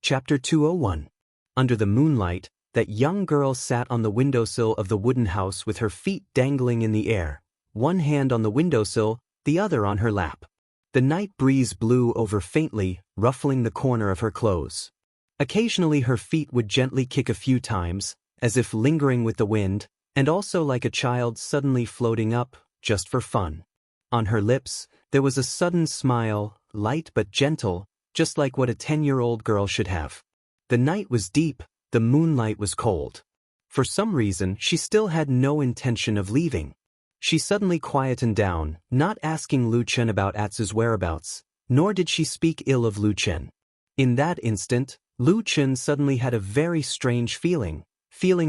Chapter 201. Under the moonlight, that young girl sat on the windowsill of the wooden house with her feet dangling in the air, one hand on the windowsill, the other on her lap. The night breeze blew over faintly, ruffling the corner of her clothes. Occasionally her feet would gently kick a few times, as if lingering with the wind, and also like a child suddenly floating up, just for fun. On her lips, there was a sudden smile, light but gentle, just like what a 10-year-old girl should have. The night was deep, the moonlight was cold. For some reason, she still had no intention of leaving. She suddenly quietened down, not asking Lu Chen about Atsu's whereabouts, nor did she speak ill of Lu Chen. In that instant, Lu Chen suddenly had a very strange feeling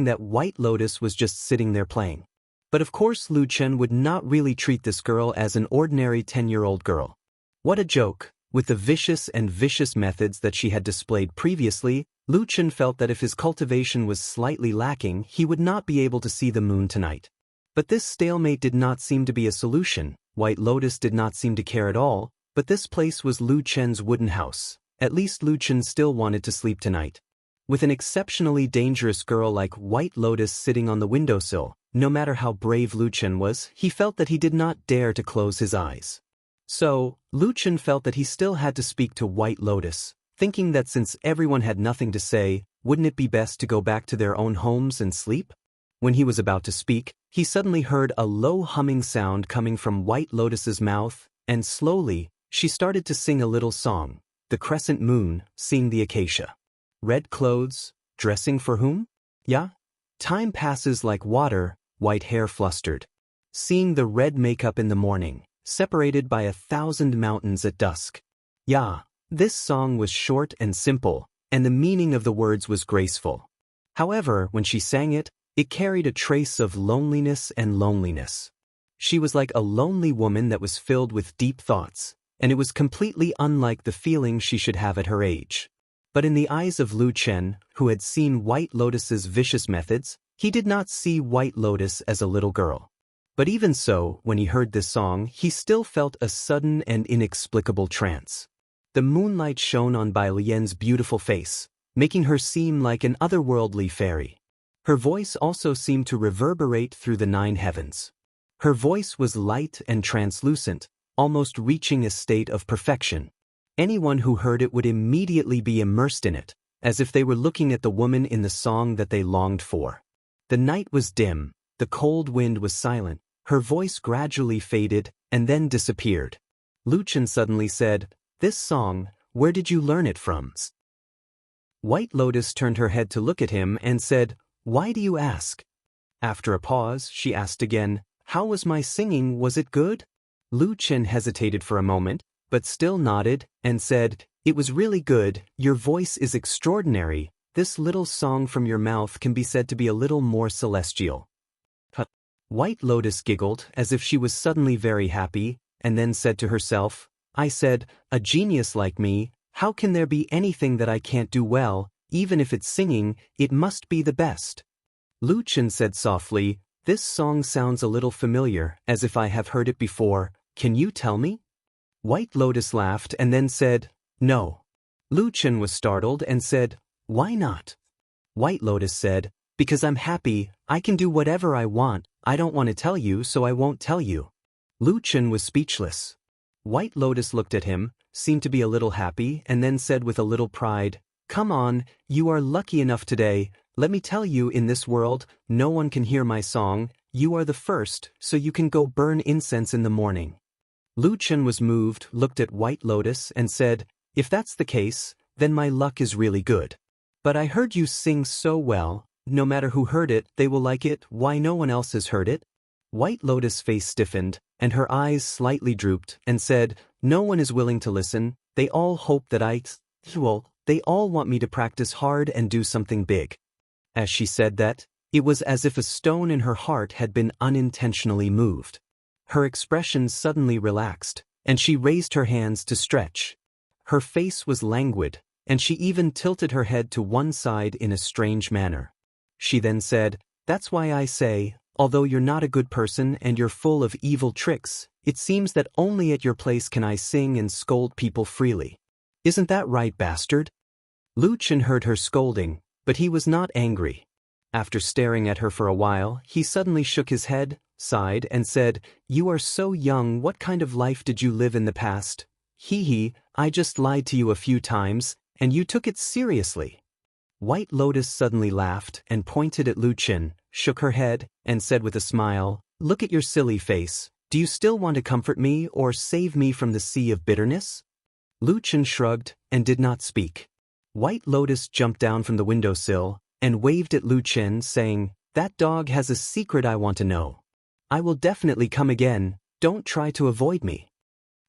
that White Lotus was just sitting there playing. But of course Lu Chen would not really treat this girl as an ordinary 10-year-old girl. What a joke! With the vicious methods that she had displayed previously, Lu Chen felt that if his cultivation was slightly lacking, he would not be able to see the moon tonight. But this stalemate did not seem to be a solution. White Lotus did not seem to care at all, but this place was Lu Chen's wooden house. At least Lu Chen still wanted to sleep tonight. With an exceptionally dangerous girl like White Lotus sitting on the windowsill, no matter how brave Lu Chen was, he felt that he did not dare to close his eyes. So, Lu Chen felt that he still had to speak to White Lotus, thinking that since everyone had nothing to say, wouldn't it be best to go back to their own homes and sleep? When he was about to speak, he suddenly heard a low humming sound coming from White Lotus's mouth, and slowly, she started to sing a little song. The crescent moon, seeing the acacia. Red clothes, dressing for whom? Yeah? Time passes like water, white hair flustered. Seeing the red makeup in the morning, separated by 1,000 mountains at dusk. Yeah, this song was short and simple, and the meaning of the words was graceful. However, when she sang it, it carried a trace of loneliness and loneliness. She was like a lonely woman that was filled with deep thoughts, and it was completely unlike the feeling she should have at her age. But in the eyes of Lu Chen, who had seen White Lotus's vicious methods, he did not see White Lotus as a little girl. But even so, when he heard this song, he still felt a sudden and inexplicable trance. The moonlight shone on Bai Lian's beautiful face, making her seem like an otherworldly fairy. Her voice also seemed to reverberate through the 9 heavens. Her voice was light and translucent, almost reaching a state of perfection. Anyone who heard it would immediately be immersed in it, as if they were looking at the woman in the song that they longed for. The night was dim, the cold wind was silent, her voice gradually faded and then disappeared. Lu Chen suddenly said, "This song, where did you learn it from?" White Lotus turned her head to look at him and said, "Why do you ask?" After a pause, she asked again, "How was my singing, was it good?" Lu Chen hesitated for a moment, but still nodded, and said, "It was really good, your voice is extraordinary, this little song from your mouth can be said to be a little more celestial." White Lotus giggled as if she was suddenly very happy, and then said to herself, "I said, a genius like me, how can there be anything that I can't do well, even if it's singing, it must be the best." Lu Chen said softly, "This song sounds a little familiar, as if I have heard it before, can you tell me?" White Lotus laughed and then said, "No." Lu Chen was startled and said, "Why not?" White Lotus said, "Because I'm happy, I can do whatever I want, I don't want to tell you so I won't tell you." Lu Chen was speechless. White Lotus looked at him, seemed to be a little happy, and then said with a little pride, "Come on, you are lucky enough today, let me tell you in this world, no one can hear my song, you are the first, so you can go burn incense in the morning." Lu Chen was moved, looked at White Lotus and said, "If that's the case, then my luck is really good. But I heard you sing so well, no matter who heard it, they will like it, why no one else has heard it?" White Lotus' face stiffened, and her eyes slightly drooped, and said, "No one is willing to listen, they all hope that they all want me to practice hard and do something big." As she said that, it was as if a stone in her heart had been unintentionally moved. Her expression suddenly relaxed, and she raised her hands to stretch. Her face was languid, and she even tilted her head to one side in a strange manner. She then said, "That's why I say, although you're not a good person and you're full of evil tricks, it seems that only at your place can I sing and scold people freely. Isn't that right, bastard?" Lu Chen heard her scolding, but he was not angry. After staring at her for a while, he suddenly shook his head, sighed, and said, "You are so young, what kind of life did you live in the past? Hee, I just lied to you a few times, and you took it seriously." White Lotus suddenly laughed and pointed at Lu Chen, shook her head, and said with a smile, "Look at your silly face. Do you still want to comfort me or save me from the sea of bitterness?" Lu Chen shrugged and did not speak. White Lotus jumped down from the windowsill and waved at Lu Chen, saying, "That dog has a secret I want to know. I will definitely come again, don't try to avoid me."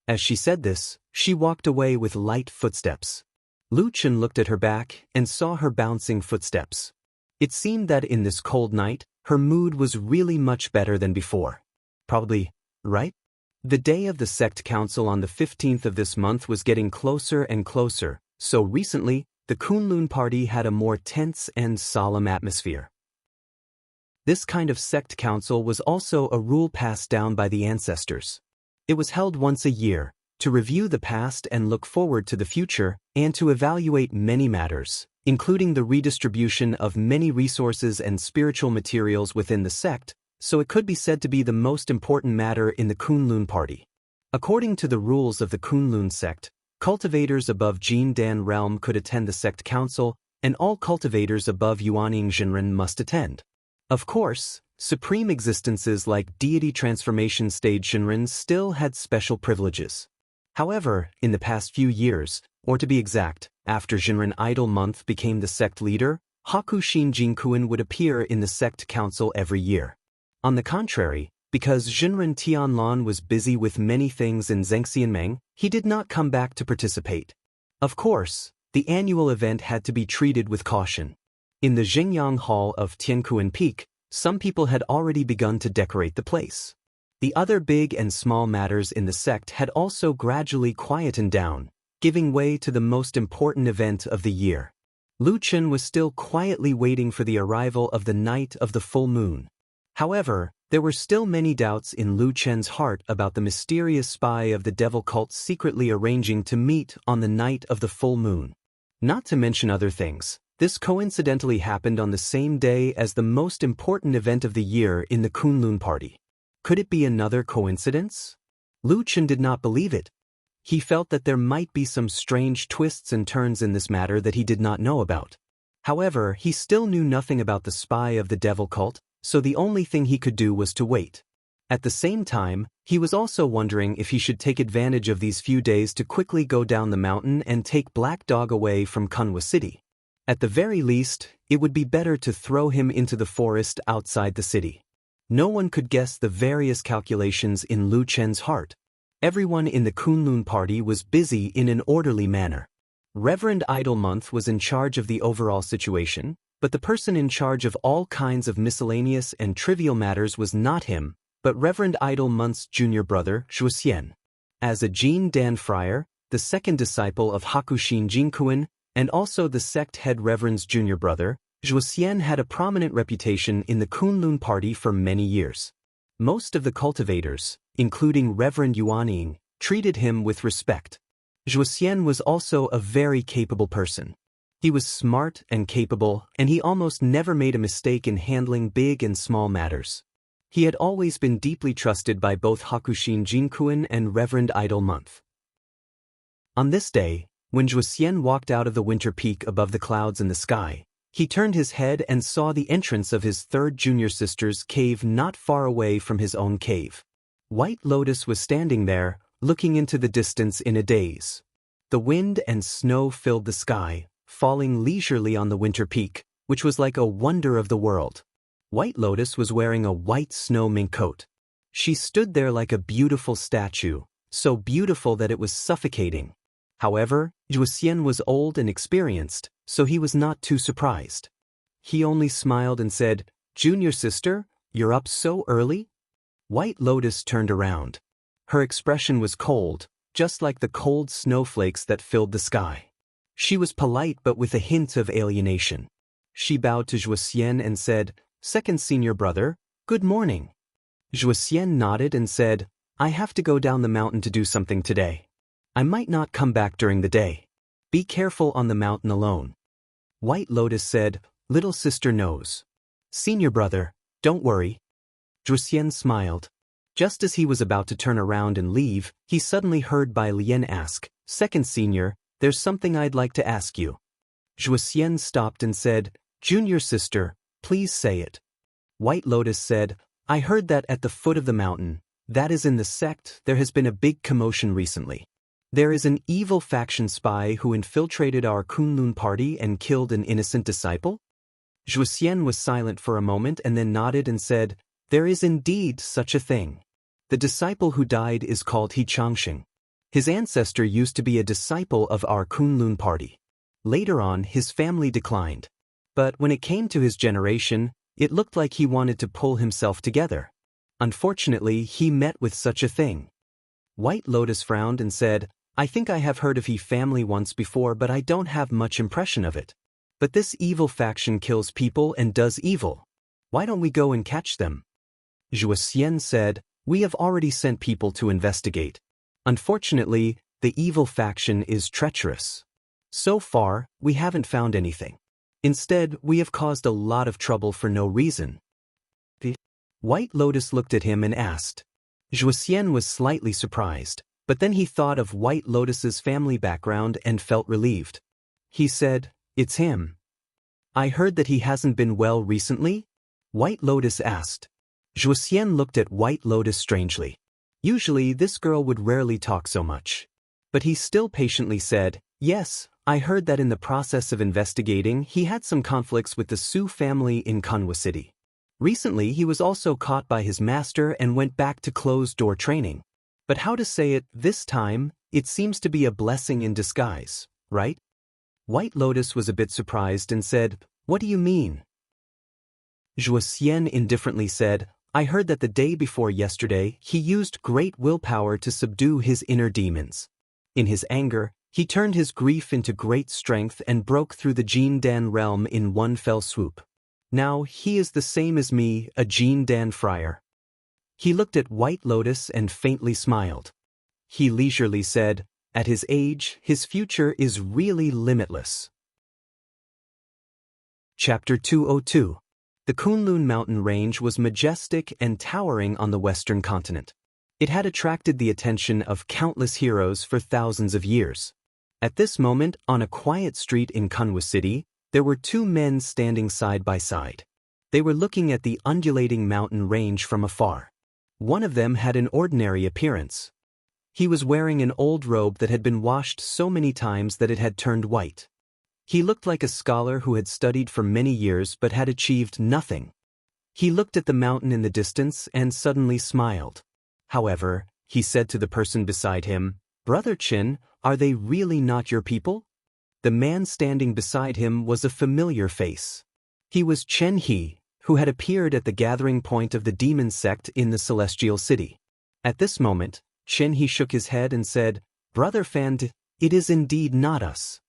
As she said this, she walked away with light footsteps. Lu Chen looked at her back and saw her bouncing footsteps. It seemed that in this cold night, her mood was really much better than before. Probably, right? The day of the sect council on the 15th of this month was getting closer and closer, so recently, the Kunlun party had a more tense and solemn atmosphere. This kind of sect council was also a rule passed down by the ancestors. It was held once a year, to review the past and look forward to the future, and to evaluate many matters, including the redistribution of many resources and spiritual materials within the sect, so it could be said to be the most important matter in the Kunlun party. According to the rules of the Kunlun sect, cultivators above Jin Dan realm could attend the sect council, and all cultivators above Yuanying Jinren must attend. Of course, supreme existences like deity transformation stage Jinren still had special privileges. However, in the past few years, or to be exact, after Jinren Idol Month became the sect leader, Hakushin Jinkuin would appear in the sect council every year. On the contrary, because Jinren Tianlan was busy with many things in Zhengxianmeng, he did not come back to participate. Of course, the annual event had to be treated with caution. In the Xingyang Hall of Tiankuan Peak, some people had already begun to decorate the place. The other big and small matters in the sect had also gradually quietened down, giving way to the most important event of the year. Lu Chen was still quietly waiting for the arrival of the night of the full moon. However, there were still many doubts in Lu Chen's heart about the mysterious spy of the devil cult secretly arranging to meet on the night of the full moon. Not to mention other things, this coincidentally happened on the same day as the most important event of the year in the Kunlun party. Could it be another coincidence? Lu Chen did not believe it. He felt that there might be some strange twists and turns in this matter that he did not know about. However, he still knew nothing about the spy of the devil cult, so the only thing he could do was to wait. At the same time, he was also wondering if he should take advantage of these few days to quickly go down the mountain and take Black Dog away from Kunwa City. At the very least, it would be better to throw him into the forest outside the city. No one could guess the various calculations in Lu Chen's heart. Everyone in the Kunlun party was busy in an orderly manner. Reverend Idol Month was in charge of the overall situation, but the person in charge of all kinds of miscellaneous and trivial matters was not him, but Reverend Idol Month's junior brother, Zhuxian. As a Jin Dan friar, the second disciple of Hakushin Jinkuin, and also the sect head Reverend's junior brother, Zhuxian had a prominent reputation in the Kunlun party for many years. Most of the cultivators, including Reverend Yuanying, treated him with respect. Zhuxian was also a very capable person. He was smart and capable, and he almost never made a mistake in handling big and small matters. He had always been deeply trusted by both Hakushin Jinkuin and Reverend Idol Month. On this day, when Zhuxian walked out of the winter peak above the clouds in the sky, he turned his head and saw the entrance of his third junior sister's cave not far away from his own cave. White Lotus was standing there, looking into the distance in a daze. The wind and snow filled the sky, falling leisurely on the winter peak, which was like a wonder of the world. White Lotus was wearing a white snow mink coat. She stood there like a beautiful statue, so beautiful that it was suffocating. However, Zhuxian was old and experienced, so he was not too surprised. He only smiled and said, "Junior sister, you're up so early?" White Lotus turned around. Her expression was cold, just like the cold snowflakes that filled the sky. She was polite but with a hint of alienation. She bowed to Zhuxian and said, "Second senior brother, good morning." Zhuxian nodded and said, "I have to go down the mountain to do something today. I might not come back during the day. Be careful on the mountain alone." White Lotus said, "Little sister knows." "Senior brother, don't worry." Zhuxian smiled. Just as he was about to turn around and leave, he suddenly heard Bai Lian ask, "Second senior, there's something I'd like to ask you." Zhuxian stopped and said, "Junior sister, please say it." White Lotus said, "I heard that at the foot of the mountain, that is in the sect, there has been a big commotion recently. There is an evil faction spy who infiltrated our Kunlun party and killed an innocent disciple?" Zhuxian was silent for a moment and then nodded and said, "There is indeed such a thing. The disciple who died is called He Changxing. His ancestor used to be a disciple of our Kunlun party. Later on, his family declined. But when it came to his generation, it looked like he wanted to pull himself together. Unfortunately, he met with such a thing." White Lotus frowned and said, "I think I have heard of He family once before, but I don't have much impression of it. But this evil faction kills people and does evil. Why don't we go and catch them?" Zhuxian said, "We have already sent people to investigate. Unfortunately, the evil faction is treacherous. So far, we haven't found anything. Instead, we have caused a lot of trouble for no reason." White Lotus looked at him and asked. Zhuxian was slightly surprised, but then he thought of White Lotus's family background and felt relieved. He said, "It's him. I heard that he hasn't been well recently?" White Lotus asked. Zhuxian looked at White Lotus strangely. Usually this girl would rarely talk so much. But he still patiently said, "Yes, I heard that in the process of investigating he had some conflicts with the Su family in Kunwa City. Recently he was also caught by his master and went back to closed-door training. But how to say it, this time, it seems to be a blessing in disguise, right?" White Lotus was a bit surprised and said, "What do you mean?" Zhuxian indifferently said, "I heard that the day before yesterday he used great willpower to subdue his inner demons. In his anger, he turned his grief into great strength and broke through the Jin Dan realm in one fell swoop. Now he is the same as me, a Jin Dan friar." He looked at White Lotus and faintly smiled. He leisurely said, "At his age, his future is really limitless." Chapter 202. The Kunlun mountain range was majestic and towering on the western continent. It had attracted the attention of countless heroes for thousands of years. At this moment, on a quiet street in Kunwa City, there were two men standing side by side. They were looking at the undulating mountain range from afar. One of them had an ordinary appearance. He was wearing an old robe that had been washed so many times that it had turned white. He looked like a scholar who had studied for many years but had achieved nothing. He looked at the mountain in the distance and suddenly smiled. However, he said to the person beside him, "Brother Qin, are they really not your people?" The man standing beside him was a familiar face. He was Chen He, who had appeared at the gathering point of the demon sect in the Celestial City. At this moment, Chen He shook his head and said, "Brother Fan, it is indeed not us.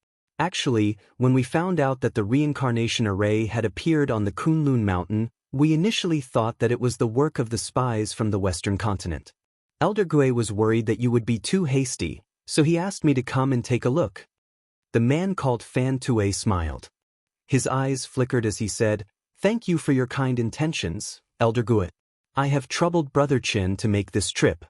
Actually, when we found out that the reincarnation array had appeared on the Kunlun mountain, we initially thought that it was the work of the spies from the western continent. Elder Gui was worried that you would be too hasty, so he asked me to come and take a look." The man called Fan Tue smiled. His eyes flickered as he said, "Thank you for your kind intentions, Elder Gui. I have troubled Brother Qin to make this trip."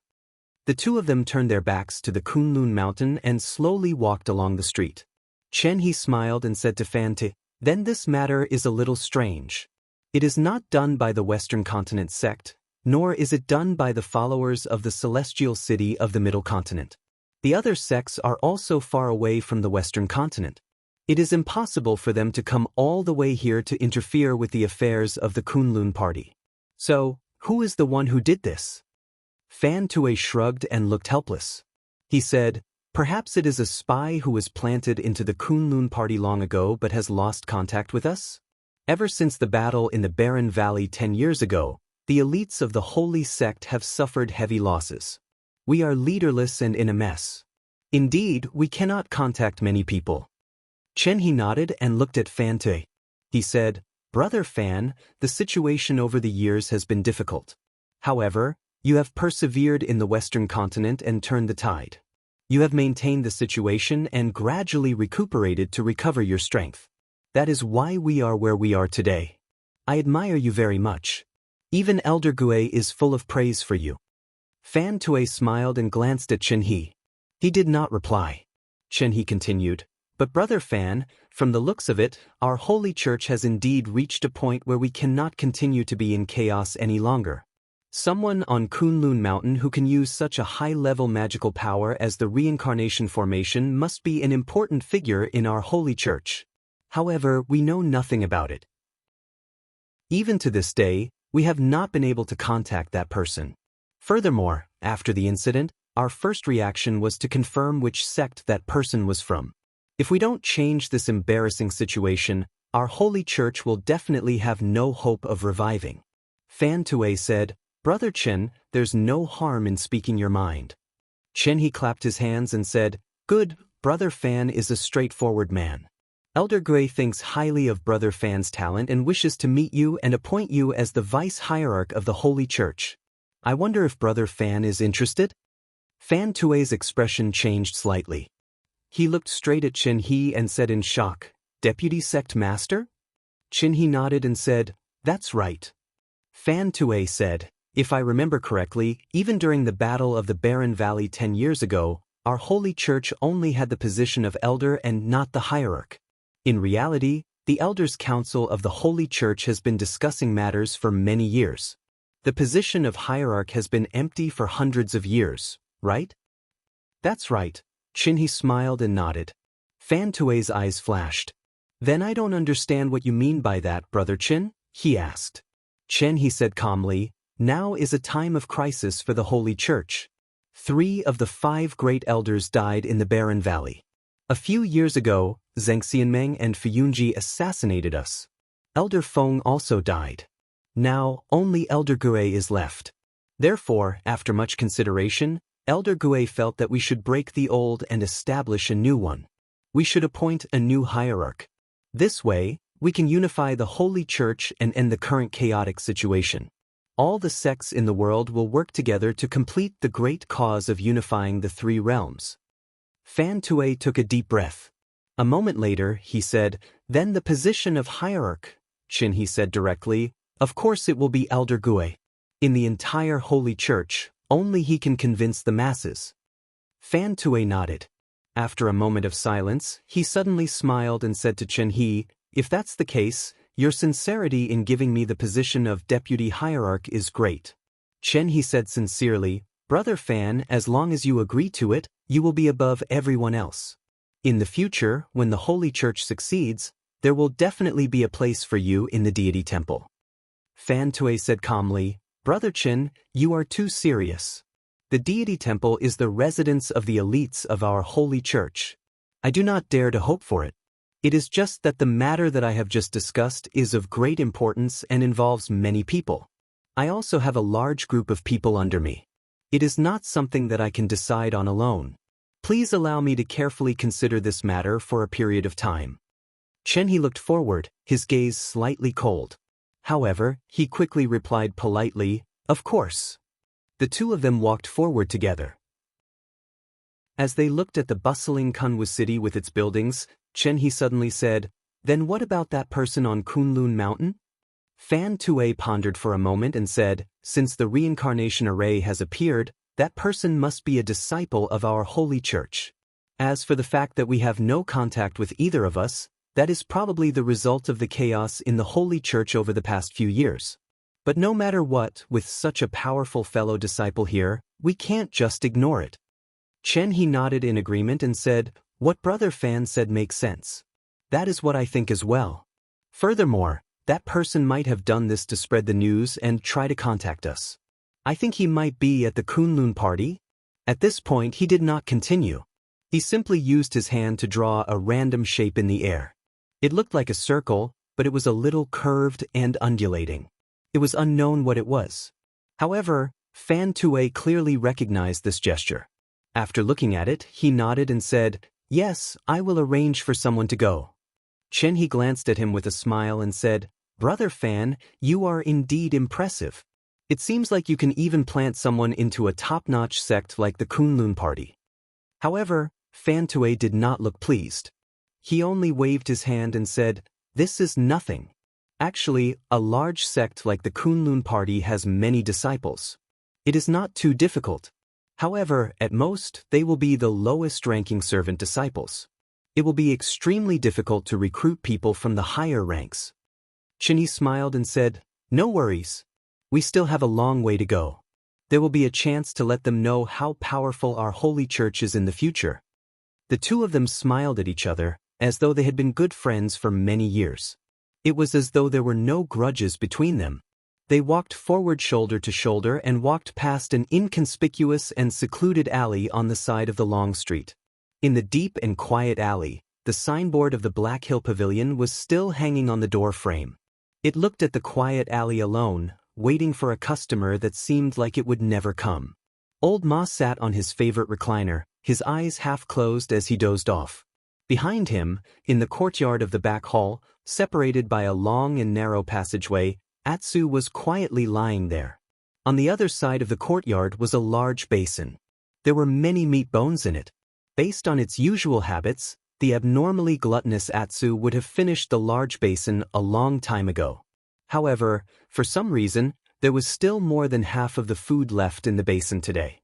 The two of them turned their backs to the Kunlun mountain and slowly walked along the street. Chen He smiled and said to Fan Tue, "Then this matter is a little strange. It is not done by the Western Continent sect, nor is it done by the followers of the Celestial City of the Middle Continent. The other sects are also far away from the Western Continent. It is impossible for them to come all the way here to interfere with the affairs of the Kunlun party. So, who is the one who did this?" Fan Tue shrugged and looked helpless. He said, "Perhaps it is a spy who was planted into the Kunlun party long ago but has lost contact with us? Ever since the battle in the Barren Valley 10 years ago, the elites of the Holy Sect have suffered heavy losses. We are leaderless and in a mess. Indeed, we cannot contact many people." Chen He nodded and looked at Fan Tue. He said, "Brother Fan, the situation over the years has been difficult. However, you have persevered in the Western Continent and turned the tide. You have maintained the situation and gradually recuperated to recover your strength. That is why we are where we are today. I admire you very much. Even Elder Gue is full of praise for you. Fan Tue smiled and glanced at Chen He. He did not reply. Chen He continued, but Brother Fan, from the looks of it, our holy church has indeed reached a point where we cannot continue to be in chaos any longer. Someone on Kunlun Mountain who can use such a high-level magical power as the reincarnation formation must be an important figure in our holy church. However, we know nothing about it. Even to this day, we have not been able to contact that person. Furthermore, after the incident, our first reaction was to confirm which sect that person was from. If we don't change this embarrassing situation, our holy church will definitely have no hope of reviving. Fan Tue said, Brother Chen, there's no harm in speaking your mind. Chen He clapped his hands and said, Good, Brother Fan is a straightforward man. Elder Gui thinks highly of Brother Fan's talent and wishes to meet you and appoint you as the vice hierarch of the holy church. I wonder if Brother Fan is interested? Fan Tue's expression changed slightly. He looked straight at Chen He and said in shock, Deputy Sect Master? Chen He nodded and said, That's right. Fan Tue said, If I remember correctly, even during the Battle of the Barren Valley 10 years ago, our holy church only had the position of elder and not the hierarch. In reality, the Elders' Council of the Holy Church has been discussing matters for many years. The position of hierarch has been empty for hundreds of years, right? That's right. Chen He smiled and nodded. Fan Tue's eyes flashed. Then I don't understand what you mean by that, Brother Chen, he asked. Chen He said calmly, Now is a time of crisis for the Holy Church. 3 of the 5 great elders died in the Barren Valley. A few years ago, Zheng Xianmeng and Fuyunji assassinated us. Elder Feng also died. Now, only Elder Gue is left. Therefore, after much consideration, Elder Gue felt that we should break the old and establish a new one. We should appoint a new hierarch. This way, we can unify the Holy Church and end the current chaotic situation. All the sects in the world will work together to complete the great cause of unifying the 3 realms. Fan Tue took a deep breath. A moment later, he said, Then the position of hierarch, Chen He said directly, Of course it will be Elder Gue. In the entire Holy Church, only he can convince the masses. Fan Tue nodded. After a moment of silence, he suddenly smiled and said to Chen He, If that's the case, your sincerity in giving me the position of deputy hierarch is great. Chen He said sincerely, Brother Fan, as long as you agree to it, you will be above everyone else. In the future, when the Holy Church succeeds, there will definitely be a place for you in the deity temple. Fan Tue said calmly, Brother Chen, you are too serious. The deity temple is the residence of the elites of our Holy Church. I do not dare to hope for it. It is just that the matter that I have just discussed is of great importance and involves many people. I also have a large group of people under me. It is not something that I can decide on alone. Please allow me to carefully consider this matter for a period of time. Chen He looked forward, his gaze slightly cold. However, he quickly replied politely, Of course. The 2 of them walked forward together. As they looked at the bustling Kunwu city with its buildings, Chen He suddenly said, Then what about that person on Kunlun Mountain? Fan Tue pondered for a moment and said, Since the reincarnation array has appeared, that person must be a disciple of our holy church. As for the fact that we have no contact with either of us, that is probably the result of the chaos in the holy church over the past few years. But no matter what, with such a powerful fellow disciple here, we can't just ignore it. Chen He nodded in agreement and said, What Brother Fan said makes sense. That is what I think as well. Furthermore, that person might have done this to spread the news and try to contact us. I think he might be at the Kunlun party. At this point he did not continue. He simply used his hand to draw a random shape in the air. It looked like a circle, but it was a little curved and undulating. It was unknown what it was. However, Fan Tue clearly recognized this gesture. After looking at it, he nodded and said, Yes, I will arrange for someone to go. Chen He glanced at him with a smile and said, Brother Fan, you are indeed impressive. It seems like you can even plant someone into a top-notch sect like the Kunlun party. However, Fan Tue did not look pleased. He only waved his hand and said, This is nothing. Actually, a large sect like the Kunlun party has many disciples. It is not too difficult. However, at most, they will be the lowest-ranking servant disciples. It will be extremely difficult to recruit people from the higher ranks. Chinny smiled and said, "No worries. We still have a long way to go. There will be a chance to let them know how powerful our holy church is in the future." The two of them smiled at each other, as though they had been good friends for many years. It was as though there were no grudges between them. They walked forward shoulder to shoulder and walked past an inconspicuous and secluded alley on the side of the long street. In the deep and quiet alley, the signboard of the Black Hill Pavilion was still hanging on the door frame. It looked at the quiet alley alone, waiting for a customer that seemed like it would never come. Old Ma sat on his favorite recliner, his eyes half closed as he dozed off. Behind him, in the courtyard of the back hall, separated by a long and narrow passageway, Atsu was quietly lying there. On the other side of the courtyard was a large basin. There were many meat bones in it. Based on its usual habits, the abnormally gluttonous Atsu would have finished the large basin a long time ago. However, for some reason, there was still more than half of the food left in the basin today.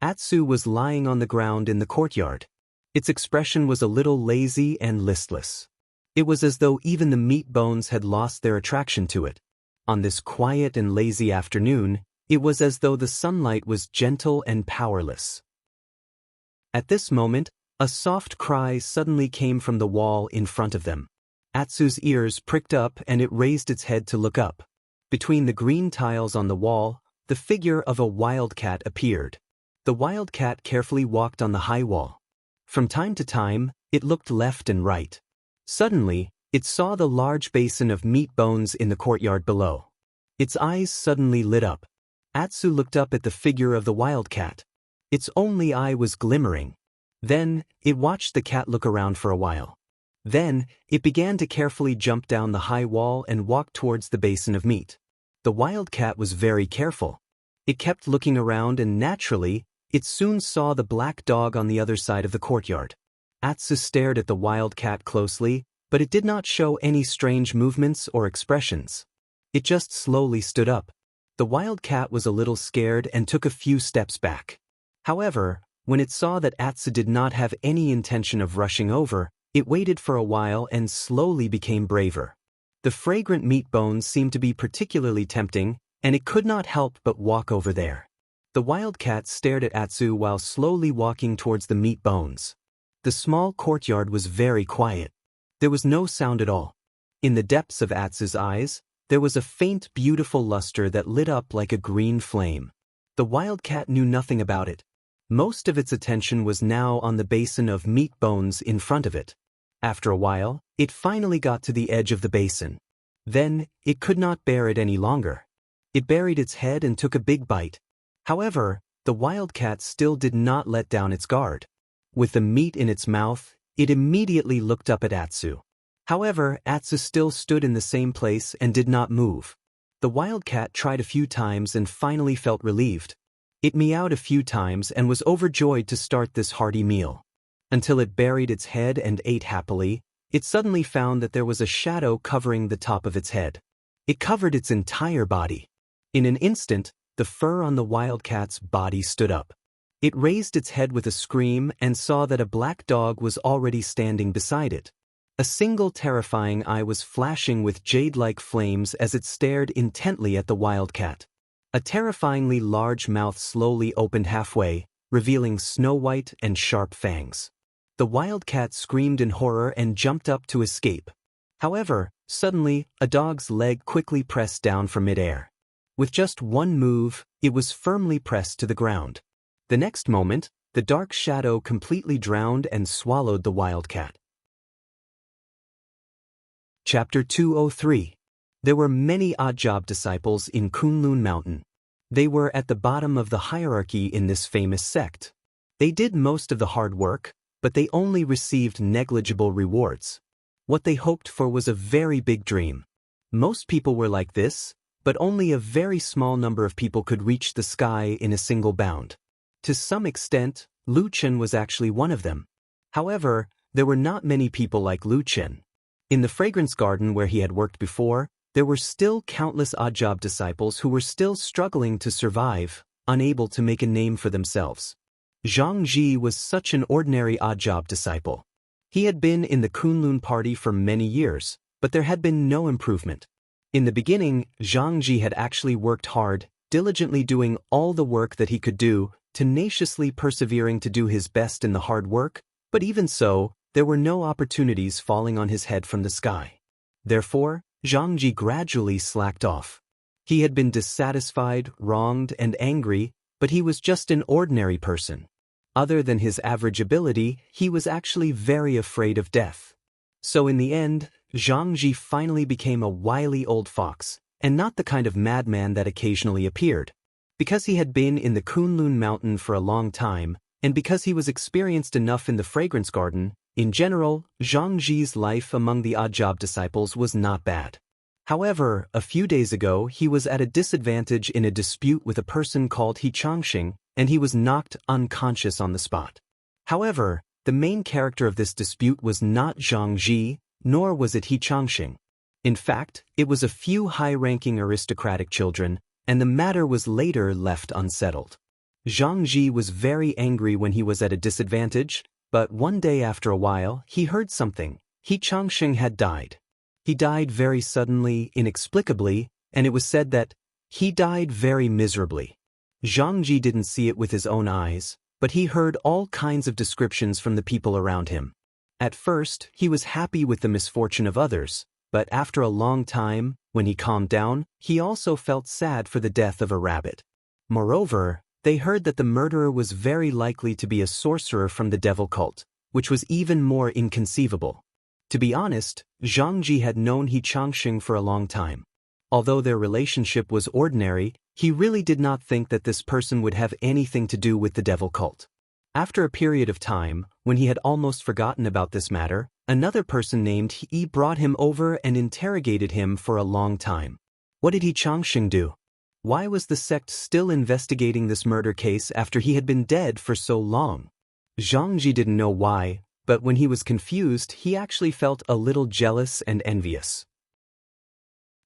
Atsu was lying on the ground in the courtyard. Its expression was a little lazy and listless. It was as though even the meat bones had lost their attraction to it. On this quiet and lazy afternoon, it was as though the sunlight was gentle and powerless. At this moment, a soft cry suddenly came from the wall in front of them. Atsu's ears pricked up and it raised its head to look up. Between the green tiles on the wall, the figure of a wildcat appeared. The wildcat carefully walked on the high wall. From time to time, it looked left and right. Suddenly, it saw the large basin of meat bones in the courtyard below. Its eyes suddenly lit up. Atsu looked up at the figure of the wildcat. Its only eye was glimmering. Then, it watched the cat look around for a while. Then, it began to carefully jump down the high wall and walk towards the basin of meat. The wildcat was very careful. It kept looking around and naturally, it soon saw the black dog on the other side of the courtyard. Atsu stared at the wildcat closely, but it did not show any strange movements or expressions. It just slowly stood up. The wildcat was a little scared and took a few steps back. However, when it saw that Atsu did not have any intention of rushing over, it waited for a while and slowly became braver. The fragrant meat bones seemed to be particularly tempting, and it could not help but walk over there. The wildcat stared at Atsu while slowly walking towards the meat bones. The small courtyard was very quiet. There was no sound at all. In the depths of Atsu's eyes, there was a faint, beautiful luster that lit up like a green flame. The wildcat knew nothing about it. Most of its attention was now on the basin of meat bones in front of it. After a while, it finally got to the edge of the basin. Then, it could not bear it any longer. It buried its head and took a big bite. However, the wildcat still did not let down its guard. With the meat in its mouth, it immediately looked up at Atsu. However, Atsu still stood in the same place and did not move. The wildcat tried a few times and finally felt relieved. It meowed a few times and was overjoyed to start this hearty meal. Until it buried its head and ate happily, it suddenly found that there was a shadow covering the top of its head. It covered its entire body. In an instant, the fur on the wildcat's body stood up. It raised its head with a scream and saw that a black dog was already standing beside it. A single terrifying eye was flashing with jade-like flames as it stared intently at the wildcat. A terrifyingly large mouth slowly opened halfway, revealing snow-white and sharp fangs. The wildcat screamed in horror and jumped up to escape. However, suddenly, a dog's leg quickly pressed down from midair. With just one move, it was firmly pressed to the ground. The next moment, the dark shadow completely drowned and swallowed the wildcat. Chapter 203. There were many odd-job disciples in Kunlun Mountain. They were at the bottom of the hierarchy in this famous sect. They did most of the hard work, but they only received negligible rewards. What they hoped for was a very big dream. Most people were like this, but only a very small number of people could reach the sky in a single bound. To some extent, Lu Chen was actually one of them. However, there were not many people like Lu Chen. In the fragrance garden where he had worked before, there were still countless odd-job disciples who were still struggling to survive, unable to make a name for themselves. Zhang Ji was such an ordinary odd-job disciple. He had been in the Kunlun party for many years, but there had been no improvement. In the beginning, Zhang Ji had actually worked hard, diligently doing all the work that he could do, tenaciously persevering to do his best in the hard work, but even so, there were no opportunities falling on his head from the sky. Therefore, Zhang Ji gradually slacked off. He had been dissatisfied, wronged, and angry, but he was just an ordinary person. Other than his average ability, he was actually very afraid of death. So in the end, Zhang Ji finally became a wily old fox, and not the kind of madman that occasionally appeared. Because he had been in the Kunlun mountain for a long time, and because he was experienced enough in the fragrance garden, in general, Zhang Ji's life among the odd-job disciples was not bad. However, a few days ago he was at a disadvantage in a dispute with a person called He Changxing, and he was knocked unconscious on the spot. However, the main character of this dispute was not Zhang Ji, nor was it He Changxing. In fact, it was a few high-ranking aristocratic children, and the matter was later left unsettled. Zhang Ji was very angry when he was at a disadvantage, but one day after a while, he heard something. He Changxing had died. He died very suddenly, inexplicably, and it was said that he died very miserably. Zhang Ji didn't see it with his own eyes, but he heard all kinds of descriptions from the people around him. At first, he was happy with the misfortune of others, but after a long time, when he calmed down, he also felt sad for the death of a rabbit. Moreover, they heard that the murderer was very likely to be a sorcerer from the devil cult, which was even more inconceivable. To be honest, Zhang Ji had known He Changxing for a long time. Although their relationship was ordinary, he really did not think that this person would have anything to do with the devil cult. After a period of time, when he had almost forgotten about this matter, another person named He brought him over and interrogated him for a long time. What did He Changxing do? Why was the sect still investigating this murder case after he had been dead for so long? Zhang Ji didn't know why, but when he was confused, he actually felt a little jealous and envious.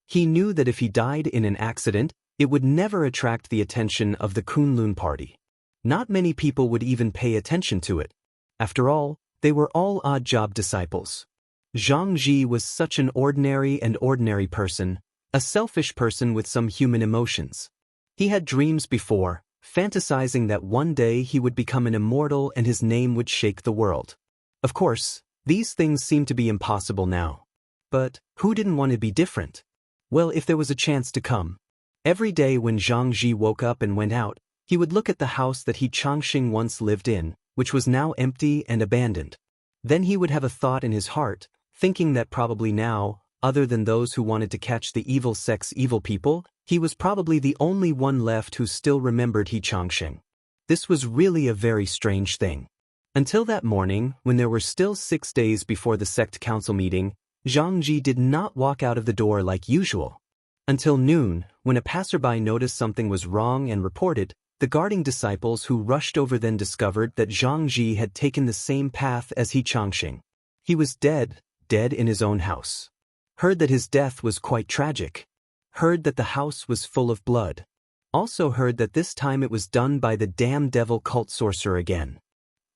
He knew that if he died in an accident, it would never attract the attention of the Kunlun party. Not many people would even pay attention to it. After all, they were all odd-job disciples. Zhang Ji was such an ordinary person, a selfish person with some human emotions. He had dreams before, fantasizing that one day he would become an immortal and his name would shake the world. Of course, these things seem to be impossible now. But who didn't want to be different? Well, if there was a chance to come. Every day when Zhang Ji woke up and went out, he would look at the house that He Changxing once lived in, which was now empty and abandoned. Then he would have a thought in his heart, thinking that probably now, other than those who wanted to catch the evil sect's evil people, he was probably the only one left who still remembered He Changxing. This was really a very strange thing. Until that morning, when there were still 6 days before the sect council meeting, Zhang Ji did not walk out of the door like usual. Until noon, when a passerby noticed something was wrong and reported, the guarding disciples who rushed over then discovered that Zhang Ji had taken the same path as He Changxing. He was dead in his own house. Heard that his death was quite tragic. Heard that the house was full of blood. Also heard that this time it was done by the damn devil cult sorcerer again.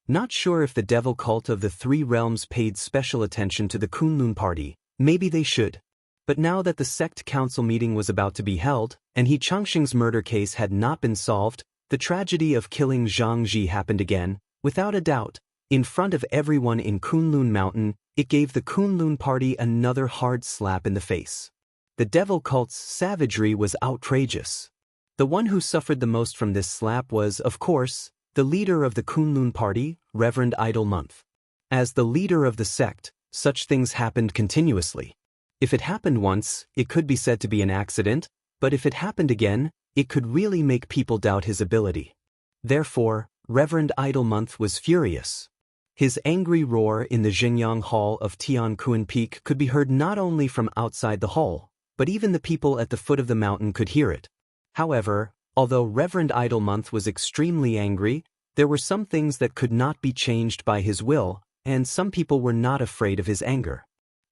Not sure if the devil cult of the Three Realms paid special attention to the Kunlun party, maybe they should. But now that the sect council meeting was about to be held, and He Changxing's murder case had not been solved, the tragedy of killing Zhang Ji happened again, without a doubt. In front of everyone in Kunlun Mountain, it gave the Kunlun party another hard slap in the face. The devil cult's savagery was outrageous. The one who suffered the most from this slap was, of course, the leader of the Kunlun party, Reverend Idle Month. As the leader of the sect, such things happened continuously. If it happened once, it could be said to be an accident, but if it happened again, it could really make people doubt his ability. Therefore, Reverend Idle Month was furious. His angry roar in the Xingyang Hall of Tianquan Peak could be heard not only from outside the hall, but even the people at the foot of the mountain could hear it. However, although Reverend Idle Month was extremely angry, there were some things that could not be changed by his will, and some people were not afraid of his anger.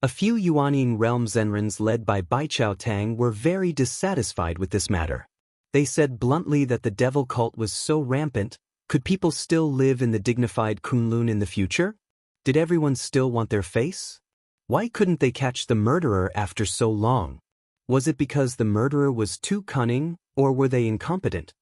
A few Yuanying realm Zenrins led by Baichao Tang were very dissatisfied with this matter. They said bluntly that the devil cult was so rampant, could people still live in the dignified Kunlun in the future? Did everyone still want their face? Why couldn't they catch the murderer after so long? Was it because the murderer was too cunning, or were they incompetent?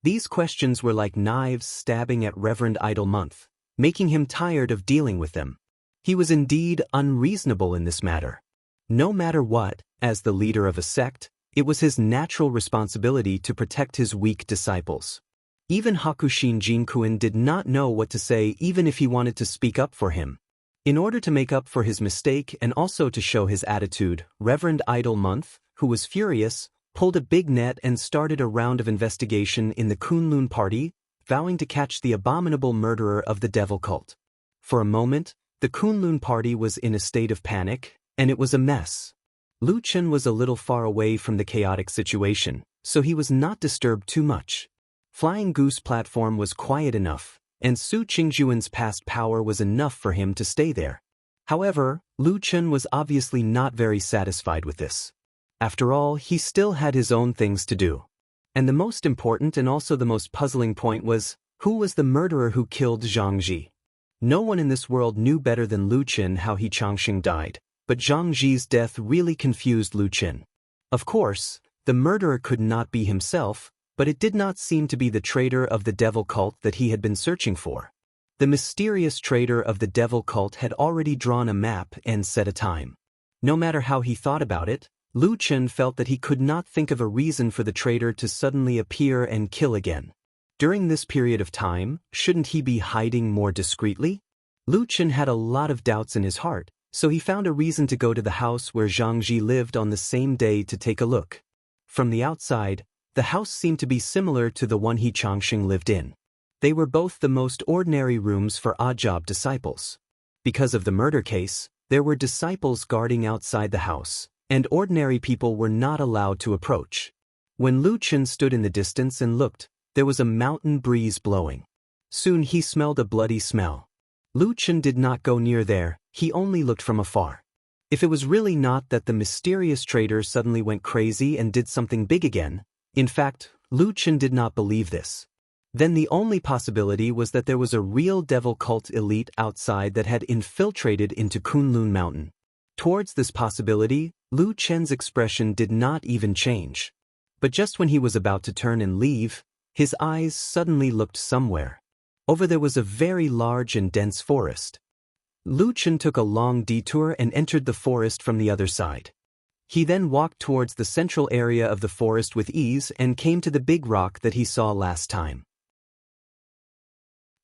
These questions were like knives stabbing at Reverend Idle Month, making him tired of dealing with them. He was indeed unreasonable in this matter. No matter what, as the leader of a sect, it was his natural responsibility to protect his weak disciples. Even Hakushin Jinkuin did not know what to say even if he wanted to speak up for him. In order to make up for his mistake and also to show his attitude, Reverend Idle Month, who was furious, pulled a big net and started a round of investigation in the Kunlun party, vowing to catch the abominable murderer of the devil cult. For a moment, the Kunlun party was in a state of panic, and it was a mess. Lu Chen was a little far away from the chaotic situation, so he was not disturbed too much. Flying Goose platform was quiet enough, and Su Qingjuan's past power was enough for him to stay there. However, Lu Chen was obviously not very satisfied with this. After all, he still had his own things to do. And the most important and also the most puzzling point was, who was the murderer who killed Zhang Ji? No one in this world knew better than Lu Chen how He Changxing died, but Zhang Ji's death really confused Lu Chen. Of course, the murderer could not be himself, but it did not seem to be the traitor of the devil cult that he had been searching for. The mysterious traitor of the devil cult had already drawn a map and set a time. No matter how he thought about it, Lu Chen felt that he could not think of a reason for the traitor to suddenly appear and kill again. During this period of time, shouldn't he be hiding more discreetly? Lu Chen had a lot of doubts in his heart, so he found a reason to go to the house where Zhang Ji lived on the same day to take a look. From the outside, the house seemed to be similar to the one He Changxing lived in. They were both the most ordinary rooms for odd-job disciples. Because of the murder case, there were disciples guarding outside the house, and ordinary people were not allowed to approach. When Lu Chen stood in the distance and looked, there was a mountain breeze blowing. Soon he smelled a bloody smell. Lu Chen did not go near there, he only looked from afar. If it was really not that the mysterious traitor suddenly went crazy and did something big again, in fact, Lu Chen did not believe this. Then the only possibility was that there was a real devil cult elite outside that had infiltrated into Kunlun Mountain. Towards this possibility, Lu Chen's expression did not even change. But just when he was about to turn and leave, his eyes suddenly looked somewhere. Over there was a very large and dense forest. Lu Chen took a long detour and entered the forest from the other side. He then walked towards the central area of the forest with ease and came to the big rock that he saw last time.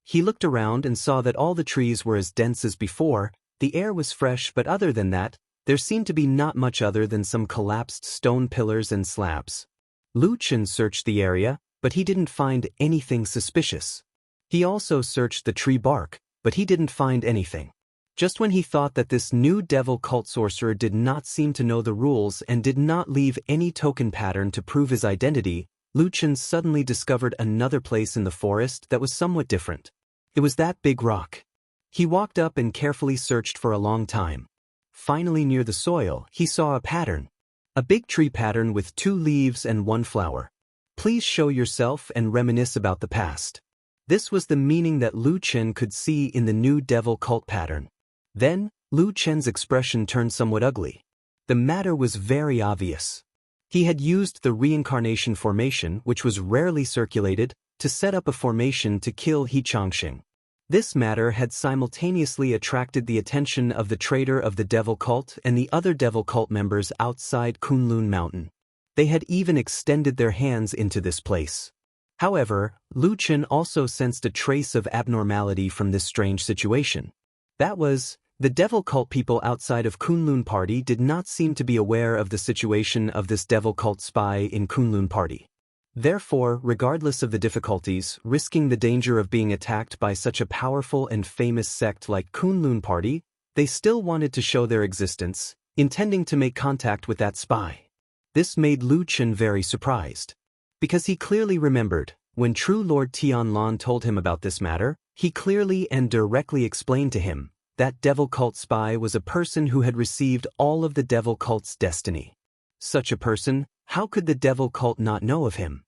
He looked around and saw that all the trees were as dense as before, the air was fresh, but other than that, there seemed to be not much other than some collapsed stone pillars and slabs. Lu Chen searched the area, but he didn't find anything suspicious. He also searched the tree bark, but he didn't find anything. Just when he thought that this new devil cult sorcerer did not seem to know the rules and did not leave any token pattern to prove his identity, Lu Chen suddenly discovered another place in the forest that was somewhat different. It was that big rock. He walked up and carefully searched for a long time. Finally, near the soil, he saw a pattern. A big tree pattern with 2 leaves and 1 flower. Please show yourself and reminisce about the past. This was the meaning that Lu Chen could see in the new devil cult pattern. Then, Lu Chen's expression turned somewhat ugly. The matter was very obvious. He had used the reincarnation formation, which was rarely circulated, to set up a formation to kill He Changxing. This matter had simultaneously attracted the attention of the traitor of the devil cult and the other devil cult members outside Kunlun Mountain. They had even extended their hands into this place. However, Lu Chen also sensed a trace of abnormality from this strange situation. That was, the devil cult people outside of Kunlun Party did not seem to be aware of the situation of this devil cult spy in Kunlun Party. Therefore, regardless of the difficulties, risking the danger of being attacked by such a powerful and famous sect like Kunlun Party, they still wanted to show their existence, intending to make contact with that spy. This made Lu Chen very surprised. Because he clearly remembered, when true Lord Tianlan told him about this matter, he clearly and directly explained to him, that devil cult spy was a person who had received all of the devil cult's destiny. Such a person, how could the devil cult not know of him?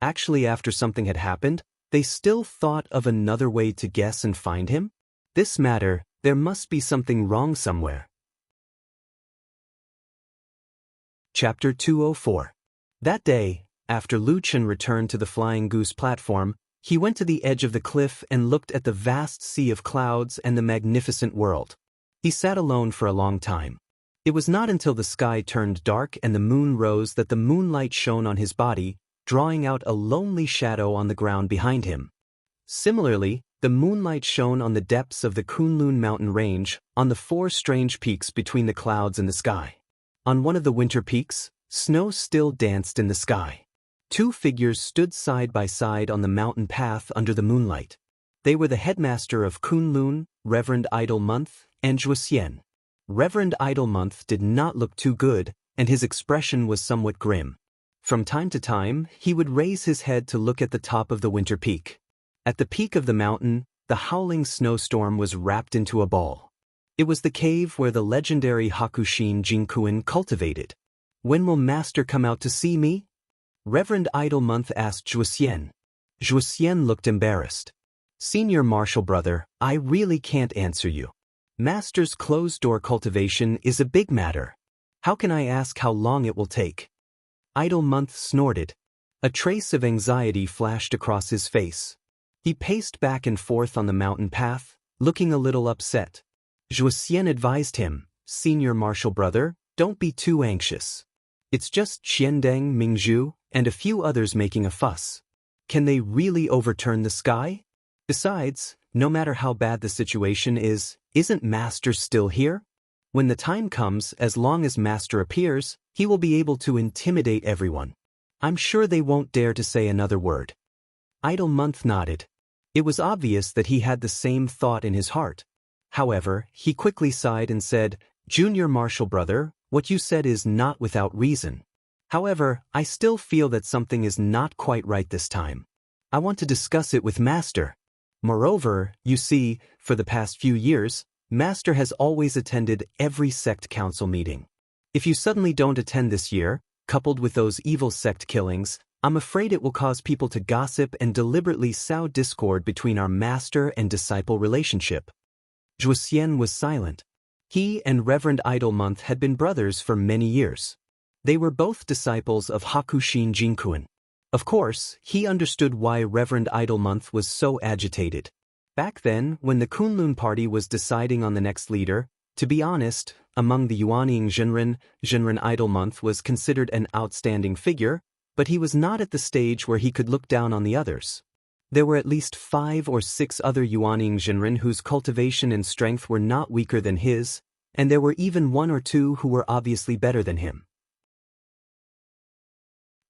Actually, after something had happened, they still thought of another way to guess and find him? This matter, there must be something wrong somewhere. Chapter 204. That day, after Lu Chen returned to the Flying Goose platform, he went to the edge of the cliff and looked at the vast sea of clouds and the magnificent world. He sat alone for a long time. It was not until the sky turned dark and the moon rose that the moonlight shone on his body, drawing out a lonely shadow on the ground behind him. Similarly, the moonlight shone on the depths of the Kunlun mountain range, on the 4 strange peaks between the clouds and the sky. On one of the winter peaks, snow still danced in the sky. 2 figures stood side by side on the mountain path under the moonlight. They were the headmaster of Kunlun, Reverend Idle Month, and Zhuxian. Reverend Idle Month did not look too good, and his expression was somewhat grim. From time to time, he would raise his head to look at the top of the winter peak. At the peak of the mountain, the howling snowstorm was wrapped into a ball. It was the cave where the legendary Hakushin Jinkuin cultivated. "When will Master come out to see me?" Reverend Idle Month asked Zhuxian. Zhuxian looked embarrassed. "Senior Marshal Brother, I really can't answer you. Master's closed-door cultivation is a big matter. How can I ask how long it will take?" Idle Month snorted. A trace of anxiety flashed across his face. He paced back and forth on the mountain path, looking a little upset. Zhuxian advised him, "Senior Marshal Brother, don't be too anxious. It's just Qiandeng, Mingzhu, and a few others making a fuss. Can they really overturn the sky? Besides, no matter how bad the situation is, isn't Master still here? When the time comes, as long as Master appears, he will be able to intimidate everyone. I'm sure they won't dare to say another word." Idle Month nodded. It was obvious that he had the same thought in his heart. However, he quickly sighed and said, "Junior Marshal Brother, what you said is not without reason. However, I still feel that something is not quite right this time. I want to discuss it with Master. Moreover, you see, for the past few years, Master has always attended every sect council meeting. If you suddenly don't attend this year, coupled with those evil sect killings, I'm afraid it will cause people to gossip and deliberately sow discord between our master and disciple relationship." Zhuxian was silent. He and Reverend Idle Month had been brothers for many years. They were both disciples of Hakushin Jinkuin. Of course, he understood why Reverend Idle Month was so agitated. Back then, when the Kunlun party was deciding on the next leader, to be honest, among the Yuanying Jinren Idle Month was considered an outstanding figure, but he was not at the stage where he could look down on the others. There were at least 5 or 6 other Yuanying Jinren whose cultivation and strength were not weaker than his, and there were even 1 or 2 who were obviously better than him.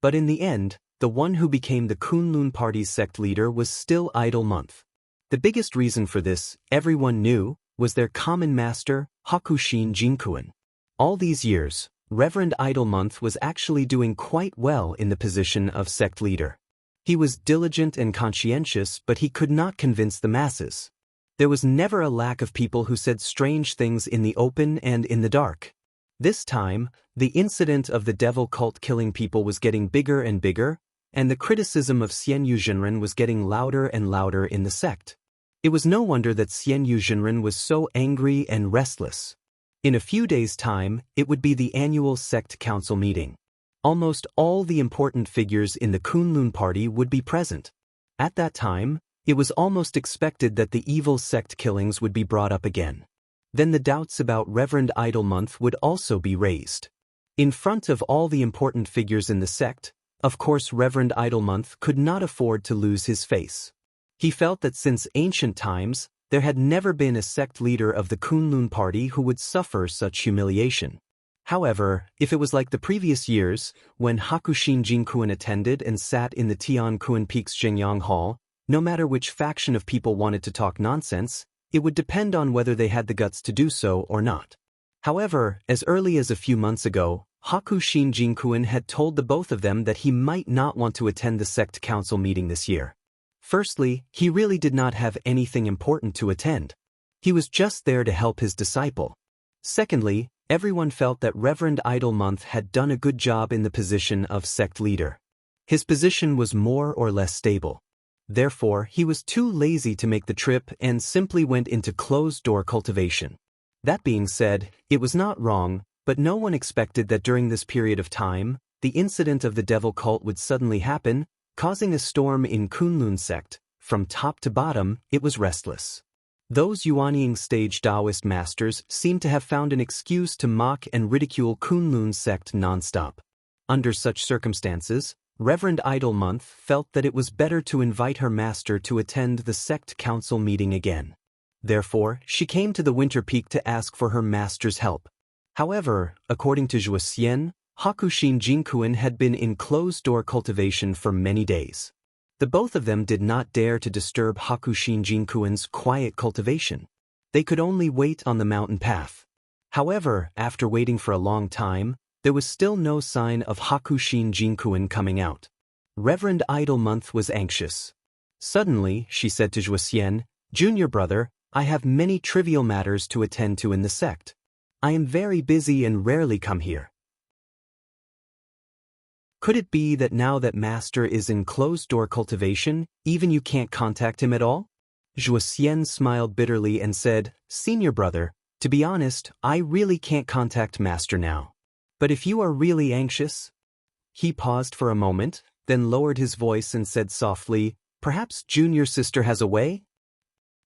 But in the end, the one who became the Kunlun party's sect leader was still Idle Month. The biggest reason for this, everyone knew, was their common master, Hakushin Jinkuin. All these years, Reverend Idle Month was actually doing quite well in the position of sect leader. He was diligent and conscientious, but he could not convince the masses. There was never a lack of people who said strange things in the open and in the dark. This time, the incident of the devil cult killing people was getting bigger and bigger, and the criticism of Xianyu Jinren was getting louder and louder in the sect. It was no wonder that Xianyu Jinren was so angry and restless. In a few days' time, it would be the annual sect council meeting. Almost all the important figures in the Kunlun party would be present. At that time, it was almost expected that the evil sect killings would be brought up again. Then the doubts about Reverend Idle Month would also be raised. In front of all the important figures in the sect, of course Reverend Idle Month could not afford to lose his face. He felt that since ancient times, there had never been a sect leader of the Kunlun party who would suffer such humiliation. However, if it was like the previous years, when Hakushin Jinkuin attended and sat in the Tiankuan Peak's Zhengyang Hall, no matter which faction of people wanted to talk nonsense, it would depend on whether they had the guts to do so or not. However, as early as a few months ago, Hakushin Jinkuin had told the both of them that he might not want to attend the sect council meeting this year. Firstly, he really did not have anything important to attend. He was just there to help his disciple. Secondly, everyone felt that Reverend Idlemonth had done a good job in the position of sect leader. His position was more or less stable. Therefore, he was too lazy to make the trip and simply went into closed-door cultivation. That being said, it was not wrong, but no one expected that during this period of time, the incident of the devil cult would suddenly happen, causing a storm in Kunlun sect. From top to bottom, it was restless. Those Yuanying stage Taoist masters seemed to have found an excuse to mock and ridicule Kunlun sect non-stop. Under such circumstances, Reverend Idlemonth felt that it was better to invite her master to attend the sect council meeting again. Therefore, she came to the Winter Peak to ask for her master's help. However, according to Zhuo Xian, Hakushin Jinkuan had been in closed-door cultivation for many days. The both of them did not dare to disturb Hakushin Jinkuan's quiet cultivation. They could only wait on the mountain path. However, after waiting for a long time, there was still no sign of Hakushin Jinkuan coming out. Reverend Idlemonth was anxious. Suddenly, she said to Zhuo Xian, "Junior brother, I have many trivial matters to attend to in the sect. I am very busy and rarely come here. Could it be that now that Master is in closed-door cultivation, even you can't contact him at all?" Zhuo Xian smiled bitterly and said, "Senior brother, to be honest, I really can't contact Master now. But if you are really anxious..." He paused for a moment, then lowered his voice and said softly, "Perhaps Junior Sister has a way?"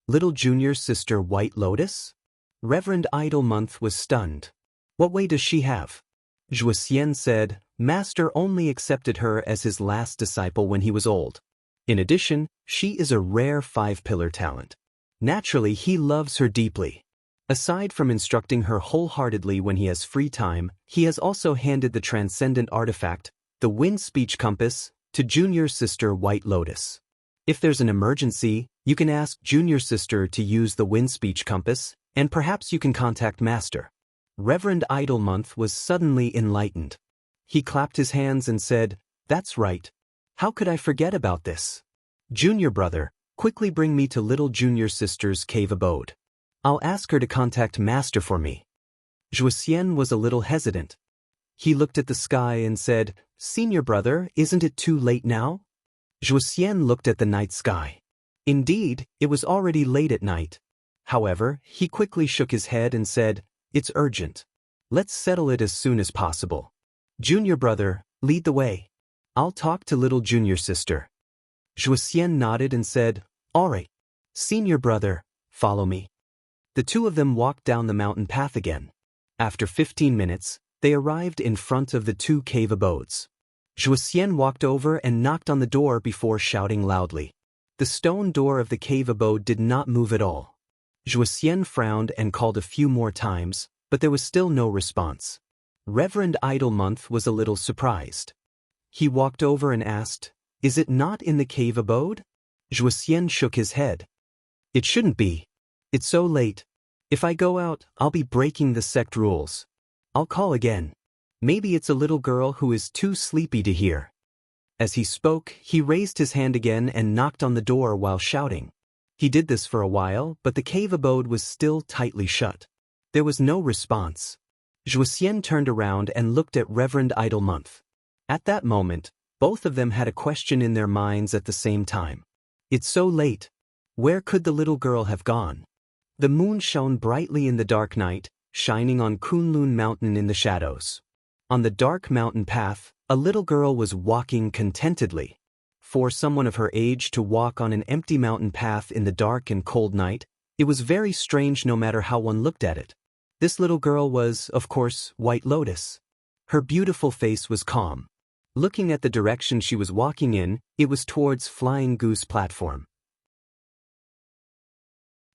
Little Junior Sister White Lotus? Reverend Idlemonth was stunned. "What way does she have?" Zhuo Xian said, "Master only accepted her as his last disciple when he was old. In addition, she is a rare five-pillar talent. Naturally, he loves her deeply. Aside from instructing her wholeheartedly when he has free time, he has also handed the transcendent artifact, the Wind Speech Compass, to Junior Sister White Lotus. If there's an emergency, you can ask Junior Sister to use the Wind Speech Compass, and perhaps you can contact Master." Reverend Idlemonth was suddenly enlightened. He clapped his hands and said, "That's right. How could I forget about this? Junior brother, quickly bring me to little Junior Sister's cave abode. I'll ask her to contact Master for me." Zhuo Xian was a little hesitant. He looked at the sky and said, "Senior brother, isn't it too late now?" Zhuo Xian looked at the night sky. Indeed, it was already late at night. However, he quickly shook his head and said, "It's urgent. Let's settle it as soon as possible. Junior brother, lead the way. I'll talk to little Junior Sister." Zhuo Xian nodded and said, "All right. Senior brother, follow me." The two of them walked down the mountain path again. After 15 minutes, they arrived in front of the two cave abodes. Zhuo Xian walked over and knocked on the door before shouting loudly. The stone door of the cave abode did not move at all. Zhuo Xian frowned and called a few more times, but there was still no response. Reverend Idlemonth was a little surprised. He walked over and asked, "Is it not in the cave abode?" Zhuo Xian shook his head. "It shouldn't be. It's so late. If I go out, I'll be breaking the sect rules. I'll call again. Maybe it's a little girl who is too sleepy to hear." As he spoke, he raised his hand again and knocked on the door while shouting. He did this for a while, but the cave abode was still tightly shut. There was no response. Zhuo Xian turned around and looked at Reverend Idlemonth. At that moment, both of them had a question in their minds at the same time. It's so late. Where could the little girl have gone? The moon shone brightly in the dark night, shining on Kunlun Mountain in the shadows. On the dark mountain path, a little girl was walking contentedly. For someone of her age to walk on an empty mountain path in the dark and cold night, it was very strange no matter how one looked at it. This little girl was, of course, White Lotus. Her beautiful face was calm. Looking at the direction she was walking in, it was towards Flying Goose Platform.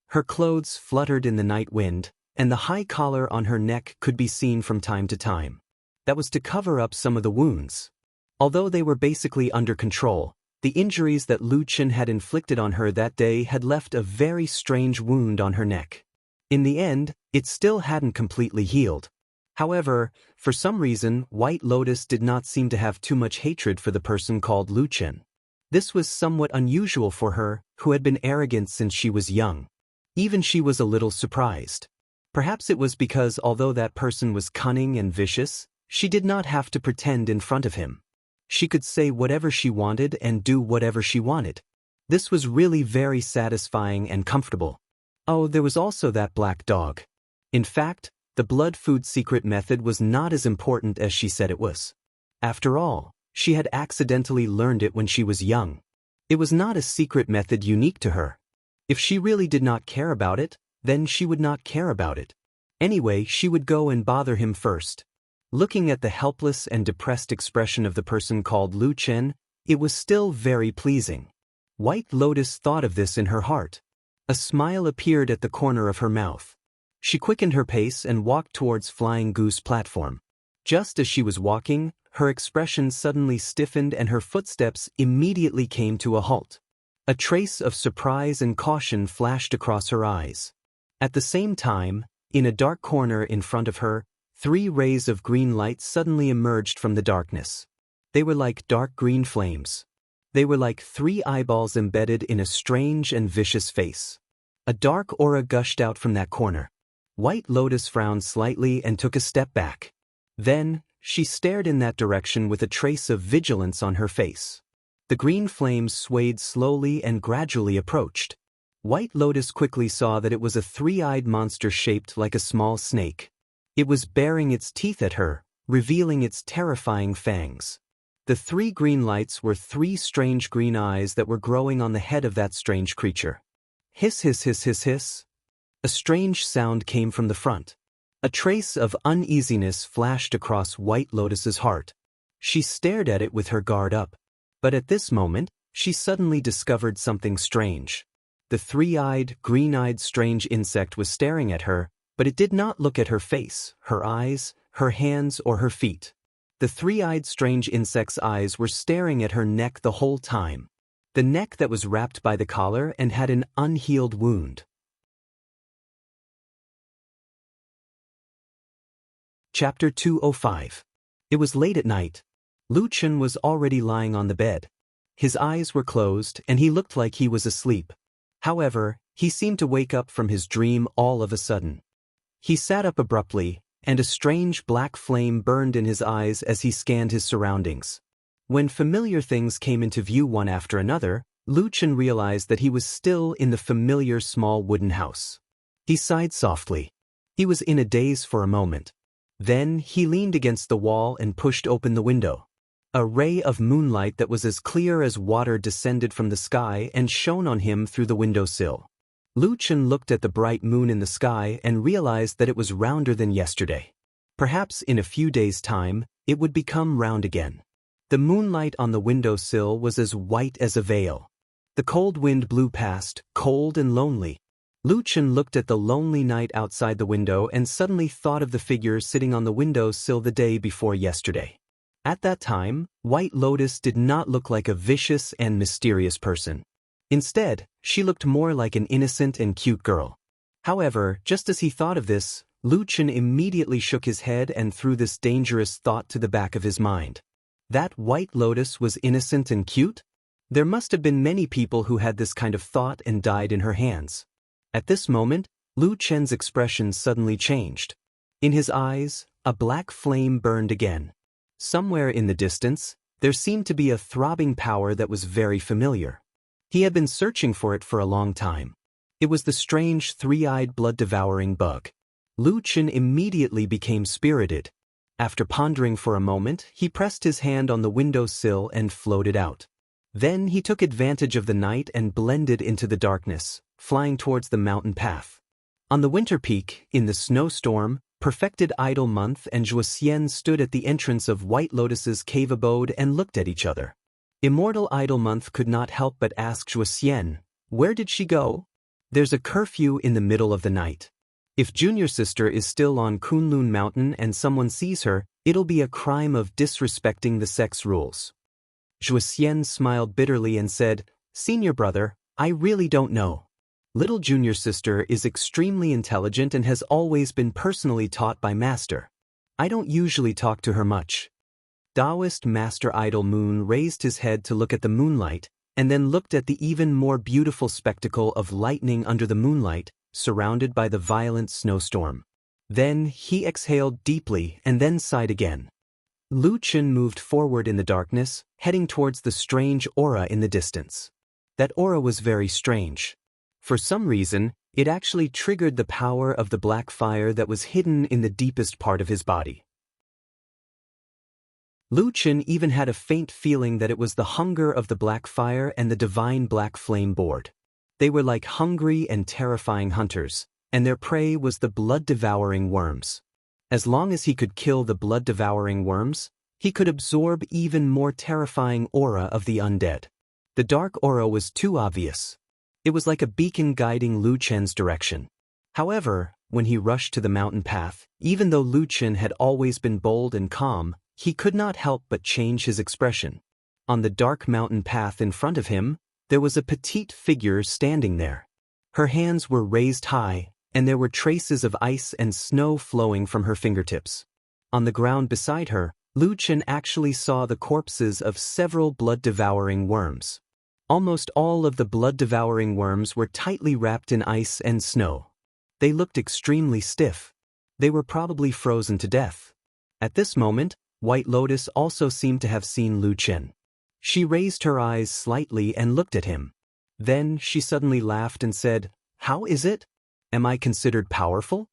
Her clothes fluttered in the night wind, and the high collar on her neck could be seen from time to time. That was to cover up some of the wounds. Although they were basically under control, the injuries that Lu Chen had inflicted on her that day had left a very strange wound on her neck. In the end, it still hadn't completely healed. However, for some reason, White Lotus did not seem to have too much hatred for the person called Lu Chen. This was somewhat unusual for her, who had been arrogant since she was young. Even she was a little surprised. Perhaps it was because although that person was cunning and vicious, she did not have to pretend in front of him. She could say whatever she wanted and do whatever she wanted. This was really very satisfying and comfortable. Oh, there was also that black dog. In fact, the blood food secret method was not as important as she said it was. After all, she had accidentally learned it when she was young. It was not a secret method unique to her. If she really did not care about it, then she would not care about it. Anyway, she would go and bother him first. Looking at the helpless and depressed expression of the person called Lu Chen, it was still very pleasing. White Lotus thought of this in her heart. A smile appeared at the corner of her mouth. She quickened her pace and walked towards Flying Goose platform. Just as she was walking, her expression suddenly stiffened and her footsteps immediately came to a halt. A trace of surprise and caution flashed across her eyes. At the same time, in a dark corner in front of her, 3 rays of green light suddenly emerged from the darkness. They were like dark green flames. They were like 3 eyeballs embedded in a strange and vicious face. A dark aura gushed out from that corner. White Lotus frowned slightly and took a step back. Then, she stared in that direction with a trace of vigilance on her face. The green flames swayed slowly and gradually approached. White Lotus quickly saw that it was a 3-eyed monster shaped like a small snake. It was baring its teeth at her, revealing its terrifying fangs. The 3 green lights were 3 strange green eyes that were growing on the head of that strange creature. Hiss hiss hiss hiss hiss. A strange sound came from the front. A trace of uneasiness flashed across White Lotus's heart. She stared at it with her guard up. But at this moment, she suddenly discovered something strange. The 3-eyed, green-eyed strange insect was staring at her, but it did not look at her face, her eyes, her hands, or her feet. The 3-eyed strange insect's eyes were staring at her neck the whole time. The neck that was wrapped by the collar and had an unhealed wound. Chapter 205. It was late at night. Lu Chen was already lying on the bed. His eyes were closed and he looked like he was asleep. However, he seemed to wake up from his dream all of a sudden. He sat up abruptly, and a strange black flame burned in his eyes as he scanned his surroundings. When familiar things came into view one after another, Lu Chen realized that he was still in the familiar small wooden house. He sighed softly. He was in a daze for a moment. Then he leaned against the wall and pushed open the window. A ray of moonlight that was as clear as water descended from the sky and shone on him through the windowsill. Lu Chen looked at the bright moon in the sky and realized that it was rounder than yesterday. Perhaps in a few days' time, it would become round again. The moonlight on the windowsill was as white as a veil. The cold wind blew past, cold and lonely. Lu Chen looked at the lonely night outside the window and suddenly thought of the figure sitting on the windowsill the day before yesterday. At that time, White Lotus did not look like a vicious and mysterious person. Instead, she looked more like an innocent and cute girl. However, just as he thought of this, Lu Chen immediately shook his head and threw this dangerous thought to the back of his mind. That White Lotus was innocent and cute? There must have been many people who had this kind of thought and died in her hands. At this moment, Lu Chen's expression suddenly changed. In his eyes, a black flame burned again. Somewhere in the distance, there seemed to be a throbbing power that was very familiar. He had been searching for it for a long time. It was the strange 3-eyed blood-devouring bug. Lu Chen immediately became spirited. After pondering for a moment, he pressed his hand on the windowsill and floated out. Then he took advantage of the night and blended into the darkness, flying towards the mountain path. On the winter peak, in the snowstorm, Perfected Idol Month and Zhuoxian stood at the entrance of White Lotus's cave abode and looked at each other. Immortal Idol Month could not help but ask Zhuoxian, "Where did she go?" "There's a curfew in the middle of the night. If Junior Sister is still on Kunlun Mountain and someone sees her, it'll be a crime of disrespecting the sex rules." Zhuoxian smiled bitterly and said, "Senior brother, I really don't know. Little Junior Sister is extremely intelligent and has always been personally taught by Master. I don't usually talk to her much." Taoist Master Idol Moon raised his head to look at the moonlight, and then looked at the even more beautiful spectacle of lightning under the moonlight, surrounded by the violent snowstorm. Then he exhaled deeply and then sighed again. Lu Chen moved forward in the darkness, heading towards the strange aura in the distance. That aura was very strange. For some reason, it actually triggered the power of the black fire that was hidden in the deepest part of his body. Lu Chen even had a faint feeling that it was the hunger of the black fire and the divine black flame board. They were like hungry and terrifying hunters, and their prey was the blood-devouring worms. As long as he could kill the blood-devouring worms, he could absorb even more terrifying aura of the undead. The dark aura was too obvious. It was like a beacon guiding Lu Chen's direction. However, when he rushed to the mountain path, even though Lu Chen had always been bold and calm, he could not help but change his expression. On the dark mountain path in front of him, there was a petite figure standing there. Her hands were raised high, and there were traces of ice and snow flowing from her fingertips. On the ground beside her, Lu Chen actually saw the corpses of several blood-devouring worms. Almost all of the blood-devouring worms were tightly wrapped in ice and snow. They looked extremely stiff. They were probably frozen to death. At this moment, White Lotus also seemed to have seen Lu Chen. She raised her eyes slightly and looked at him. Then she suddenly laughed and said, "How is it? Am I considered powerful?"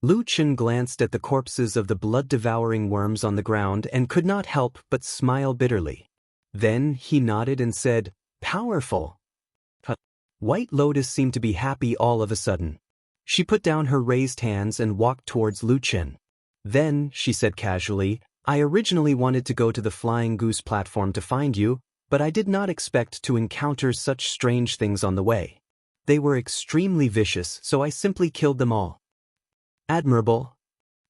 Lu Chen glanced at the corpses of the blood-devouring worms on the ground and could not help but smile bitterly. Then he nodded and said, "Powerful." White Lotus seemed to be happy all of a sudden. She put down her raised hands and walked towards Lu Chen. Then, she said casually, "I originally wanted to go to the Flying Goose platform to find you, but I did not expect to encounter such strange things on the way. They were extremely vicious, so I simply killed them all." "Admirable."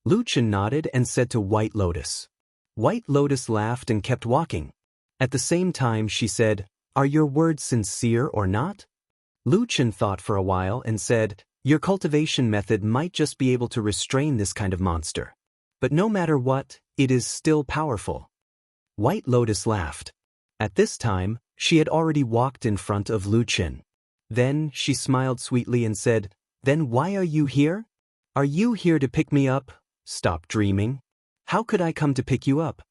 Lu Chen nodded and said to White Lotus. White Lotus laughed and kept walking. At the same time she said, "Are your words sincere or not?" Lu Chen thought for a while and said, "Your cultivation method might just be able to restrain this kind of monster. But no matter what, it is still powerful." White Lotus laughed. At this time, she had already walked in front of Lu Chen. Then she smiled sweetly and said, "Then why are you here? Are you here to pick me up? Stop dreaming. How could I come to pick you up?"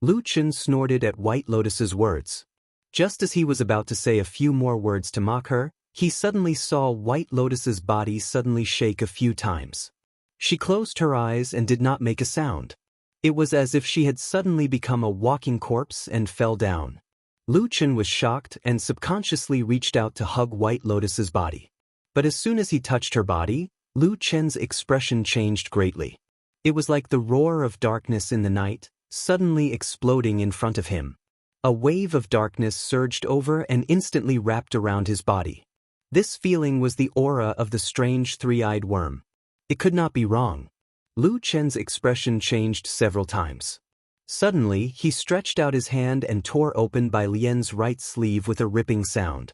Lu Chen snorted at White Lotus's words. Just as he was about to say a few more words to mock her, he suddenly saw White Lotus's body suddenly shake a few times. She closed her eyes and did not make a sound. It was as if she had suddenly become a walking corpse and fell down. Lu Chen was shocked and subconsciously reached out to hug White Lotus's body. But as soon as he touched her body, Lu Chen's expression changed greatly. It was like the roar of darkness in the night, suddenly exploding in front of him. A wave of darkness surged over and instantly wrapped around his body. This feeling was the aura of the strange three-eyed worm. It could not be wrong. Lu Chen's expression changed several times. Suddenly, he stretched out his hand and tore open Bai Lian's right sleeve with a ripping sound.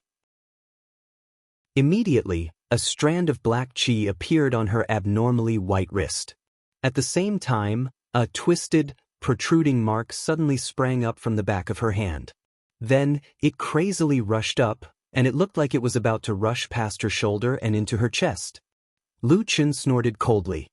Immediately, a strand of black qi appeared on her abnormally white wrist. At the same time, a twisted, protruding mark suddenly sprang up from the back of her hand. Then, it crazily rushed up, and it looked like it was about to rush past her shoulder and into her chest. Lu Chen snorted coldly.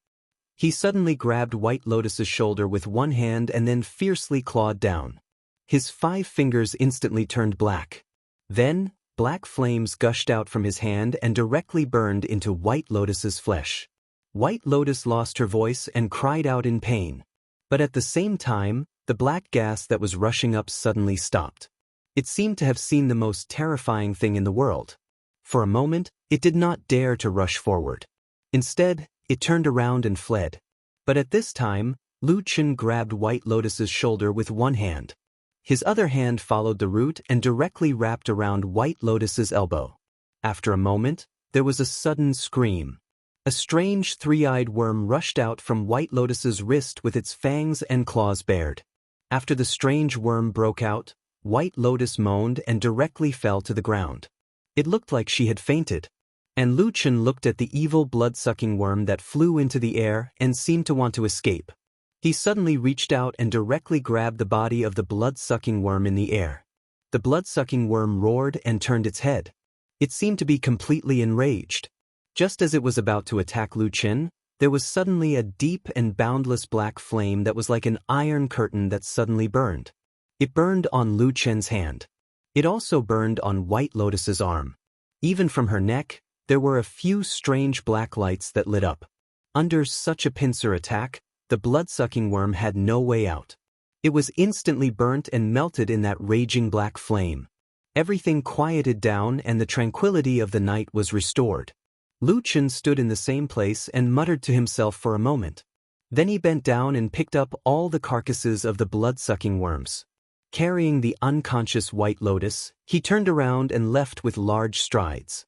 He suddenly grabbed White Lotus's shoulder with one hand and then fiercely clawed down. His 5 fingers instantly turned black. Then, black flames gushed out from his hand and directly burned into White Lotus's flesh. White Lotus lost her voice and cried out in pain. But at the same time, the black gas that was rushing up suddenly stopped. It seemed to have seen the most terrifying thing in the world. For a moment, it did not dare to rush forward. Instead, it turned around and fled. But at this time, Lu Chen grabbed White Lotus's shoulder with one hand. His other hand followed the route and directly wrapped around White Lotus's elbow. After a moment, there was a sudden scream. A strange three-eyed worm rushed out from White Lotus's wrist with its fangs and claws bared. After the strange worm broke out, White Lotus moaned and directly fell to the ground. It looked like she had fainted. And Lu Chen looked at the evil blood-sucking worm that flew into the air and seemed to want to escape. He suddenly reached out and directly grabbed the body of the blood-sucking worm in the air. The blood-sucking worm roared and turned its head. It seemed to be completely enraged. Just as it was about to attack Lu Chen, there was suddenly a deep and boundless black flame that was like an iron curtain that suddenly burned. It burned on Lu Chen's hand. It also burned on White Lotus's arm. Even from her neck, there were a few strange black lights that lit up. Under such a pincer attack, the blood-sucking worm had no way out. It was instantly burnt and melted in that raging black flame. Everything quieted down and the tranquility of the night was restored. Lu Chen stood in the same place and muttered to himself for a moment. Then he bent down and picked up all the carcasses of the blood-sucking worms. Carrying the unconscious White Lotus, he turned around and left with large strides.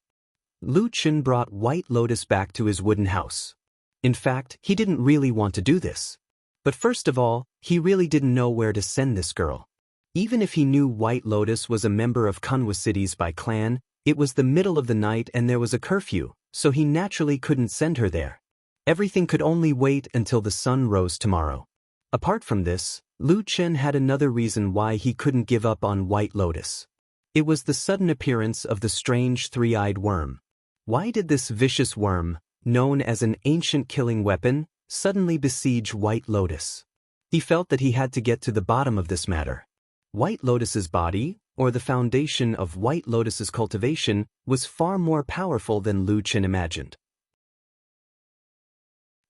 Lu Chen brought White Lotus back to his wooden house. In fact, he didn't really want to do this. But first of all, he really didn't know where to send this girl. Even if he knew White Lotus was a member of Kunwa Cities by clan, it was the middle of the night and there was a curfew, so he naturally couldn't send her there. Everything could only wait until the sun rose tomorrow. Apart from this, Lu Chen had another reason why he couldn't give up on White Lotus. It was the sudden appearance of the strange three-eyed worm. Why did this vicious worm, known as an ancient killing weapon, suddenly besiege White Lotus? He felt that he had to get to the bottom of this matter. White Lotus's body, or the foundation of White Lotus's cultivation, was far more powerful than Lu Chen imagined.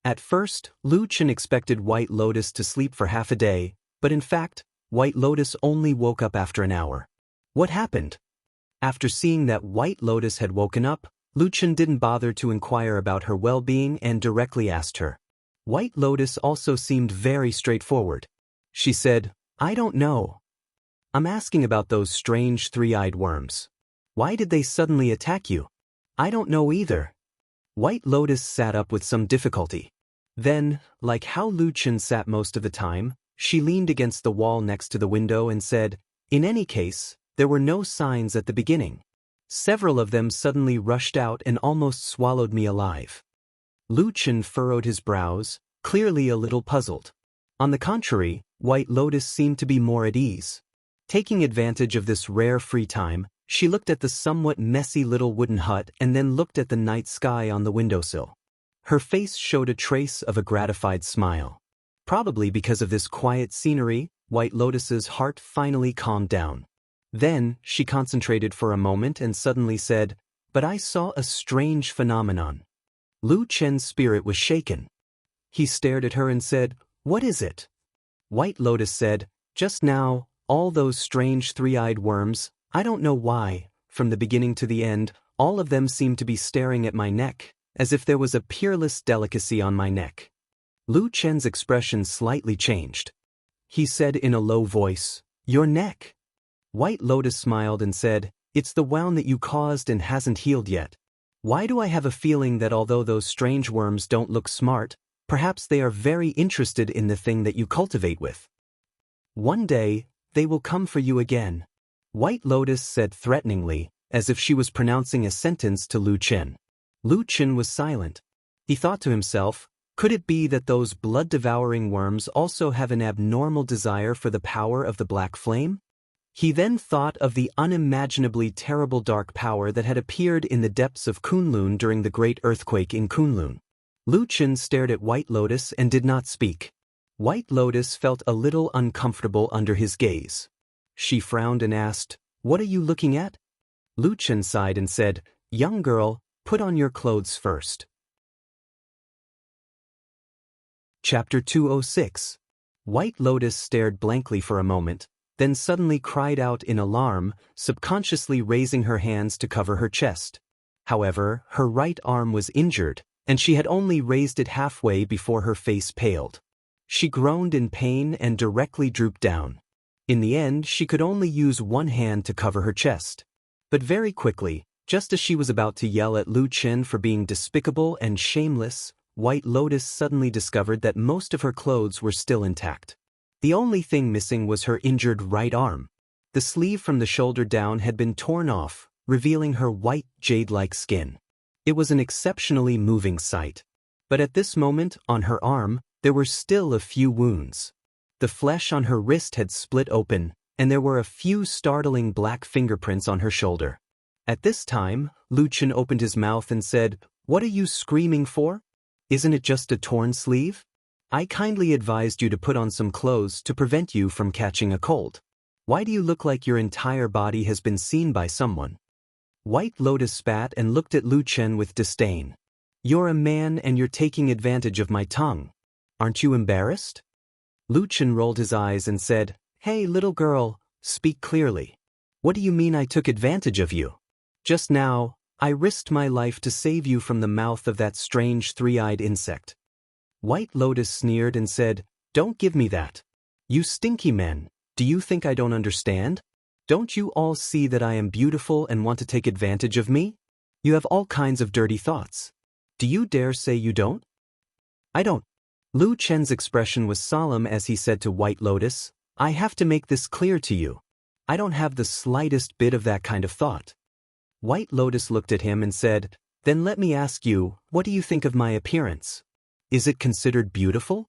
At first, Lu Chen expected White Lotus to sleep for half a day, but in fact, White Lotus only woke up after an hour. What happened? After seeing that White Lotus had woken up, Lu Chen didn't bother to inquire about her well-being and directly asked her. White Lotus also seemed very straightforward. She said, "I don't know. I'm asking about those strange three-eyed worms. Why did they suddenly attack you?" "I don't know either." White Lotus sat up with some difficulty. Then, like how Lu Chen sat most of the time, she leaned against the wall next to the window and said, "In any case, there were no signs at the beginning. Several of them suddenly rushed out and almost swallowed me alive." Lu Chen furrowed his brows, clearly a little puzzled. On the contrary, White Lotus seemed to be more at ease. Taking advantage of this rare free time, she looked at the somewhat messy little wooden hut and then looked at the night sky on the windowsill. Her face showed a trace of a gratified smile. Probably because of this quiet scenery, White Lotus's heart finally calmed down. Then, she concentrated for a moment and suddenly said, "But I saw a strange phenomenon." Lu Chen's spirit was shaken. He stared at her and said, "What is it?" White Lotus said, "Just now, all those strange three-eyed worms, I don't know why, from the beginning to the end, all of them seemed to be staring at my neck, as if there was a peerless delicacy on my neck." Lu Chen's expression slightly changed. He said in a low voice, "Your neck?" White Lotus smiled and said, "It's the wound that you caused and hasn't healed yet. Why do I have a feeling that although those strange worms don't look smart, perhaps they are very interested in the thing that you cultivate with? One day, they will come for you again." White Lotus said threateningly, as if she was pronouncing a sentence to Lu Chen. Lu Chen was silent. He thought to himself, could it be that those blood-devouring worms also have an abnormal desire for the power of the black flame? He then thought of the unimaginably terrible dark power that had appeared in the depths of Kunlun during the great earthquake in Kunlun. Lu Chen stared at White Lotus and did not speak. White Lotus felt a little uncomfortable under his gaze. She frowned and asked, "What are you looking at?" Lu Chen sighed and said, "Young girl, put on your clothes first." Chapter 206. White Lotus stared blankly for a moment, then suddenly cried out in alarm, subconsciously raising her hands to cover her chest. However, her right arm was injured, and she had only raised it halfway before her face paled. She groaned in pain and directly drooped down. In the end, she could only use one hand to cover her chest. But very quickly, just as she was about to yell at Lu Chen for being despicable and shameless, White Lotus suddenly discovered that most of her clothes were still intact. The only thing missing was her injured right arm. The sleeve from the shoulder down had been torn off, revealing her white, jade-like skin. It was an exceptionally moving sight. But at this moment, on her arm, there were still a few wounds. The flesh on her wrist had split open, and there were a few startling black fingerprints on her shoulder. At this time, Lu Chen opened his mouth and said, What are you screaming for? Isn't it just a torn sleeve? I kindly advised you to put on some clothes to prevent you from catching a cold. Why do you look like your entire body has been seen by someone? White Lotus spat and looked at Lu Chen with disdain. You're a man and you're taking advantage of my tongue. Aren't you embarrassed? Lu Chen rolled his eyes and said, Hey little girl, speak clearly. What do you mean I took advantage of you? Just now, I risked my life to save you from the mouth of that strange three-eyed insect. White Lotus sneered and said, Don't give me that. You stinky men, do you think I don't understand? Don't you all see that I am beautiful and want to take advantage of me? You have all kinds of dirty thoughts. Do you dare say you don't? I don't. Lu Chen's expression was solemn as he said to White Lotus, I have to make this clear to you. I don't have the slightest bit of that kind of thought. White Lotus looked at him and said, Then let me ask you, what do you think of my appearance? Is it considered beautiful?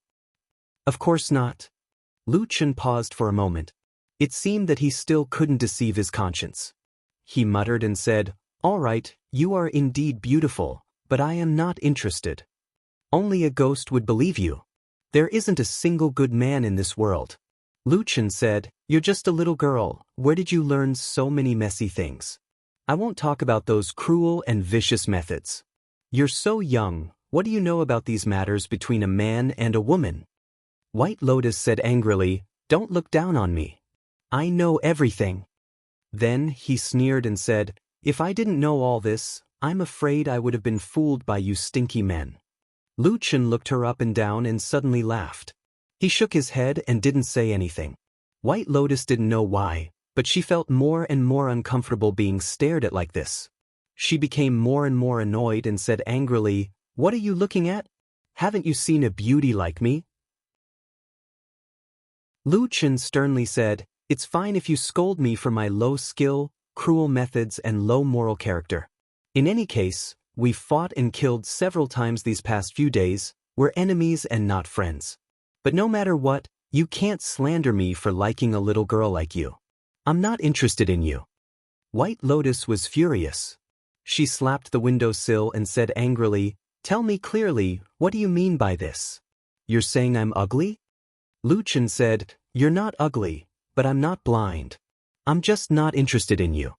Of course not. Lu Chen paused for a moment. It seemed that he still couldn't deceive his conscience. He muttered and said, All right, you are indeed beautiful, but I am not interested. Only a ghost would believe you. There isn't a single good man in this world. Lu Chen said, You're just a little girl, where did you learn so many messy things? I won't talk about those cruel and vicious methods. You're so young, what do you know about these matters between a man and a woman? White Lotus said angrily, Don't look down on me. I know everything. Then he sneered and said, If I didn't know all this, I'm afraid I would have been fooled by you stinky men. Lu Chen looked her up and down and suddenly laughed. He shook his head and didn't say anything. White Lotus didn't know why, but she felt more and more uncomfortable being stared at like this. She became more and more annoyed and said angrily, What are you looking at? Haven't you seen a beauty like me? Lu Chen sternly said, It's fine if you scold me for my low skill, cruel methods and low moral character. In any case, we've fought and killed several times these past few days, we're enemies and not friends. But no matter what, you can't slander me for liking a little girl like you. I'm not interested in you. White Lotus was furious. She slapped the windowsill and said angrily, Tell me clearly, what do you mean by this? You're saying I'm ugly? Lu Chen said, You're not ugly, but I'm not blind. I'm just not interested in you.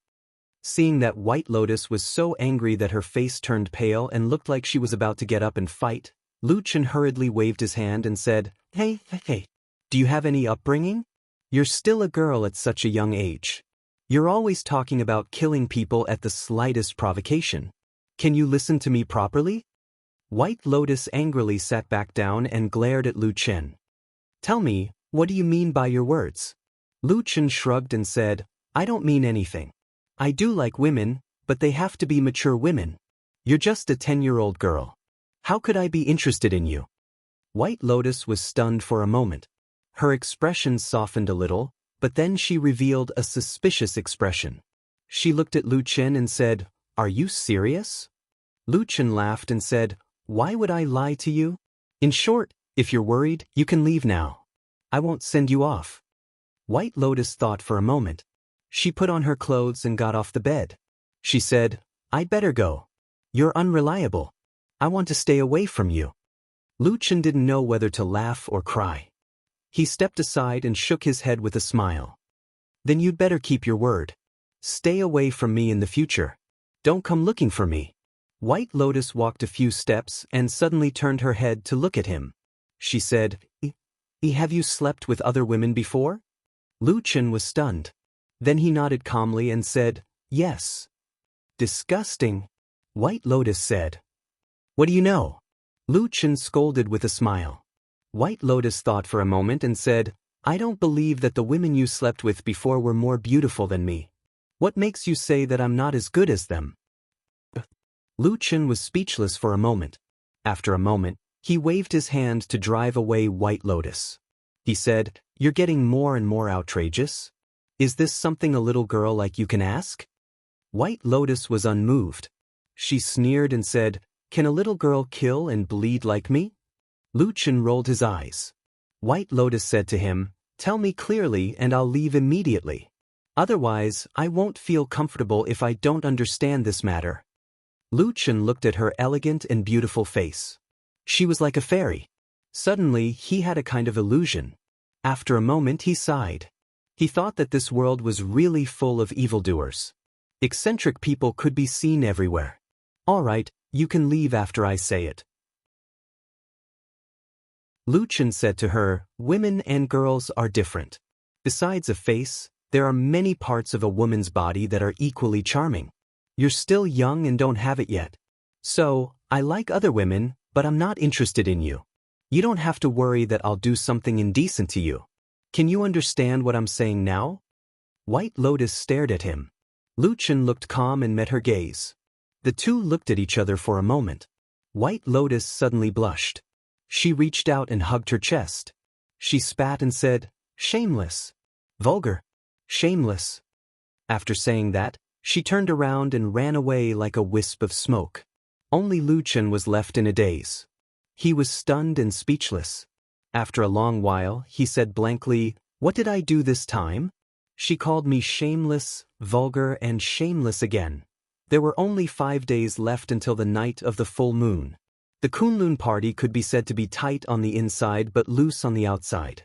Seeing that White Lotus was so angry that her face turned pale and looked like she was about to get up and fight, Lu Chen hurriedly waved his hand and said, Hey, do you have any upbringing? You're still a girl at such a young age. You're always talking about killing people at the slightest provocation. Can you listen to me properly? White Lotus angrily sat back down and glared at Lu Chen. Tell me, what do you mean by your words? Lu Chen shrugged and said, I don't mean anything. I do like women, but they have to be mature women. You're just a 10-year-old girl. How could I be interested in you? White Lotus was stunned for a moment. Her expression softened a little, but then she revealed a suspicious expression. She looked at Lu Chen and said, Are you serious? Lu Chen laughed and said, Why would I lie to you? In short, if you're worried, you can leave now. I won't send you off. White Lotus thought for a moment. She put on her clothes and got off the bed. She said, I'd better go. You're unreliable. I want to stay away from you. Lu Chen didn't know whether to laugh or cry. He stepped aside and shook his head with a smile. Then you'd better keep your word. Stay away from me in the future. Don't come looking for me. White Lotus walked a few steps and suddenly turned her head to look at him. She said, Have you slept with other women before? Lu Chen was stunned. Then he nodded calmly and said, Yes. Disgusting. White Lotus said. What do you know? Lu Chen scolded with a smile. White Lotus thought for a moment and said, I don't believe that the women you slept with before were more beautiful than me. What makes you say that I'm not as good as them? Lu Chen was speechless for a moment. After a moment, he waved his hand to drive away White Lotus. He said, You're getting more and more outrageous. Is this something a little girl like you can ask? White Lotus was unmoved. She sneered and said, Can a little girl kill and bleed like me? Lu Chen rolled his eyes. White Lotus said to him, Tell me clearly and I'll leave immediately. Otherwise, I won't feel comfortable if I don't understand this matter. Lu Chen looked at her elegant and beautiful face. She was like a fairy. Suddenly, he had a kind of illusion. After a moment, he sighed. He thought that this world was really full of evildoers. Eccentric people could be seen everywhere. All right, you can leave after I say it. Lu Chen said to her, women and girls are different. Besides a face, there are many parts of a woman's body that are equally charming. You're still young and don't have it yet. So, I like other women, but I'm not interested in you. You don't have to worry that I'll do something indecent to you. Can you understand what I'm saying now? White Lotus stared at him. Lu Chen looked calm and met her gaze. The two looked at each other for a moment. White Lotus suddenly blushed. She reached out and hugged her chest. She spat and said, shameless. Vulgar. Shameless. After saying that, she turned around and ran away like a wisp of smoke. Only Lu Chen was left in a daze. He was stunned and speechless. After a long while, he said blankly, what did I do this time? She called me shameless, vulgar, and shameless again. There were only 5 days left until the night of the full moon. The Kunlun party could be said to be tight on the inside but loose on the outside.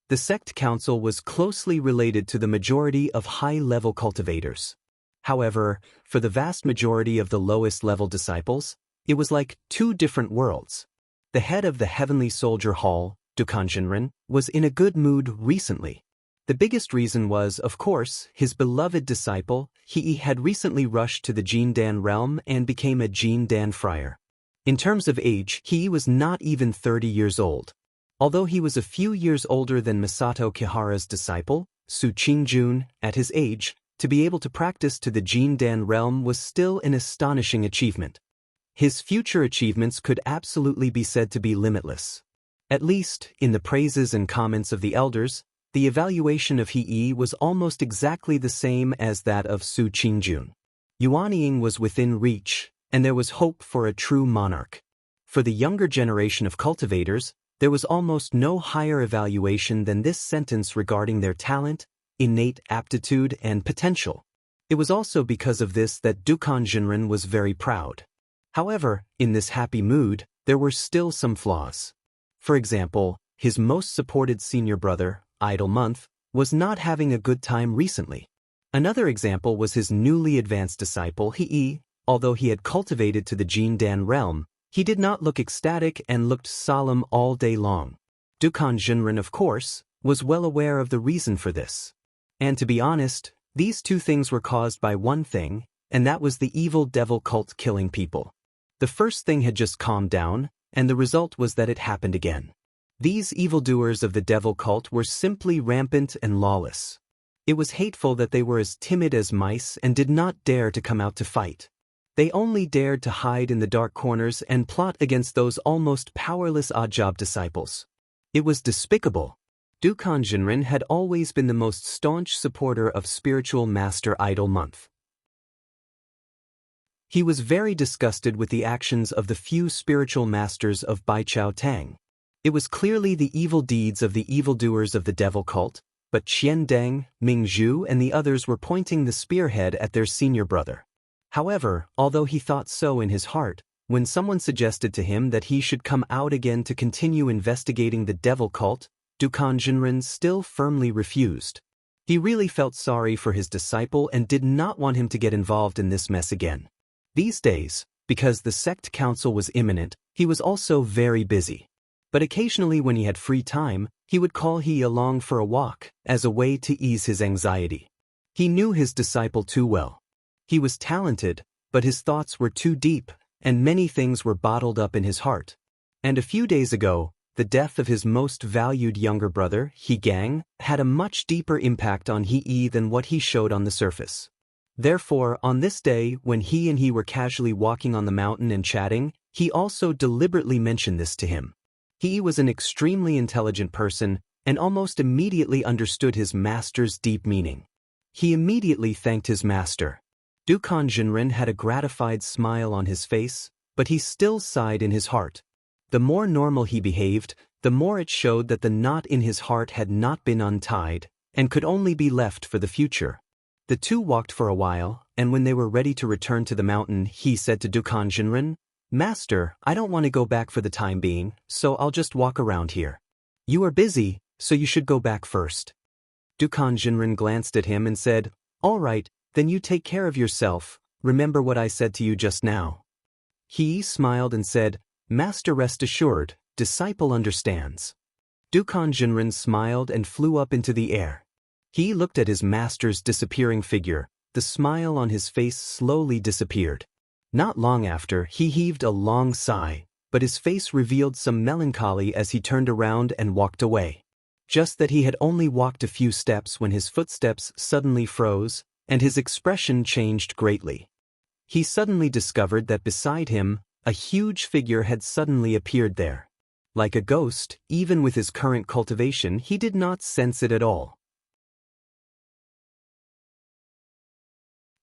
The sect council was closely related to the majority of high-level cultivators. However, for the vast majority of the lowest-level disciples, it was like 2 different worlds. The head of the Heavenly Soldier Hall, Dukanjinren, was in a good mood recently. The biggest reason was, of course, his beloved disciple, He had recently rushed to the Jindan realm and became a Jindan friar. In terms of age, He was not even 30 years old. Although he was a few years older than Misato Kihara's disciple, Su Qingjun, at his age, to be able to practice to the Jindan realm was still an astonishing achievement. His future achievements could absolutely be said to be limitless. At least, in the praises and comments of the elders, the evaluation of He was almost exactly the same as that of Su Qingjun. Yuanying was within reach, and there was hope for a true monarch. For the younger generation of cultivators, there was almost no higher evaluation than this sentence regarding their talent, innate aptitude, and potential. It was also because of this that Dukanjinren was very proud. However, in this happy mood, there were still some flaws. For example, his most supported senior brother, Idle Month, was not having a good time recently. Another example was his newly advanced disciple He. Although he had cultivated to the Jindan realm, he did not look ecstatic and looked solemn all day long. Dukanjinren, of course, was well aware of the reason for this. And to be honest, these 2 things were caused by one thing, and that was the evil devil cult killing people. The first thing had just calmed down, and the result was that it happened again. These evildoers of the devil cult were simply rampant and lawless. It was hateful that they were as timid as mice and did not dare to come out to fight. They only dared to hide in the dark corners and plot against those almost powerless odd-job disciples. It was despicable. Dukanjinren had always been the most staunch supporter of spiritual master Idle Month. He was very disgusted with the actions of the few spiritual masters of Baichao Tang. It was clearly the evil deeds of the evildoers of the devil cult, but Qian Deng, Ming Zhu, and the others were pointing the spearhead at their senior brother. However, although he thought so in his heart, when someone suggested to him that he should come out again to continue investigating the devil cult, Dukanjinren still firmly refused. He really felt sorry for his disciple and did not want him to get involved in this mess again. These days, because the sect council was imminent, he was also very busy. But occasionally when he had free time, he would call He along for a walk, as a way to ease his anxiety. He knew his disciple too well. He was talented, but his thoughts were too deep, and many things were bottled up in his heart. And a few days ago, the death of his most valued younger brother, He Gang, had a much deeper impact on He than what he showed on the surface. Therefore, on this day, when he were casually walking on the mountain and chatting, he also deliberately mentioned this to him. He was an extremely intelligent person, and almost immediately understood his master's deep meaning. He immediately thanked his master. Dukanjinren had a gratified smile on his face, but he still sighed in his heart. The more normal he behaved, the more it showed that the knot in his heart had not been untied, and could only be left for the future. The two walked for a while, and when they were ready to return to the mountain, he said to Dukan Jinren, "Master, I don't want to go back for the time being, so I'll just walk around here. You are busy, so you should go back first." Dukan Jinren glanced at him and said, "All right, then you take care of yourself, remember what I said to you just now." He smiled and said, "Master, rest assured, disciple understands." Dukan Jinren smiled and flew up into the air. He looked at his master's disappearing figure. The smile on his face slowly disappeared. Not long after, he heaved a long sigh, but his face revealed some melancholy as he turned around and walked away. Just that he had only walked a few steps when his footsteps suddenly froze, and his expression changed greatly. He suddenly discovered that beside him, a huge figure had suddenly appeared there. Like a ghost, even with his current cultivation, he did not sense it at all.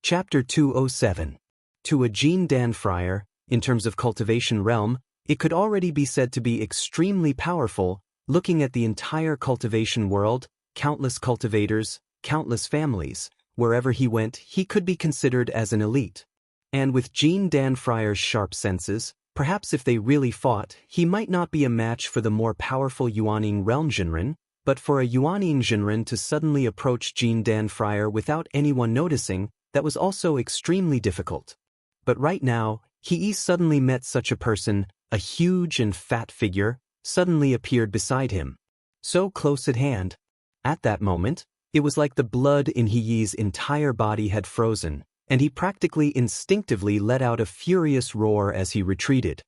Chapter 207. To a Jean Dan friar, in terms of cultivation realm, it could already be said to be extremely powerful. Looking at the entire cultivation world, countless cultivators, countless families, wherever he went, he could be considered as an elite. And with Jean Dan friar's sharp senses, perhaps if they really fought, he might not be a match for the more powerful Yuaning realm Jinren, but for a Yuaning Jinren to suddenly approach Jean Dan friar without anyone noticing, that was also extremely difficult. But right now, he suddenly met such a person, a huge and fat figure, suddenly appeared beside him. So close at hand. At that moment, it was like the blood in Heyi's entire body had frozen, and he practically instinctively let out a furious roar as he retreated.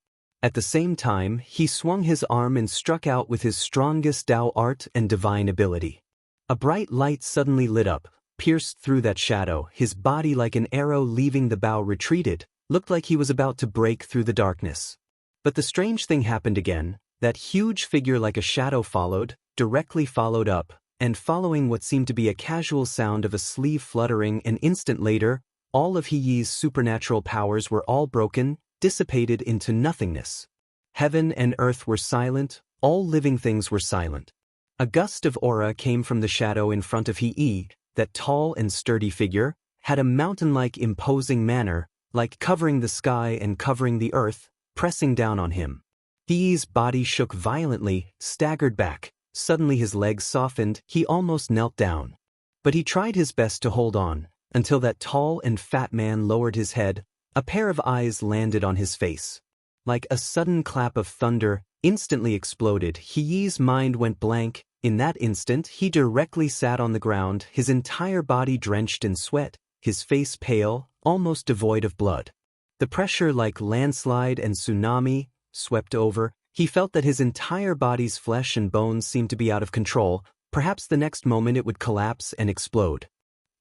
At the same time, he swung his arm and struck out with his strongest Dao art and divine ability. A bright light suddenly lit up, pierced through that shadow, his body like an arrow leaving the bow retreated, looked like he was about to break through the darkness. But the strange thing happened again. That huge figure like a shadow followed, directly followed up, and following what seemed to be a casual sound of a sleeve fluttering, an instant later, all of Heyi's supernatural powers were all broken, dissipated into nothingness. Heaven and earth were silent, all living things were silent. A gust of aura came from the shadow in front of Heyi. That tall and sturdy figure had a mountain-like imposing manner, like covering the sky and covering the earth, pressing down on him. Heyi's body shook violently, staggered back. Suddenly his legs softened, he almost knelt down. But he tried his best to hold on, until that tall and fat man lowered his head, a pair of eyes landed on his face. Like a sudden clap of thunder, instantly exploded, Heyi's mind went blank. In that instant, he directly sat on the ground, his entire body drenched in sweat, his face pale, almost devoid of blood. The pressure like landslide and tsunami swept over. He felt that his entire body's flesh and bones seemed to be out of control. Perhaps the next moment it would collapse and explode.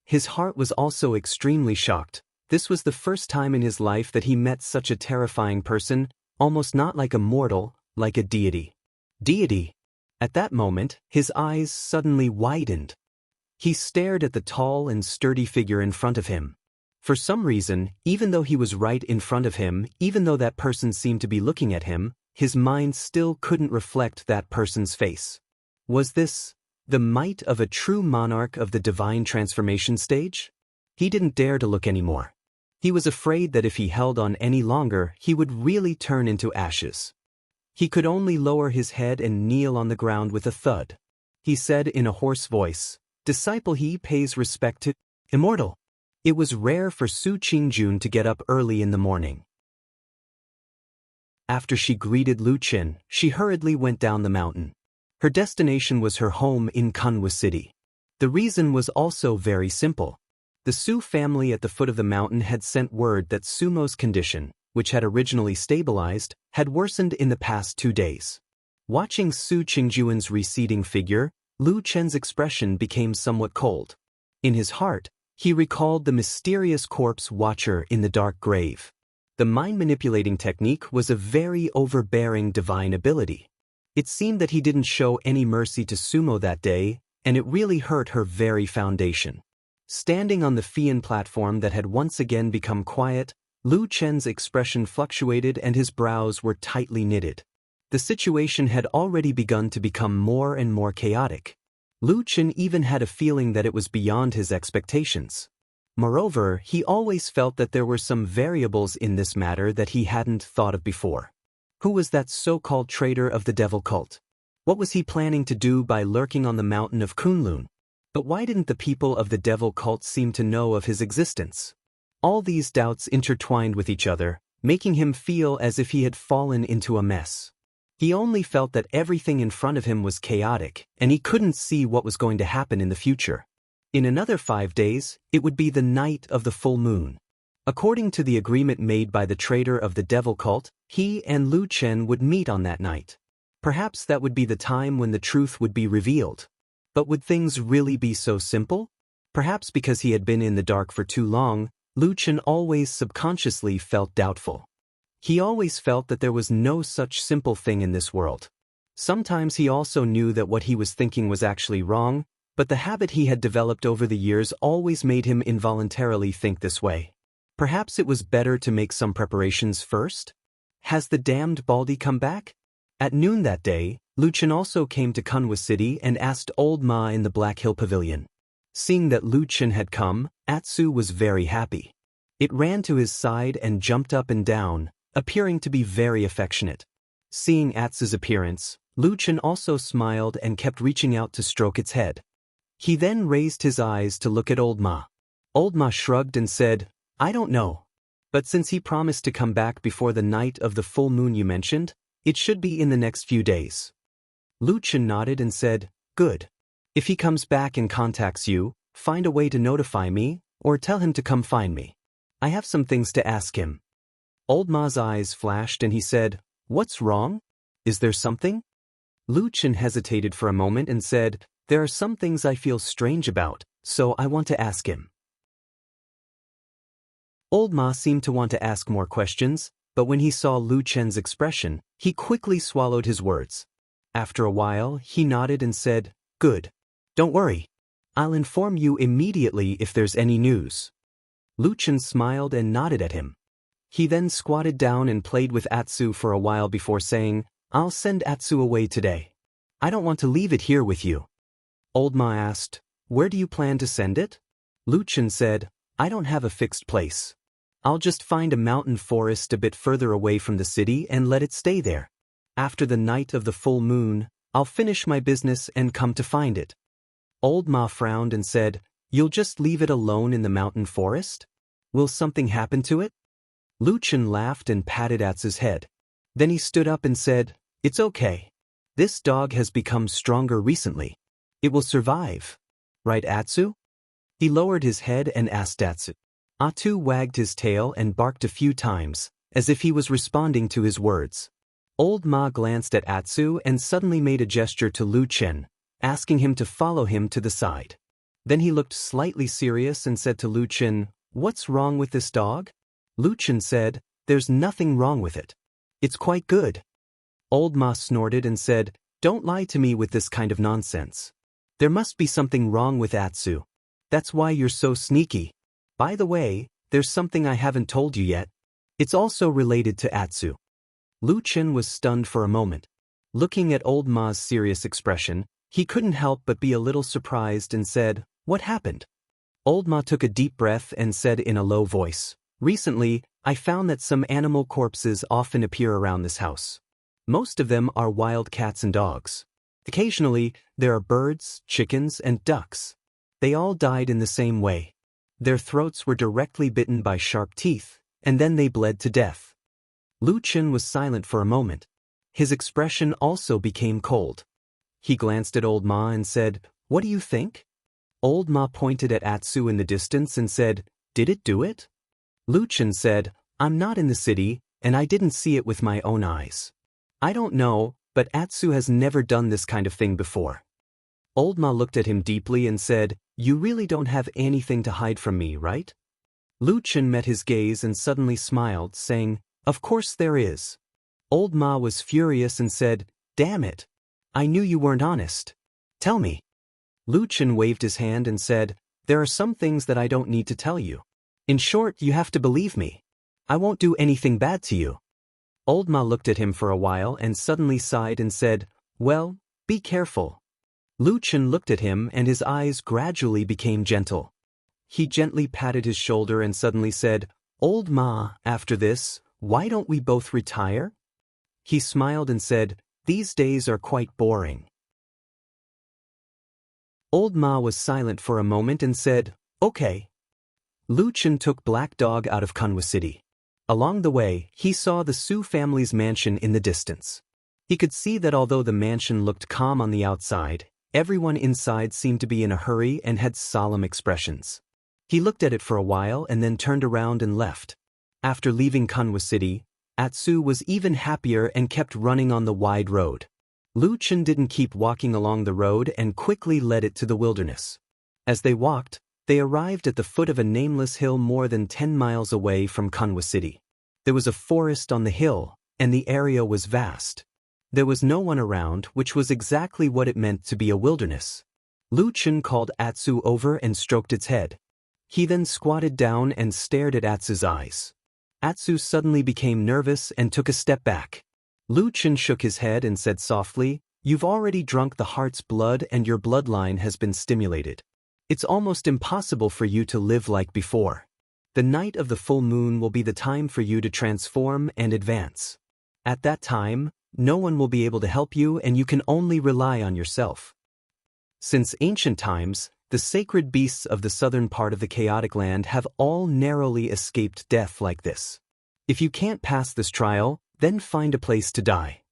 His heart was also extremely shocked. This was the first time in his life that he met such a terrifying person, almost not like a mortal, like a deity. Deity! At that moment, his eyes suddenly widened. He stared at the tall and sturdy figure in front of him. For some reason, even though he was right in front of him, even though that person seemed to be looking at him, his mind still couldn't reflect that person's face. Was this the might of a true monarch of the divine transformation stage? He didn't dare to look anymore. He was afraid that if he held on any longer, he would really turn into ashes. He could only lower his head and kneel on the ground with a thud. He said in a hoarse voice, "Disciple, he pays respect to immortal." It was rare for Su Qingjun to get up early in the morning. After she greeted Lu Qin, she hurriedly went down the mountain. Her destination was her home in Kunwa City. The reason was also very simple. The Su family at the foot of the mountain had sent word that Sumo's condition, which had originally stabilized, had worsened in the past 2 days. Watching Su Qingjuan's receding figure, Lu Chen's expression became somewhat cold. In his heart, he recalled the mysterious corpse watcher in the dark grave. The mind-manipulating technique was a very overbearing divine ability. It seemed that he didn't show any mercy to Sumo that day, and it really hurt her very foundation. Standing on the Fian platform that had once again become quiet, Lu Chen's expression fluctuated and his brows were tightly knitted. The situation had already begun to become more and more chaotic. Lu Chen even had a feeling that it was beyond his expectations. Moreover, he always felt that there were some variables in this matter that he hadn't thought of before. Who was that so-called traitor of the devil cult? What was he planning to do by lurking on the mountain of Kunlun? But why didn't the people of the devil cult seem to know of his existence? All these doubts intertwined with each other, making him feel as if he had fallen into a mess. He only felt that everything in front of him was chaotic, and he couldn't see what was going to happen in the future. In another 5 days, it would be the night of the full moon. According to the agreement made by the traitor of the devil cult, he and Lu Chen would meet on that night. Perhaps that would be the time when the truth would be revealed. But would things really be so simple? Perhaps because he had been in the dark for too long, Lu Chen always subconsciously felt doubtful. He always felt that there was no such simple thing in this world. Sometimes he also knew that what he was thinking was actually wrong, but the habit he had developed over the years always made him involuntarily think this way. Perhaps it was better to make some preparations first? Has the damned Baldy come back? At noon that day, Lu Chen also came to Kunwa City and asked Old Ma in the Black Hill Pavilion. Seeing that Lu Chen had come, Atsu was very happy. It ran to his side and jumped up and down, appearing to be very affectionate. Seeing Atsu's appearance, Lu Chen also smiled and kept reaching out to stroke its head. He then raised his eyes to look at Old Ma. Old Ma shrugged and said, "I don't know. But since he promised to come back before the night of the full moon you mentioned, it should be in the next few days." Lu Chen nodded and said, "Good. If he comes back and contacts you, find a way to notify me, or tell him to come find me. I have some things to ask him." Old Ma's eyes flashed and he said, "What's wrong? Is there something?" Lu Chen hesitated for a moment and said, "There are some things I feel strange about, so I want to ask him." Old Ma seemed to want to ask more questions, but when he saw Lu Chen's expression, he quickly swallowed his words. After a while, he nodded and said, "Good. Don't worry. I'll inform you immediately if there's any news." Lu Chen smiled and nodded at him. He then squatted down and played with Atsu for a while before saying, "I'll send Atsu away today. I don't want to leave it here with you." Old Ma asked, "Where do you plan to send it?" Lu Chen said, "I don't have a fixed place. I'll just find a mountain forest a bit further away from the city and let it stay there. After the night of the full moon, I'll finish my business and come to find it." Old Ma frowned and said, "You'll just leave it alone in the mountain forest? Will something happen to it?" Lu Chen laughed and patted Atsu's head. Then he stood up and said, "It's okay. This dog has become stronger recently. It will survive. Right, Atsu?" He lowered his head and asked Atsu. Atsu wagged his tail and barked a few times, as if he was responding to his words. Old Ma glanced at Atsu and suddenly made a gesture to Lu Chen, asking him to follow him to the side. Then he looked slightly serious and said to Lu Chen, "What's wrong with this dog?" Lu Chen said, "There's nothing wrong with it. It's quite good." Old Ma snorted and said, "Don't lie to me with this kind of nonsense. There must be something wrong with Atsu. That's why you're so sneaky. By the way, there's something I haven't told you yet. It's also related to Atsu." Lu Chen was stunned for a moment. Looking at Old Ma's serious expression, he couldn't help but be a little surprised and said, "What happened?" Old Ma took a deep breath and said in a low voice, "Recently, I found that some animal corpses often appear around this house. Most of them are wild cats and dogs. Occasionally, there are birds, chickens, and ducks. They all died in the same way. Their throats were directly bitten by sharp teeth, and then they bled to death." Lu Chen was silent for a moment. His expression also became cold. He glanced at Old Ma and said, "What do you think?" Old Ma pointed at Atsu in the distance and said, "Did it do it?" Lu Chen said, "I'm not in the city, and I didn't see it with my own eyes. I don't know, but Atsu has never done this kind of thing before." Old Ma looked at him deeply and said, "You really don't have anything to hide from me, right?" Lu Chen met his gaze and suddenly smiled, saying, "Of course there is." Old Ma was furious and said, "Damn it. I knew you weren't honest. Tell me." Lu Chen waved his hand and said, "There are some things that I don't need to tell you. In short, you have to believe me. I won't do anything bad to you." Old Ma looked at him for a while and suddenly sighed and said, "Well, be careful." Lu Chen looked at him and his eyes gradually became gentle. He gently patted his shoulder and suddenly said, "Old Ma, after this, why don't we both retire?" He smiled and said, "These days are quite boring." Old Ma was silent for a moment and said, "Okay." Lu Chen took Black Dog out of Kunwa City. Along the way, he saw the Su family's mansion in the distance. He could see that although the mansion looked calm on the outside, everyone inside seemed to be in a hurry and had solemn expressions. He looked at it for a while and then turned around and left. After leaving Kunwa City, Atsu was even happier and kept running on the wide road. Lu Chen didn't keep walking along the road and quickly led it to the wilderness. As they walked, they arrived at the foot of a nameless hill more than 10 miles away from Kunwa City. There was a forest on the hill, and the area was vast. There was no one around, which was exactly what it meant to be a wilderness. Lu Chen called Atsu over and stroked its head. He then squatted down and stared at Atsu's eyes. Atsu suddenly became nervous and took a step back. Lu Chen shook his head and said softly, "You've already drunk the heart's blood and your bloodline has been stimulated. It's almost impossible for you to live like before. The night of the full moon will be the time for you to transform and advance. At that time, no one will be able to help you and you can only rely on yourself." Since ancient times, the sacred beasts of the southern part of the chaotic land have all narrowly escaped death like this. If you can't pass this trial, then find a place to die.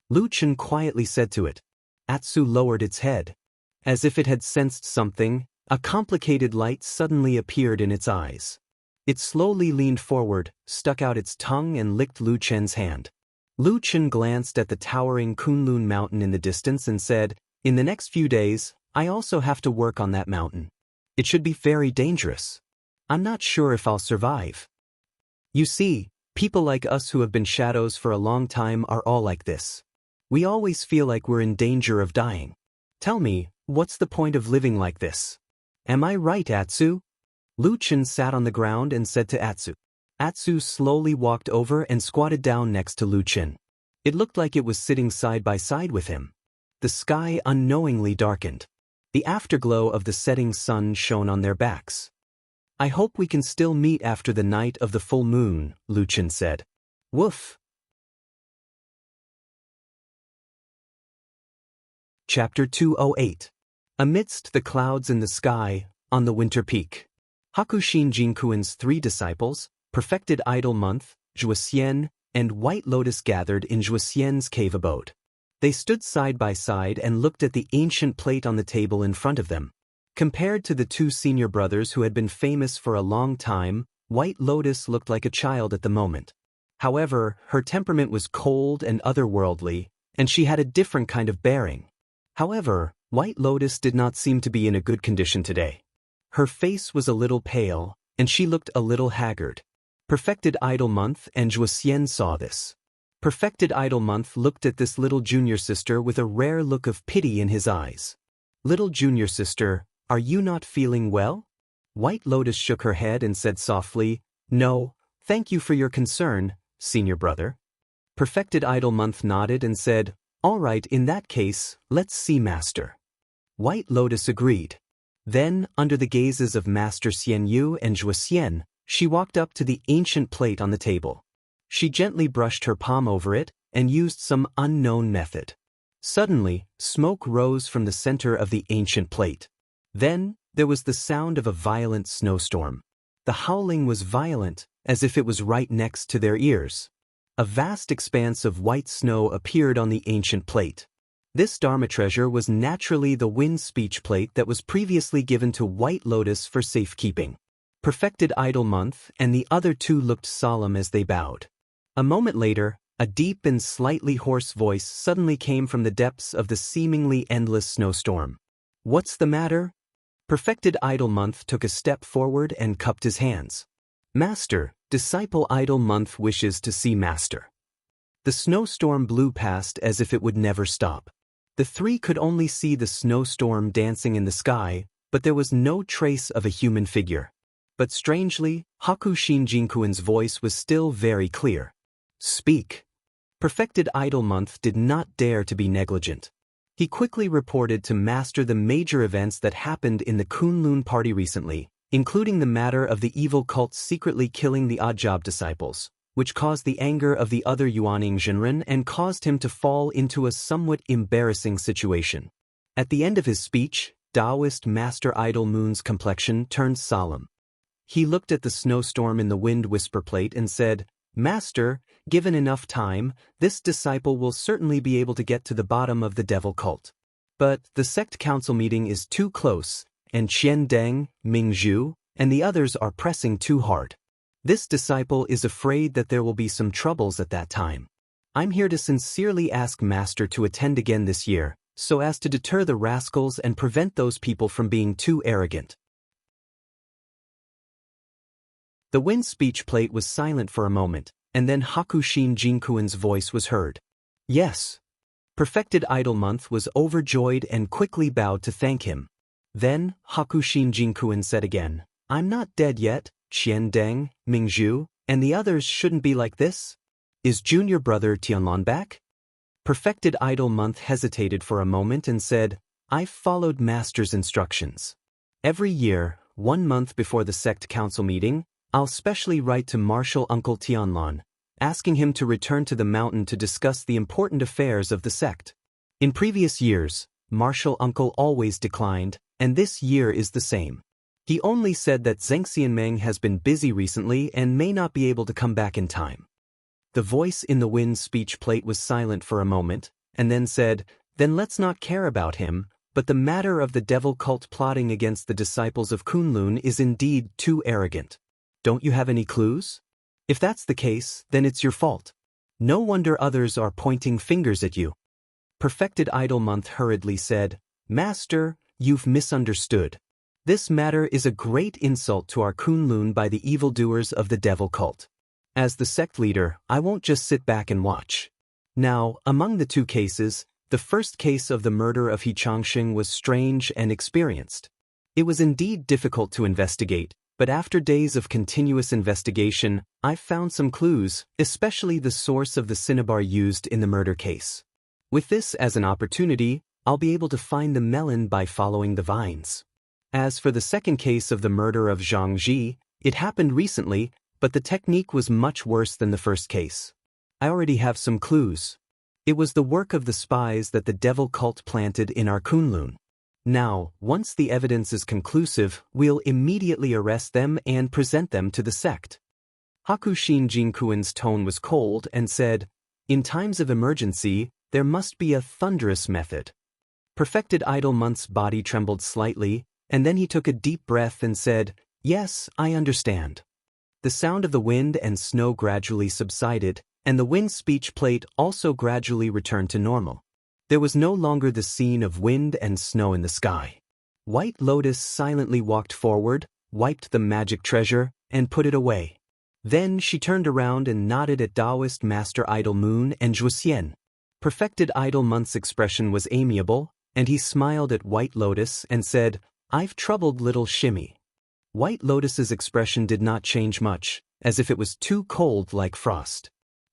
Lu Chen quietly said to it. Atsu lowered its head. As if it had sensed something, a complicated light suddenly appeared in its eyes. It slowly leaned forward, stuck out its tongue and licked Lu Chen's hand. Lu Chen glanced at the towering Kunlun mountain in the distance and said, "In the next few days, I also have to work on that mountain. It should be very dangerous. I'm not sure if I'll survive." You see, people like us who have been shadows for a long time are all like this. We always feel like we're in danger of dying. Tell me, what's the point of living like this? Am I right, Atsu? Lu Chen sat on the ground and said to Atsu. Atsu slowly walked over and squatted down next to Lu Chen. It looked like it was sitting side by side with him. The sky unknowingly darkened. The afterglow of the setting sun shone on their backs. "I hope we can still meet after the night of the full moon," Lu Chen said. Woof. Chapter 208. Amidst the clouds in the sky, on the winter peak. Hakushin Jinkuin's 3 disciples, Perfected Idol Month, Zhuoxian, and White Lotus gathered in Zhuoxian's cave abode. They stood side by side and looked at the ancient plate on the table in front of them. Compared to the 2 senior brothers who had been famous for a long time, White Lotus looked like a child at the moment. However, her temperament was cold and otherworldly, and she had a different kind of bearing. However, White Lotus did not seem to be in a good condition today. Her face was a little pale, and she looked a little haggard. Perfected Idol Month and Zhuoxian saw this. Perfected Idol Month looked at this little junior sister with a rare look of pity in his eyes. "Little junior sister, are you not feeling well?" White Lotus shook her head and said softly, "No, thank you for your concern, senior brother." Perfected Idol Month nodded and said, "All right, in that case, let's see Master." White Lotus agreed. Then, under the gazes of Master Xian Yu and Zhuoxian, she walked up to the ancient plate on the table. She gently brushed her palm over it and used some unknown method. Suddenly, smoke rose from the center of the ancient plate. Then, there was the sound of a violent snowstorm. The howling was violent, as if it was right next to their ears. A vast expanse of white snow appeared on the ancient plate. This Dharma treasure was naturally the wind speech plate that was previously given to White Lotus for safekeeping. Perfected Idol Month and the other 2 looked solemn as they bowed. A moment later, a deep and slightly hoarse voice suddenly came from the depths of the seemingly endless snowstorm. "What's the matter?" Perfected Idol Month took a step forward and cupped his hands. "Master, Disciple Idol Month wishes to see Master." The snowstorm blew past as if it would never stop. The 3 could only see the snowstorm dancing in the sky, but there was no trace of a human figure. But strangely, Hakushin Jinkuin's voice was still very clear. "Speak." Perfected Idol Month did not dare to be negligent. He quickly reported to Master the major events that happened in the Kunlun party recently, including the matter of the evil cult secretly killing the odd-job disciples, which caused the anger of the other Yuaning Jinren and caused him to fall into a somewhat embarrassing situation. At the end of his speech, Taoist Master Idol Moon's complexion turned solemn. He looked at the snowstorm in the wind whisper plate and said, "Master, given enough time, this disciple will certainly be able to get to the bottom of the devil cult. But the sect council meeting is too close, and Qian Deng, Ming Zhu, and the others are pressing too hard. This disciple is afraid that there will be some troubles at that time. I'm here to sincerely ask Master to attend again this year, so as to deter the rascals and prevent those people from being too arrogant." The wind speech plate was silent for a moment, and then Hakushin Jinkuin's voice was heard. "Yes." Perfected Idol Month was overjoyed and quickly bowed to thank him. Then, Hakushin Jinkuin said again, "I'm not dead yet, Qian Deng, Ming Zhu, and the others shouldn't be like this. Is junior brother Tianlan back?" Perfected Idol Month hesitated for a moment and said, "I've followed Master's instructions. Every year, 1 month before the sect council meeting, I'll specially write to Martial Uncle Tianlan, asking him to return to the mountain to discuss the important affairs of the sect. In previous years, Martial Uncle always declined, and this year is the same. He only said that Zheng Xianmeng has been busy recently and may not be able to come back in time." The voice in the wind speech plate was silent for a moment, and then said, "Then let's not care about him, but the matter of the devil cult plotting against the disciples of Kunlun is indeed too arrogant. Don't you have any clues? If that's the case, then it's your fault. No wonder others are pointing fingers at you." Perfected Idol Month hurriedly said, "Master, you've misunderstood. This matter is a great insult to our Kunlun by the evildoers of the devil cult. As the sect leader, I won't just sit back and watch." Now, among the two cases, the first case of the murder of He Changxing was strange and experienced. It was indeed difficult to investigate, but after days of continuous investigation, I've found some clues, especially the source of the cinnabar used in the murder case. With this as an opportunity, I'll be able to find the melon by following the vines. As for the second case of the murder of Zhang Ji, it happened recently, but the technique was much worse than the first case. I already have some clues. It was the work of the spies that the devil cult planted in our Kunlun. Now, once the evidence is conclusive, we'll immediately arrest them and present them to the sect." Hakushin Jinkuin's tone was cold and said, "In times of emergency, there must be a thunderous method." Perfected Idol Month's body trembled slightly, and then he took a deep breath and said, "Yes, I understand." The sound of the wind and snow gradually subsided, and the wind speech plate also gradually returned to normal. There was no longer the scene of wind and snow in the sky. White Lotus silently walked forward, wiped the magic treasure, and put it away. Then she turned around and nodded at Taoist Master Idol Moon and Zhuxian. Perfected Idol Month's expression was amiable, and he smiled at White Lotus and said, "I've troubled little Shimmy." White Lotus's expression did not change much, as if it was too cold like frost.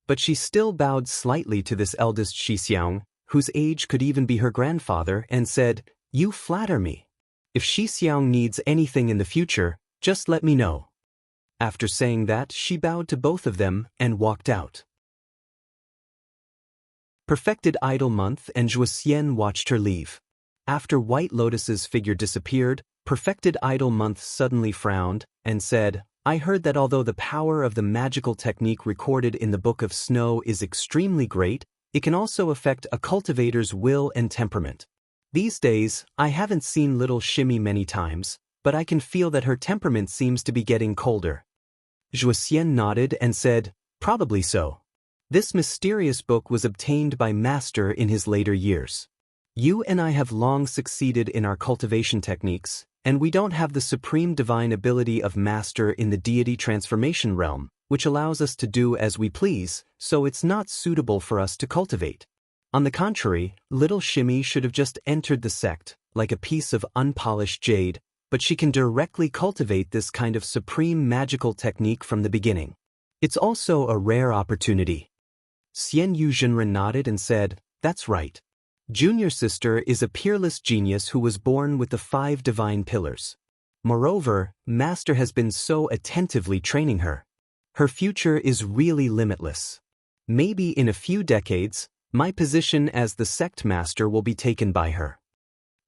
But she still bowed slightly to this eldest Shixiang, whose age could even be her grandfather, and said, "You flatter me. If Shixiang needs anything in the future, just let me know." After saying that, she bowed to both of them and walked out. Perfected Idol Month and Zhuxian watched her leave. After White Lotus's figure disappeared, Perfected Idol Month suddenly frowned and said, "I heard that although the power of the magical technique recorded in the Book of Snow is extremely great, it can also affect a cultivator's will and temperament. These days, I haven't seen little Shimmy many times, but I can feel that her temperament seems to be getting colder." Zhuxian nodded and said, "Probably so. This mysterious book was obtained by Master in his later years. You and I have long succeeded in our cultivation techniques, and we don't have the supreme divine ability of Master in the deity transformation realm, which allows us to do as we please, so it's not suitable for us to cultivate. On the contrary, little Shimmy should have just entered the sect, like a piece of unpolished jade, but she can directly cultivate this kind of supreme magical technique from the beginning. It's also a rare opportunity." Xian Yu Jinren nodded and said, "That's right. Junior sister is a peerless genius who was born with the 5 divine pillars. Moreover, Master has been so attentively training her. Her future is really limitless. Maybe in a few decades, my position as the sect master will be taken by her.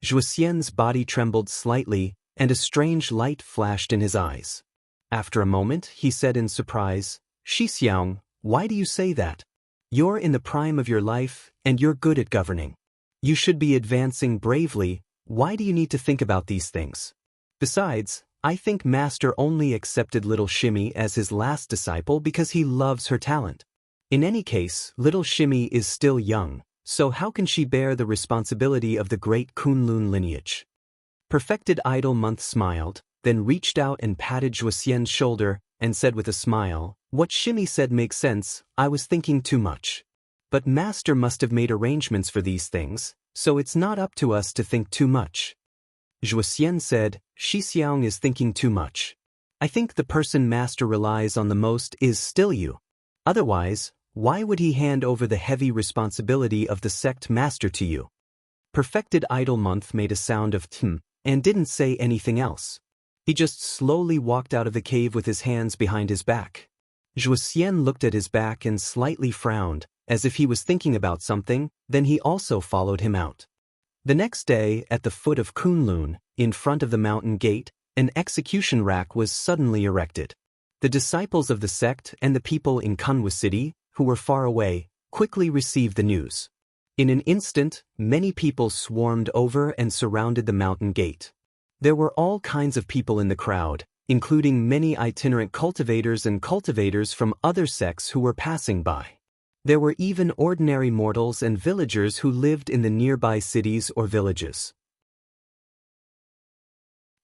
Zhuoxian's body trembled slightly, and a strange light flashed in his eyes. After a moment, he said in surprise, "Shixiang, why do you say that? You're in the prime of your life, and you're good at governing. You should be advancing bravely. Why do you need to think about these things? Besides, I think Master only accepted little Shimmy as his last disciple because he loves her talent. In any case, little Shimmy is still young, so how can she bear the responsibility of the great Kunlun lineage?" Perfected Idol Month smiled, then reached out and patted Zhuoxian's shoulder, and said with a smile, "What Shimmy said makes sense. I was thinking too much. But Master must have made arrangements for these things, so it's not up to us to think too much." Zhuoxian said, "Shixiang is thinking too much. I think the person Master relies on the most is still you. Otherwise, why would he hand over the heavy responsibility of the sect master to you?" Perfected Idol Month made a sound of and didn't say anything else. He just slowly walked out of the cave with his hands behind his back. Zhuoxian looked at his back and slightly frowned, as if he was thinking about something, then he also followed him out. The next day, at the foot of Kunlun, in front of the mountain gate, an execution rack was suddenly erected. The disciples of the sect and the people in Kunwa City, who were far away, quickly received the news. In an instant, many people swarmed over and surrounded the mountain gate. There were all kinds of people in the crowd, including many itinerant cultivators and cultivators from other sects who were passing by. There were even ordinary mortals and villagers who lived in the nearby cities or villages.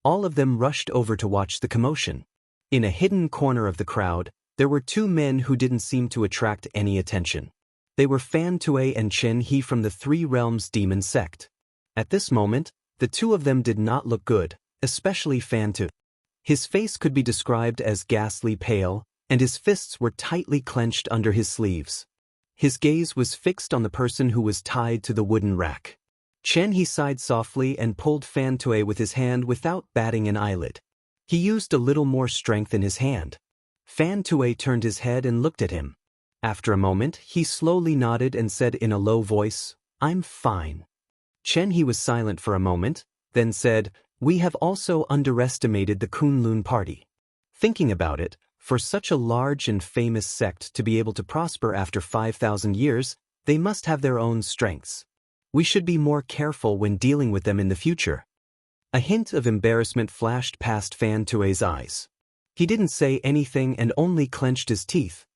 All of them rushed over to watch the commotion. In a hidden corner of the crowd, there were two men who didn't seem to attract any attention. They were Fan Tue and Chen He from the Three Realms Demon Sect. At this moment, the two of them did not look good, especially Fan Tue. His face could be described as ghastly pale, and his fists were tightly clenched under his sleeves. His gaze was fixed on the person who was tied to the wooden rack. Chen He sighed softly and pulled Fan Tue with his hand without batting an eyelid. He used a little more strength in his hand. Fan Tue turned his head and looked at him. After a moment, he slowly nodded and said in a low voice, "I'm fine." Chen He was silent for a moment, then said, "We have also underestimated the Kunlun party. Thinking about it, for such a large and famous sect to be able to prosper after 5,000 years, they must have their own strengths. We should be more careful when dealing with them in the future." A hint of embarrassment flashed past Fan Tue's eyes. He didn't say anything and only clenched his teeth.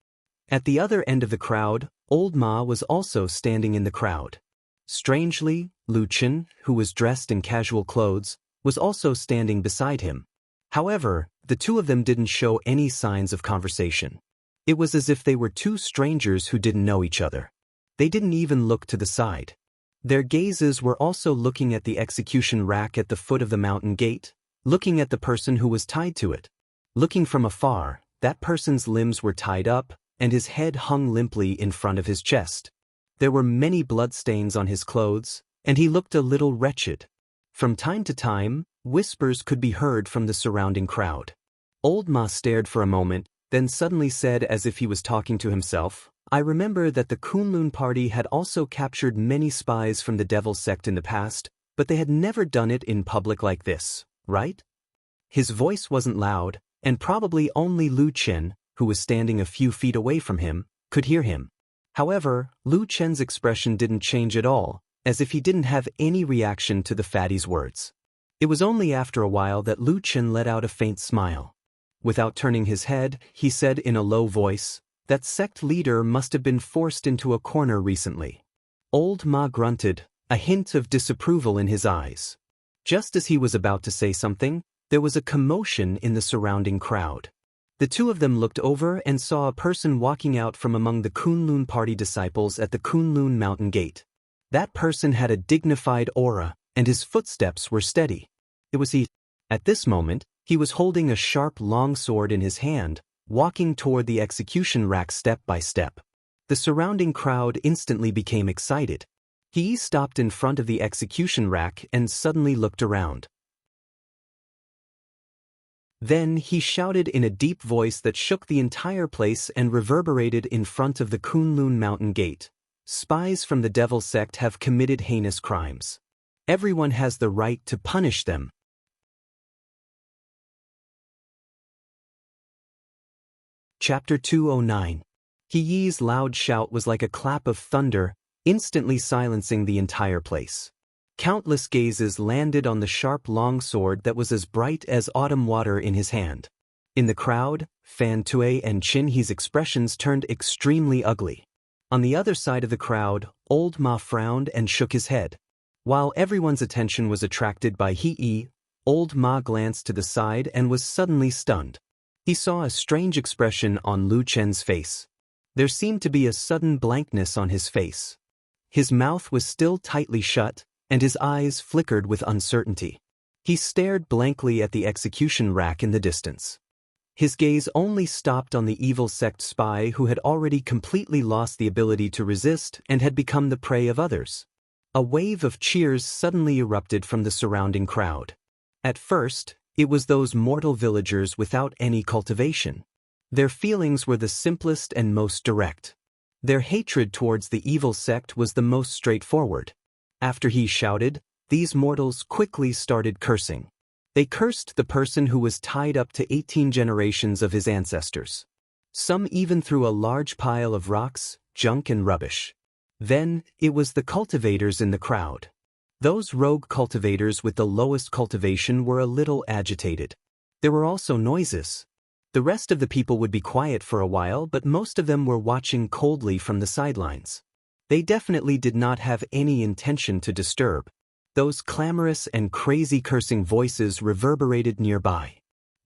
At the other end of the crowd, Old Ma was also standing in the crowd. Strangely, Lu Chen, who was dressed in casual clothes, was also standing beside him. However, the two of them didn't show any signs of conversation. It was as if they were two strangers who didn't know each other. They didn't even look to the side. Their gazes were also looking at the execution rack at the foot of the mountain gate, looking at the person who was tied to it. Looking from afar, that person's limbs were tied up, and his head hung limply in front of his chest. There were many bloodstains on his clothes, and he looked a little wretched. From time to time, whispers could be heard from the surrounding crowd. Old Ma stared for a moment, then suddenly said as if he was talking to himself, "I remember that the Kunlun party had also captured many spies from the Devil sect in the past, but they had never done it in public like this, right?" His voice wasn't loud, and probably only Lu Chen, who was standing a few feet away from him, could hear him. However, Lu Chen's expression didn't change at all, as if he didn't have any reaction to the fatty's words. It was only after a while that Lu Chen let out a faint smile. Without turning his head, he said in a low voice, "That sect leader must have been forced into a corner recently." Old Ma grunted, a hint of disapproval in his eyes. Just as he was about to say something, there was a commotion in the surrounding crowd. The two of them looked over and saw a person walking out from among the Kunlun party disciples at the Kunlun mountain gate. That person had a dignified aura, and his footsteps were steady. It was he. At this moment, he was holding a sharp long sword in his hand, walking toward the execution rack step by step. The surrounding crowd instantly became excited. He stopped in front of the execution rack and suddenly looked around. Then he shouted in a deep voice that shook the entire place and reverberated in front of the Kunlun Mountain Gate. Spies from the Devil Sect have committed heinous crimes. Everyone has the right to punish them. Chapter 209. He Yi's loud shout was like a clap of thunder, instantly silencing the entire place. Countless gazes landed on the sharp long sword that was as bright as autumn water in his hand. In the crowd, Fan Tue and Chin He's expressions turned extremely ugly. On the other side of the crowd, Old Ma frowned and shook his head. While everyone's attention was attracted by He Yi, Old Ma glanced to the side and was suddenly stunned. He saw a strange expression on Lu Chen's face. There seemed to be a sudden blankness on his face. His mouth was still tightly shut, and his eyes flickered with uncertainty. He stared blankly at the execution rack in the distance. His gaze only stopped on the evil sect spy who had already completely lost the ability to resist and had become the prey of others. A wave of cheers suddenly erupted from the surrounding crowd. At first, it was those mortal villagers without any cultivation. Their feelings were the simplest and most direct. Their hatred towards the evil sect was the most straightforward. After he shouted, these mortals quickly started cursing. They cursed the person who was tied up to 18 generations of his ancestors. Some even threw a large pile of rocks, junk and rubbish. Then, it was the cultivators in the crowd. Those rogue cultivators with the lowest cultivation were a little agitated. There were also noises. The rest of the people would be quiet for a while, but most of them were watching coldly from the sidelines. They definitely did not have any intention to disturb. Those clamorous and crazy cursing voices reverberated nearby.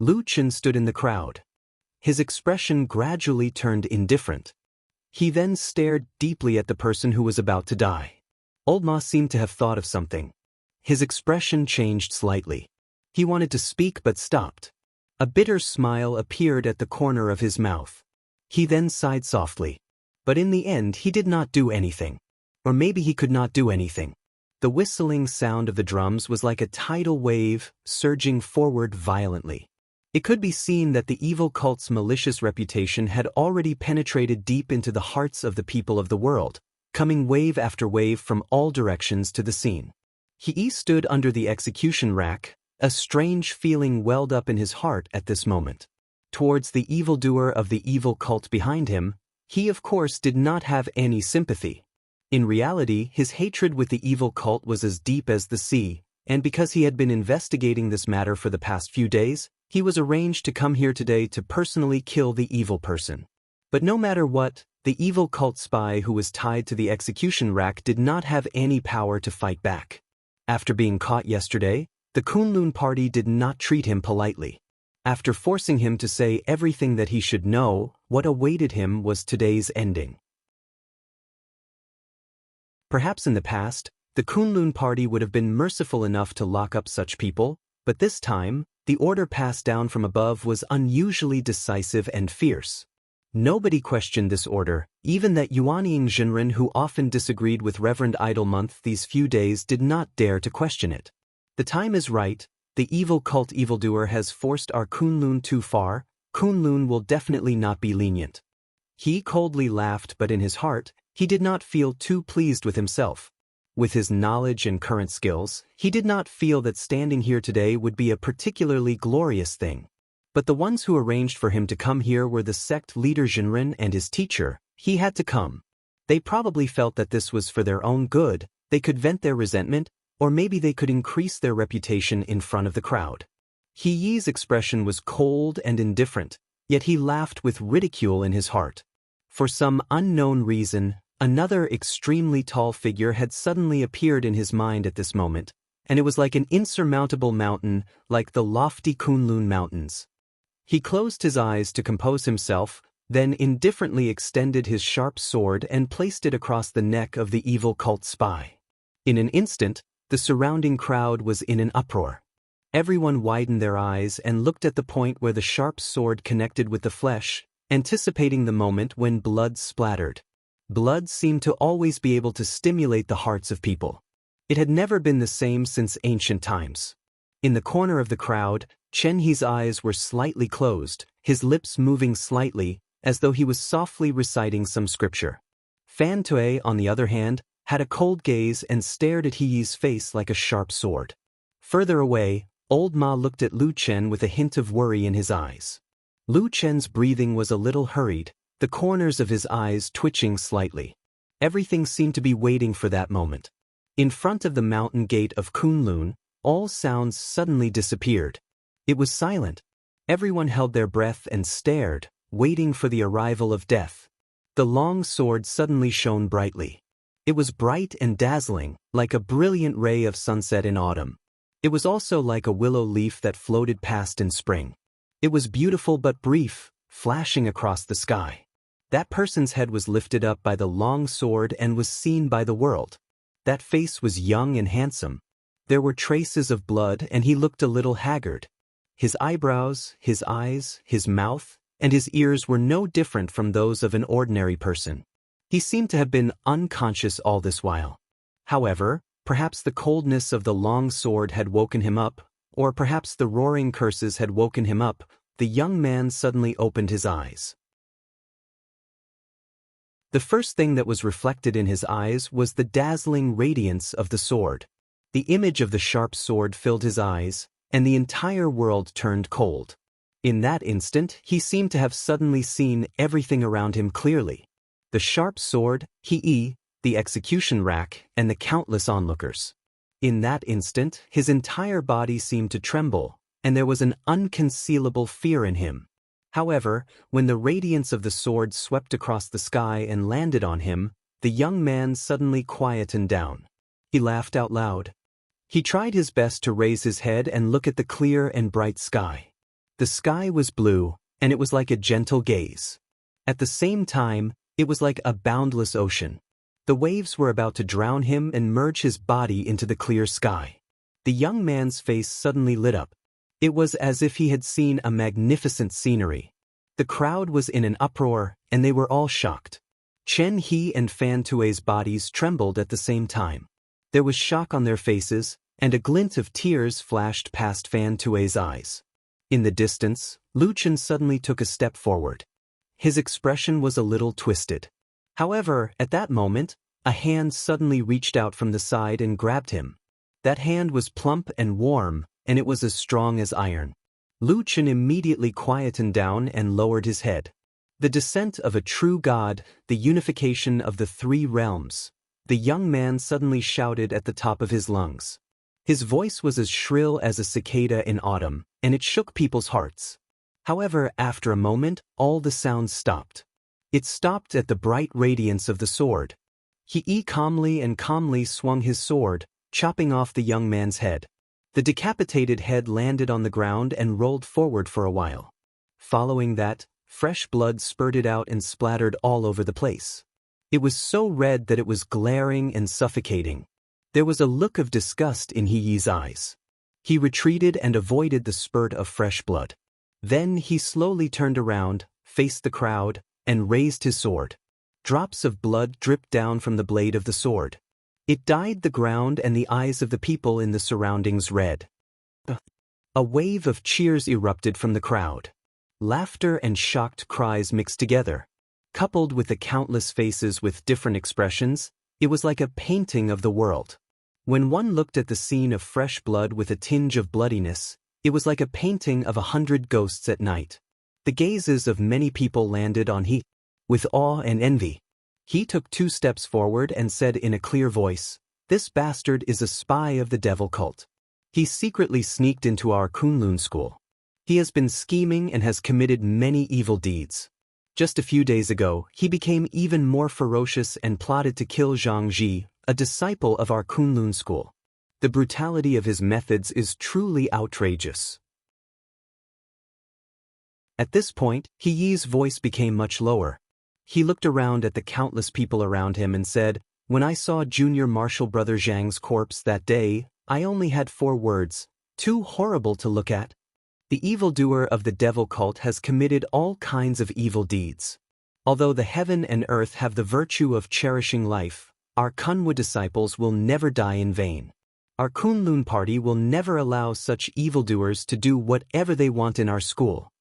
Lu Chen stood in the crowd. His expression gradually turned indifferent. He then stared deeply at the person who was about to die. Old Ma seemed to have thought of something. His expression changed slightly. He wanted to speak but stopped. A bitter smile appeared at the corner of his mouth. He then sighed softly. But in the end he did not do anything. Or maybe he could not do anything. The whistling sound of the drums was like a tidal wave, surging forward violently. It could be seen that the evil cult's malicious reputation had already penetrated deep into the hearts of the people of the world, coming wave after wave from all directions to the scene. He stood under the execution rack. A strange feeling welled up in his heart at this moment. Towards the evildoer of the evil cult behind him, he of course did not have any sympathy. In reality, his hatred with the evil cult was as deep as the sea, and because he had been investigating this matter for the past few days, he was arranged to come here today to personally kill the evil person. But no matter what, the evil cult spy who was tied to the execution rack did not have any power to fight back. After being caught yesterday, the Kunlun party did not treat him politely. After forcing him to say everything that he should know, what awaited him was today's ending. Perhaps in the past, the Kunlun party would have been merciful enough to lock up such people, but this time, the order passed down from above was unusually decisive and fierce. Nobody questioned this order, even that Yuanying Jinren who often disagreed with Reverend Idlemonth these few days did not dare to question it. The time is right. The evil cult evildoer has forced our Kunlun too far. Kunlun will definitely not be lenient. He coldly laughed, but in his heart, he did not feel too pleased with himself. With his knowledge and current skills, he did not feel that standing here today would be a particularly glorious thing. But the ones who arranged for him to come here were the sect leader Jinren and his teacher. He had to come. They probably felt that this was for their own good. They could vent their resentment, or maybe they could increase their reputation in front of the crowd. He Yi's expression was cold and indifferent, yet he laughed with ridicule in his heart. For some unknown reason, another extremely tall figure had suddenly appeared in his mind at this moment, and it was like an insurmountable mountain, like the lofty Kunlun mountains. He closed his eyes to compose himself, then indifferently extended his sharp sword and placed it across the neck of the evil cult spy. In an instant, the surrounding crowd was in an uproar. Everyone widened their eyes and looked at the point where the sharp sword connected with the flesh, anticipating the moment when blood splattered. Blood seemed to always be able to stimulate the hearts of people. It had never been the same since ancient times. In the corner of the crowd, Chen He's eyes were slightly closed, his lips moving slightly, as though he was softly reciting some scripture. Fan Tue, on the other hand, had a cold gaze and stared at He Yi's face like a sharp sword. Further away, Old Ma looked at Lu Chen with a hint of worry in his eyes. Lu Chen's breathing was a little hurried, the corners of his eyes twitching slightly. Everything seemed to be waiting for that moment. In front of the mountain gate of Kunlun, all sounds suddenly disappeared. It was silent. Everyone held their breath and stared, waiting for the arrival of death. The long sword suddenly shone brightly. It was bright and dazzling, like a brilliant ray of sunset in autumn. It was also like a willow leaf that floated past in spring. It was beautiful but brief, flashing across the sky. That person's head was lifted up by the long sword and was seen by the world. That face was young and handsome. There were traces of blood and he looked a little haggard. His eyebrows, his eyes, his mouth, and his ears were no different from those of an ordinary person. He seemed to have been unconscious all this while. However, perhaps the coldness of the long sword had woken him up, or perhaps the roaring curses had woken him up. The young man suddenly opened his eyes. The first thing that was reflected in his eyes was the dazzling radiance of the sword. The image of the sharp sword filled his eyes, and the entire world turned cold. In that instant, he seemed to have suddenly seen everything around him clearly. The sharp sword, He Yi, the execution rack, and the countless onlookers. In that instant, his entire body seemed to tremble, and there was an unconcealable fear in him. However, when the radiance of the sword swept across the sky and landed on him, the young man suddenly quietened down. He laughed out loud. He tried his best to raise his head and look at the clear and bright sky. The sky was blue, and it was like a gentle gaze. At the same time, it was like a boundless ocean. The waves were about to drown him and merge his body into the clear sky. The young man's face suddenly lit up. It was as if he had seen a magnificent scenery. The crowd was in an uproar, and they were all shocked. Chen He and Fan Tue's bodies trembled at the same time. There was shock on their faces, and a glint of tears flashed past Fan Tue's eyes. In the distance, Lu Chen suddenly took a step forward. His expression was a little twisted. However, at that moment, a hand suddenly reached out from the side and grabbed him. That hand was plump and warm, and it was as strong as iron. Lu Chen immediately quietened down and lowered his head. The descent of a true god, the unification of the three realms. The young man suddenly shouted at the top of his lungs. His voice was as shrill as a cicada in autumn, and it shook people's hearts. However, after a moment, all the sounds stopped. It stopped at the bright radiance of the sword. He calmly swung his sword, chopping off the young man's head. The decapitated head landed on the ground and rolled forward for a while. Following that, fresh blood spurted out and splattered all over the place. It was so red that it was glaring and suffocating. There was a look of disgust in He Yi's eyes. He retreated and avoided the spurt of fresh blood. Then he slowly turned around, faced the crowd, and raised his sword. Drops of blood dripped down from the blade of the sword. It dyed the ground and the eyes of the people in the surroundings red. A wave of cheers erupted from the crowd. Laughter and shocked cries mixed together. Coupled with the countless faces with different expressions, it was like a painting of the world. When one looked at the scene of fresh blood with a tinge of bloodiness, it was like a painting of 100 ghosts at night. The gazes of many people landed on He, with awe and envy. He took 2 steps forward and said in a clear voice, "This bastard is a spy of the devil cult. He secretly sneaked into our Kunlun school. He has been scheming and has committed many evil deeds. Just a few days ago, he became even more ferocious and plotted to kill Zhang Ji, a disciple of our Kunlun school. The brutality of his methods is truly outrageous." At this point, He Yi's voice became much lower. He looked around at the countless people around him and said, "When I saw Junior Marshal Brother Zhang's corpse that day, I only had 4 words, too horrible to look at. The evildoer of the devil cult has committed all kinds of evil deeds. Although the heaven and earth have the virtue of cherishing life, our Kunwu disciples will never die in vain. Our Kunlun party will never allow such evildoers to do whatever they want in our school.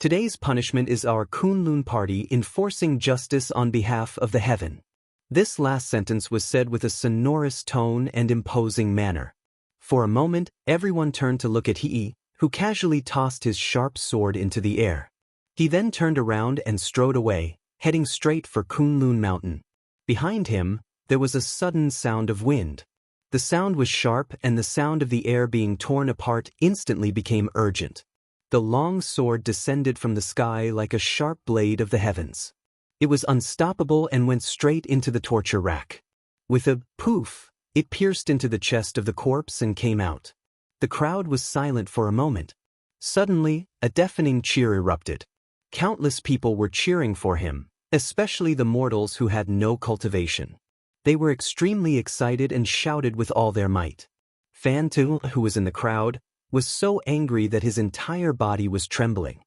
Today's punishment is our Kunlun party enforcing justice on behalf of the heaven. This last sentence was said with a sonorous tone and imposing manner. For a moment, everyone turned to look at Hee, who casually tossed his sharp sword into the air. He then turned around and strode away, heading straight for Kunlun Mountain. Behind him, there was a sudden sound of wind. The sound was sharp, and the sound of the air being torn apart instantly became urgent. The long sword descended from the sky like a sharp blade of the heavens. It was unstoppable and went straight into the torture rack. With a poof, it pierced into the chest of the corpse and came out. The crowd was silent for a moment. Suddenly, a deafening cheer erupted. Countless people were cheering for him, especially the mortals who had no cultivation. They were extremely excited and shouted with all their might. Fan Tu, who was in the crowd, was so angry that his entire body was trembling.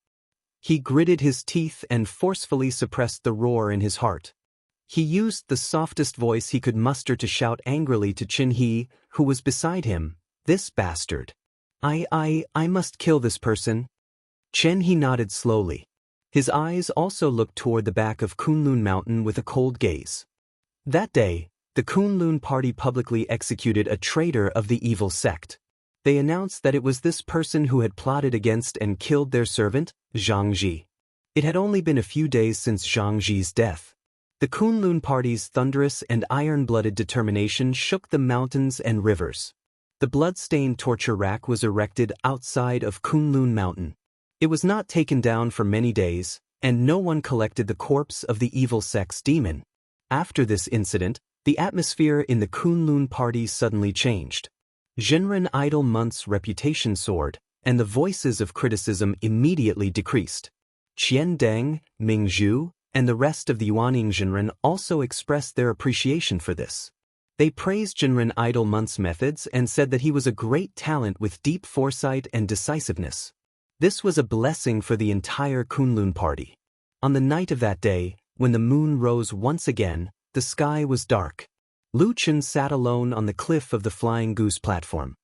He gritted his teeth and forcefully suppressed the roar in his heart. He used the softest voice he could muster to shout angrily to Chin He, who was beside him, "This bastard. I must kill this person." Chen He nodded slowly. His eyes also looked toward the back of Kunlun Mountain with a cold gaze. That day, the Kunlun party publicly executed a traitor of the evil sect. They announced that it was this person who had plotted against and killed their servant, Zhang Ji. It had only been a few days since Zhang Ji's death. The Kunlun party's thunderous and iron-blooded determination shook the mountains and rivers. The blood-stained torture rack was erected outside of Kunlun Mountain. It was not taken down for many days, and no one collected the corpse of the evil sect's demon. After this incident, the atmosphere in the Kunlun party suddenly changed. Zhenren Idle Month's reputation soared, and the voices of criticism immediately decreased. Qian Deng, Ming Zhu, and the rest of the Yuaning Zhenren also expressed their appreciation for this. They praised Zhenren Idle Month's methods and said that he was a great talent with deep foresight and decisiveness. This was a blessing for the entire Kunlun party. On the night of that day, when the moon rose once again, the sky was dark. Lu Chen sat alone on the cliff of the Flying Goose platform.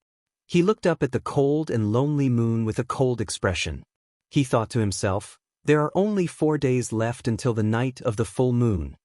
He looked up at the cold and lonely moon with a cold expression. He thought to himself, there are only 4 days left until the night of the full moon.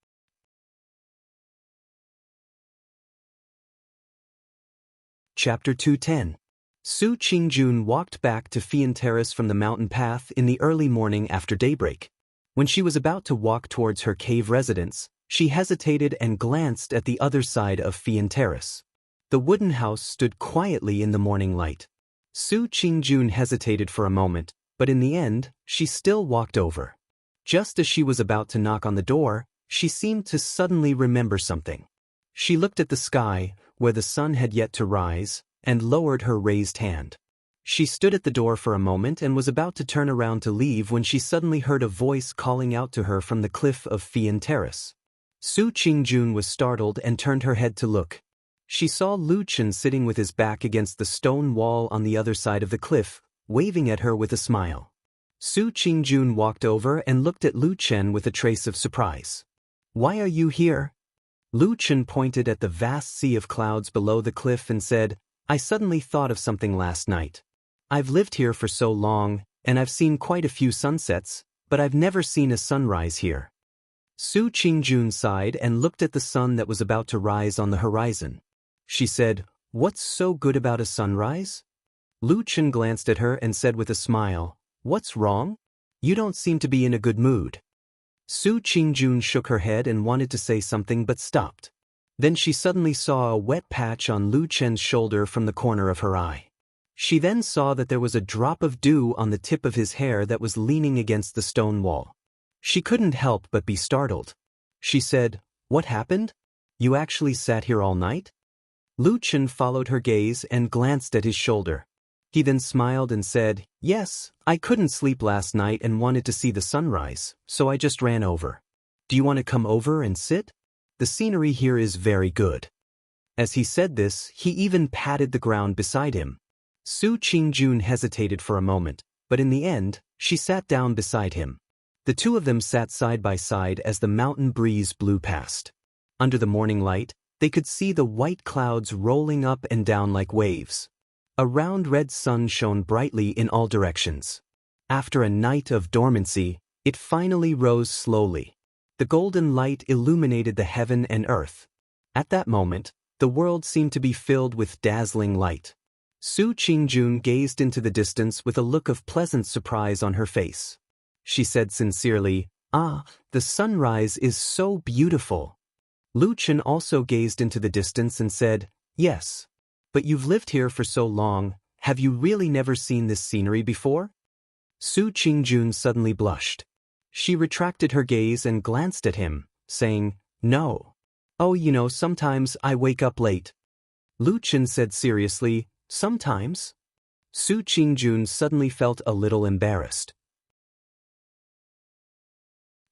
Chapter 210. Su Qingjun walked back to Fian Terrace from the mountain path in the early morning after daybreak. When she was about to walk towards her cave residence, she hesitated and glanced at the other side of Fian Terrace. The wooden house stood quietly in the morning light. Su Qingjun hesitated for a moment, but in the end, she still walked over. Just as she was about to knock on the door, she seemed to suddenly remember something. She looked at the sky, where the sun had yet to rise, and lowered her raised hand. She stood at the door for a moment and was about to turn around to leave when she suddenly heard a voice calling out to her from the cliff of Fian Terrace. Su Qingjun was startled and turned her head to look. She saw Lu Chen sitting with his back against the stone wall on the other side of the cliff, waving at her with a smile. Su Qingjun walked over and looked at Lu Chen with a trace of surprise. "Why are you here?" Lu Chen pointed at the vast sea of clouds below the cliff and said, "I suddenly thought of something last night. I've lived here for so long, and I've seen quite a few sunsets, but I've never seen a sunrise here." Su Qingjun sighed and looked at the sun that was about to rise on the horizon. She said, "What's so good about a sunrise?" Lu Chen glanced at her and said with a smile, "What's wrong? You don't seem to be in a good mood." Su Qingjun shook her head and wanted to say something but stopped. Then she suddenly saw a wet patch on Lu Chen's shoulder from the corner of her eye. She then saw that there was a drop of dew on the tip of his hair that was leaning against the stone wall. She couldn't help but be startled. She said, "What happened? You actually sat here all night?" Lu Chen followed her gaze and glanced at his shoulder. He then smiled and said, "Yes, I couldn't sleep last night and wanted to see the sunrise, so I just ran over. Do you want to come over and sit? The scenery here is very good." As he said this, he even patted the ground beside him. Su Qingjun hesitated for a moment, but in the end, she sat down beside him. The two of them sat side by side as the mountain breeze blew past. Under the morning light, They could see the white clouds rolling up and down like waves. A round red sun shone brightly in all directions. After a night of dormancy, it finally rose slowly. The golden light illuminated the heaven and earth. At that moment, the world seemed to be filled with dazzling light. Su Qingjun gazed into the distance with a look of pleasant surprise on her face. She said sincerely, "Ah, the sunrise is so beautiful." Lu Chen also gazed into the distance and said, "Yes. But you've lived here for so long, have you really never seen this scenery before?" Su Qingjun suddenly blushed. She retracted her gaze and glanced at him, saying, "No. Oh, sometimes I wake up late." Lu Chen said seriously, "Sometimes?" Su Qingjun suddenly felt a little embarrassed.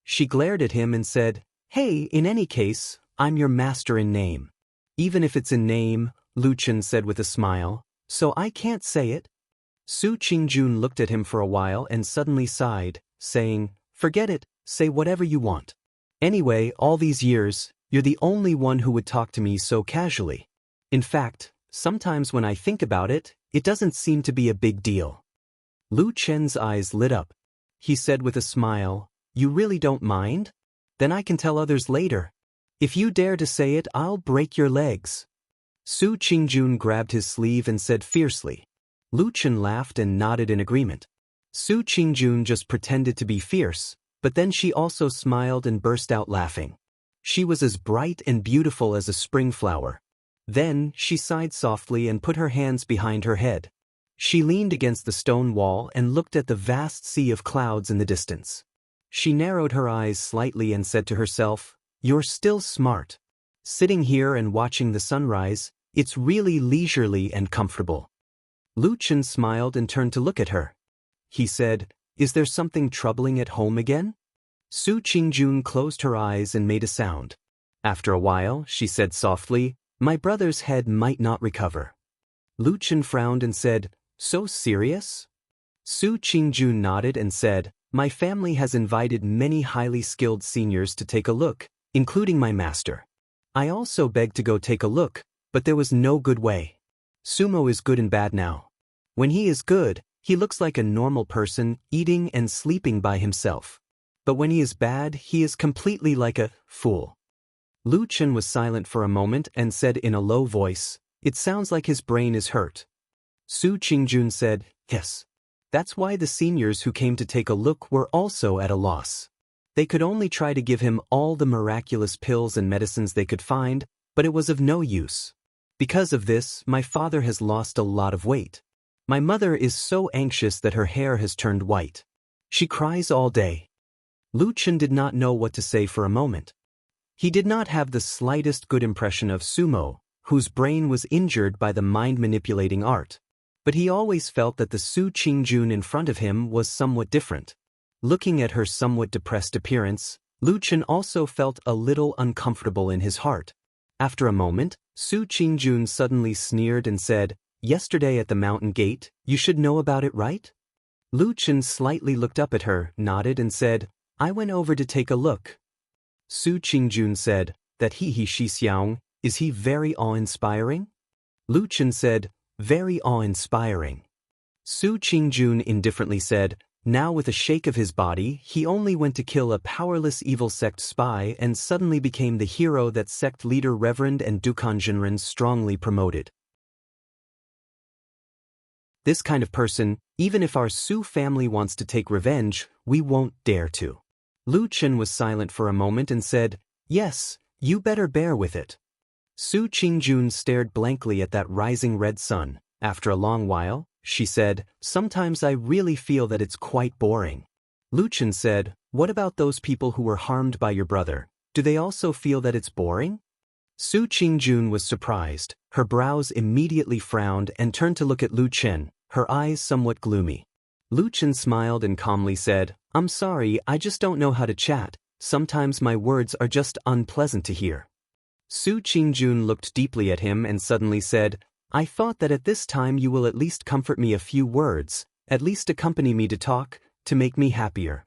She glared at him and said, "Hey, in any case, I'm your master in name." "Even if it's in name," Lu Chen said with a smile, "so I can't say it?" Su Qingjun looked at him for a while and suddenly sighed, saying, "Forget it, say whatever you want. Anyway, all these years, you're the only one who would talk to me so casually. In fact, sometimes when I think about it, it doesn't seem to be a big deal." Lu Chen's eyes lit up. He said with a smile, "You really don't mind? Then I can tell others later. If you dare to say it, I'll break your legs." Su Qingjun grabbed his sleeve and said fiercely. Lu Chen laughed and nodded in agreement. Su Qingjun just pretended to be fierce, but then she also smiled and burst out laughing. She was as bright and beautiful as a spring flower. Then, she sighed softly and put her hands behind her head. She leaned against the stone wall and looked at the vast sea of clouds in the distance. She narrowed her eyes slightly and said to herself, "You're still smart. Sitting here and watching the sunrise, it's really leisurely and comfortable." Lu Chen smiled and turned to look at her. He said, "Is there something troubling at home again?" Su Qingjun closed her eyes and made a sound. After a while, she said softly, "My brother's head might not recover." Lu Chen frowned and said, "So serious?" Su Qingjun nodded and said, "My family has invited many highly skilled seniors to take a look, including my master. I also begged to go take a look, but there was no good way. Sumo is good and bad now. When he is good, he looks like a normal person, eating and sleeping by himself. But when he is bad, he is completely like a fool." Lu Chen was silent for a moment and said in a low voice, "It sounds like his brain is hurt." Su Qingjun said, "Yes. That's why the seniors who came to take a look were also at a loss. They could only try to give him all the miraculous pills and medicines they could find, but it was of no use. Because of this, my father has lost a lot of weight. My mother is so anxious that her hair has turned white. She cries all day." Lu Chen did not know what to say for a moment. He did not have the slightest good impression of Sumo, whose brain was injured by the mind-manipulating art. But he always felt that the Su Qingjun in front of him was somewhat different. Looking at her somewhat depressed appearance, Lu Chen also felt a little uncomfortable in his heart. After a moment, Su Qingjun suddenly sneered and said, "Yesterday at the mountain gate, you should know about it, right?" Lu Chen slightly looked up at her, nodded and said, "I went over to take a look." Su Qingjun said, "That he Xixiang, is he very awe-inspiring?" Lu Chen said, "Very awe-inspiring." Su Qingjun indifferently said, "Now with a shake of his body, he only went to kill a powerless evil sect spy and suddenly became the hero that sect leader Reverend and Dukanjinren strongly promoted. This kind of person, even if our Su family wants to take revenge, we won't dare to." Lu Chen was silent for a moment and said, "Yes, you better bear with it." Su Qingjun stared blankly at that rising red sun. After a long while, she said, "Sometimes I really feel that it's quite boring." Lu Chen said, "What about those people who were harmed by your brother? Do they also feel that it's boring?" Su Qingjun was surprised. Her brows immediately frowned and turned to look at Lu Chen, her eyes somewhat gloomy. Lu Chen smiled and calmly said, "I'm sorry, I just don't know how to chat. Sometimes my words are just unpleasant to hear." Su Qingjun looked deeply at him and suddenly said, "I thought that at this time you will at least comfort me a few words, at least accompany me to talk, to make me happier."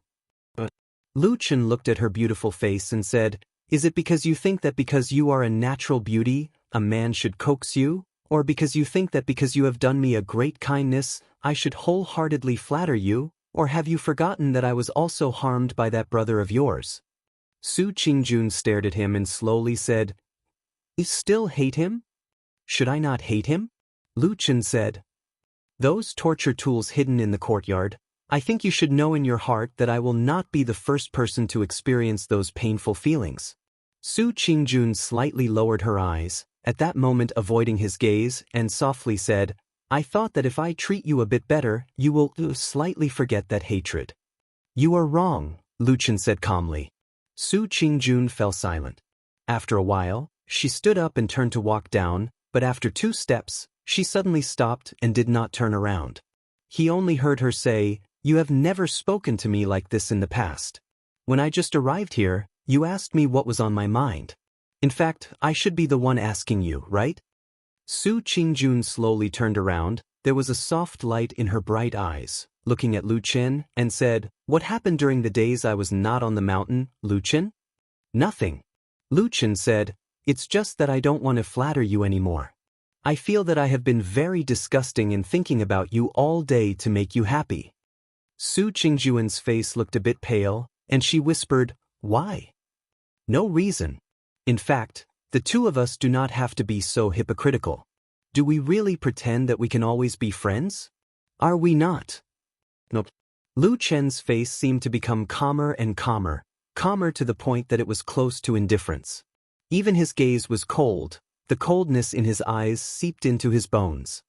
Lu Chen looked at her beautiful face and said, Is it because you think that because you are a natural beauty, a man should coax you? Or because you think that because you have done me a great kindness, I should wholeheartedly flatter you? Or have you forgotten that I was also harmed by that brother of yours? Su Qingjun stared at him and slowly said, You still hate him? Should I not hate him? Lu Chen said, Those torture tools hidden in the courtyard, I think you should know in your heart that I will not be the first person to experience those painful feelings. Su Qingjun slightly lowered her eyes, at that moment avoiding his gaze, and softly said, I thought that if I treat you a bit better, you will slightly forget that hatred. You are wrong, Lu Chen said calmly. Su Qingjun fell silent. After a while, she stood up and turned to walk down, but after 2 steps, she suddenly stopped and did not turn around. He only heard her say, You have never spoken to me like this in the past. When I just arrived here, you asked me what was on my mind. In fact, I should be the one asking you, right? Su Qingjun slowly turned around, there was a soft light in her bright eyes, looking at Lu Chen, and said, What happened during the days I was not on the mountain, Lu Chen? Nothing. Lu Chen said, It's just that I don't want to flatter you anymore. I feel that I have been very disgusting in thinking about you all day to make you happy. Su Qingjuan's face looked a bit pale, and she whispered, Why? No reason. In fact, the two of us do not have to be so hypocritical. Do we really pretend that we can always be friends? Are we not? Nope. Lu Chen's face seemed to become calmer and calmer, calmer to the point that it was close to indifference. Even his gaze was cold, the coldness in his eyes seeped into his bones.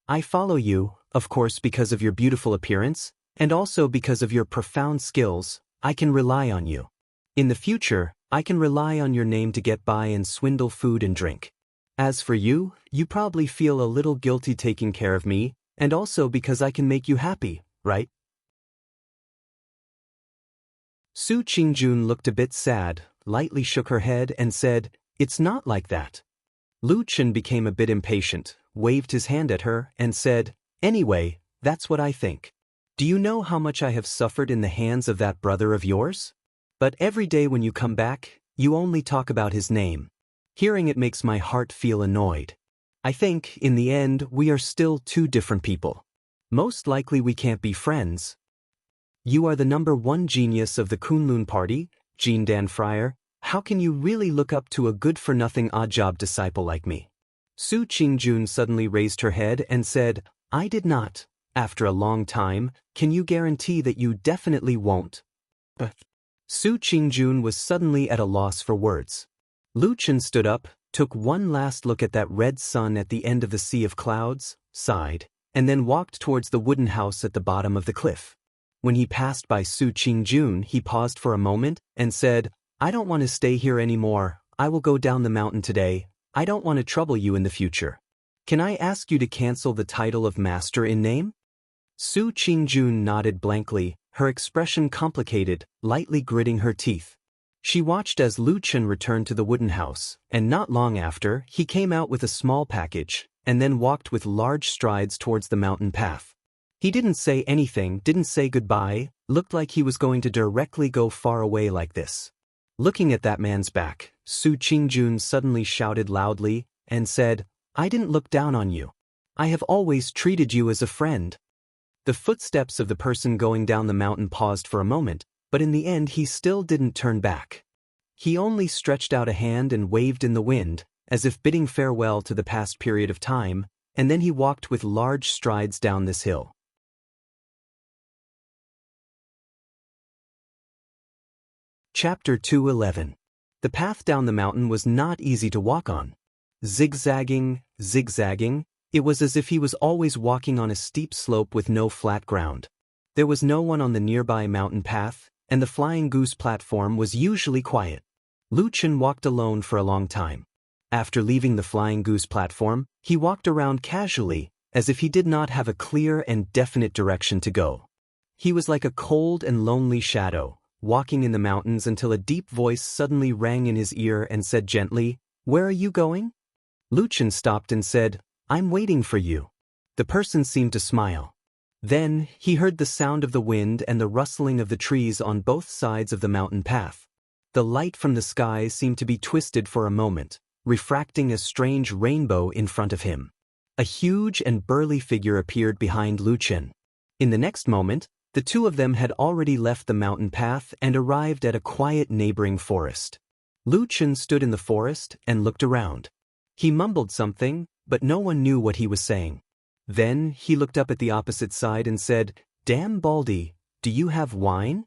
I follow you, of course because of your beautiful appearance, and also because of your profound skills, I can rely on you. In the future, I can rely on your name to get by and swindle food and drink. As for you, you probably feel a little guilty taking care of me, and also because I can make you happy, right? Su Qingjun looked a bit sad, lightly shook her head and said, It's not like that. Lu Chen became a bit impatient, waved his hand at her, and said, Anyway, that's what I think. Do you know how much I have suffered in the hands of that brother of yours? But every day when you come back, you only talk about his name. Hearing it makes my heart feel annoyed. I think, in the end, we are still 2 different people. Most likely we can't be friends. You are the #1 genius of the Kunlun party, Jean Dan Friar. How can you really look up to a good-for-nothing odd-job disciple like me? Su Qingjun suddenly raised her head and said, I did not. After a long time, can you guarantee that you definitely won't? Su Qingjun was suddenly at a loss for words. Lu Chen stood up, took one last look at that red sun at the end of the sea of clouds, sighed, and then walked towards the wooden house at the bottom of the cliff. When he passed by Su Qingjun, he paused for a moment and said, I don't want to stay here anymore, I will go down the mountain today, I don't want to trouble you in the future. Can I ask you to cancel the title of Master in name? Su Qingjun nodded blankly, her expression complicated, lightly gritting her teeth. She watched as Lu Chen returned to the wooden house, and not long after, he came out with a small package, and then walked with large strides towards the mountain path. He didn't say anything, didn't say goodbye, looked like he was going to directly go far away like this. Looking at that man's back, Su Qingjun suddenly shouted loudly, and said, I didn't look down on you. I have always treated you as a friend. The footsteps of the person going down the mountain paused for a moment, but in the end he still didn't turn back. He only stretched out a hand and waved in the wind, as if bidding farewell to the past period of time, and then he walked with large strides down this hill. Chapter 211. The path down the mountain was not easy to walk on. Zigzagging, zigzagging, it was as if he was always walking on a steep slope with no flat ground. There was no one on the nearby mountain path, and the Flying Goose platform was usually quiet. Lu Chen walked alone for a long time. After leaving the Flying Goose platform, he walked around casually, as if he did not have a clear and definite direction to go. He was like a cold and lonely shadow, walking in the mountains until a deep voice suddenly rang in his ear and said gently, Where are you going? Lu Chen stopped and said, I'm waiting for you. The person seemed to smile. Then, he heard the sound of the wind and the rustling of the trees on both sides of the mountain path. The light from the sky seemed to be twisted for a moment, refracting a strange rainbow in front of him. A huge and burly figure appeared behind Lu Chen. In the next moment, the two of them had already left the mountain path and arrived at a quiet neighboring forest. Lu Chen stood in the forest and looked around. He mumbled something, but no one knew what he was saying. Then he looked up at the opposite side and said, "Damn Baldy, do you have wine?"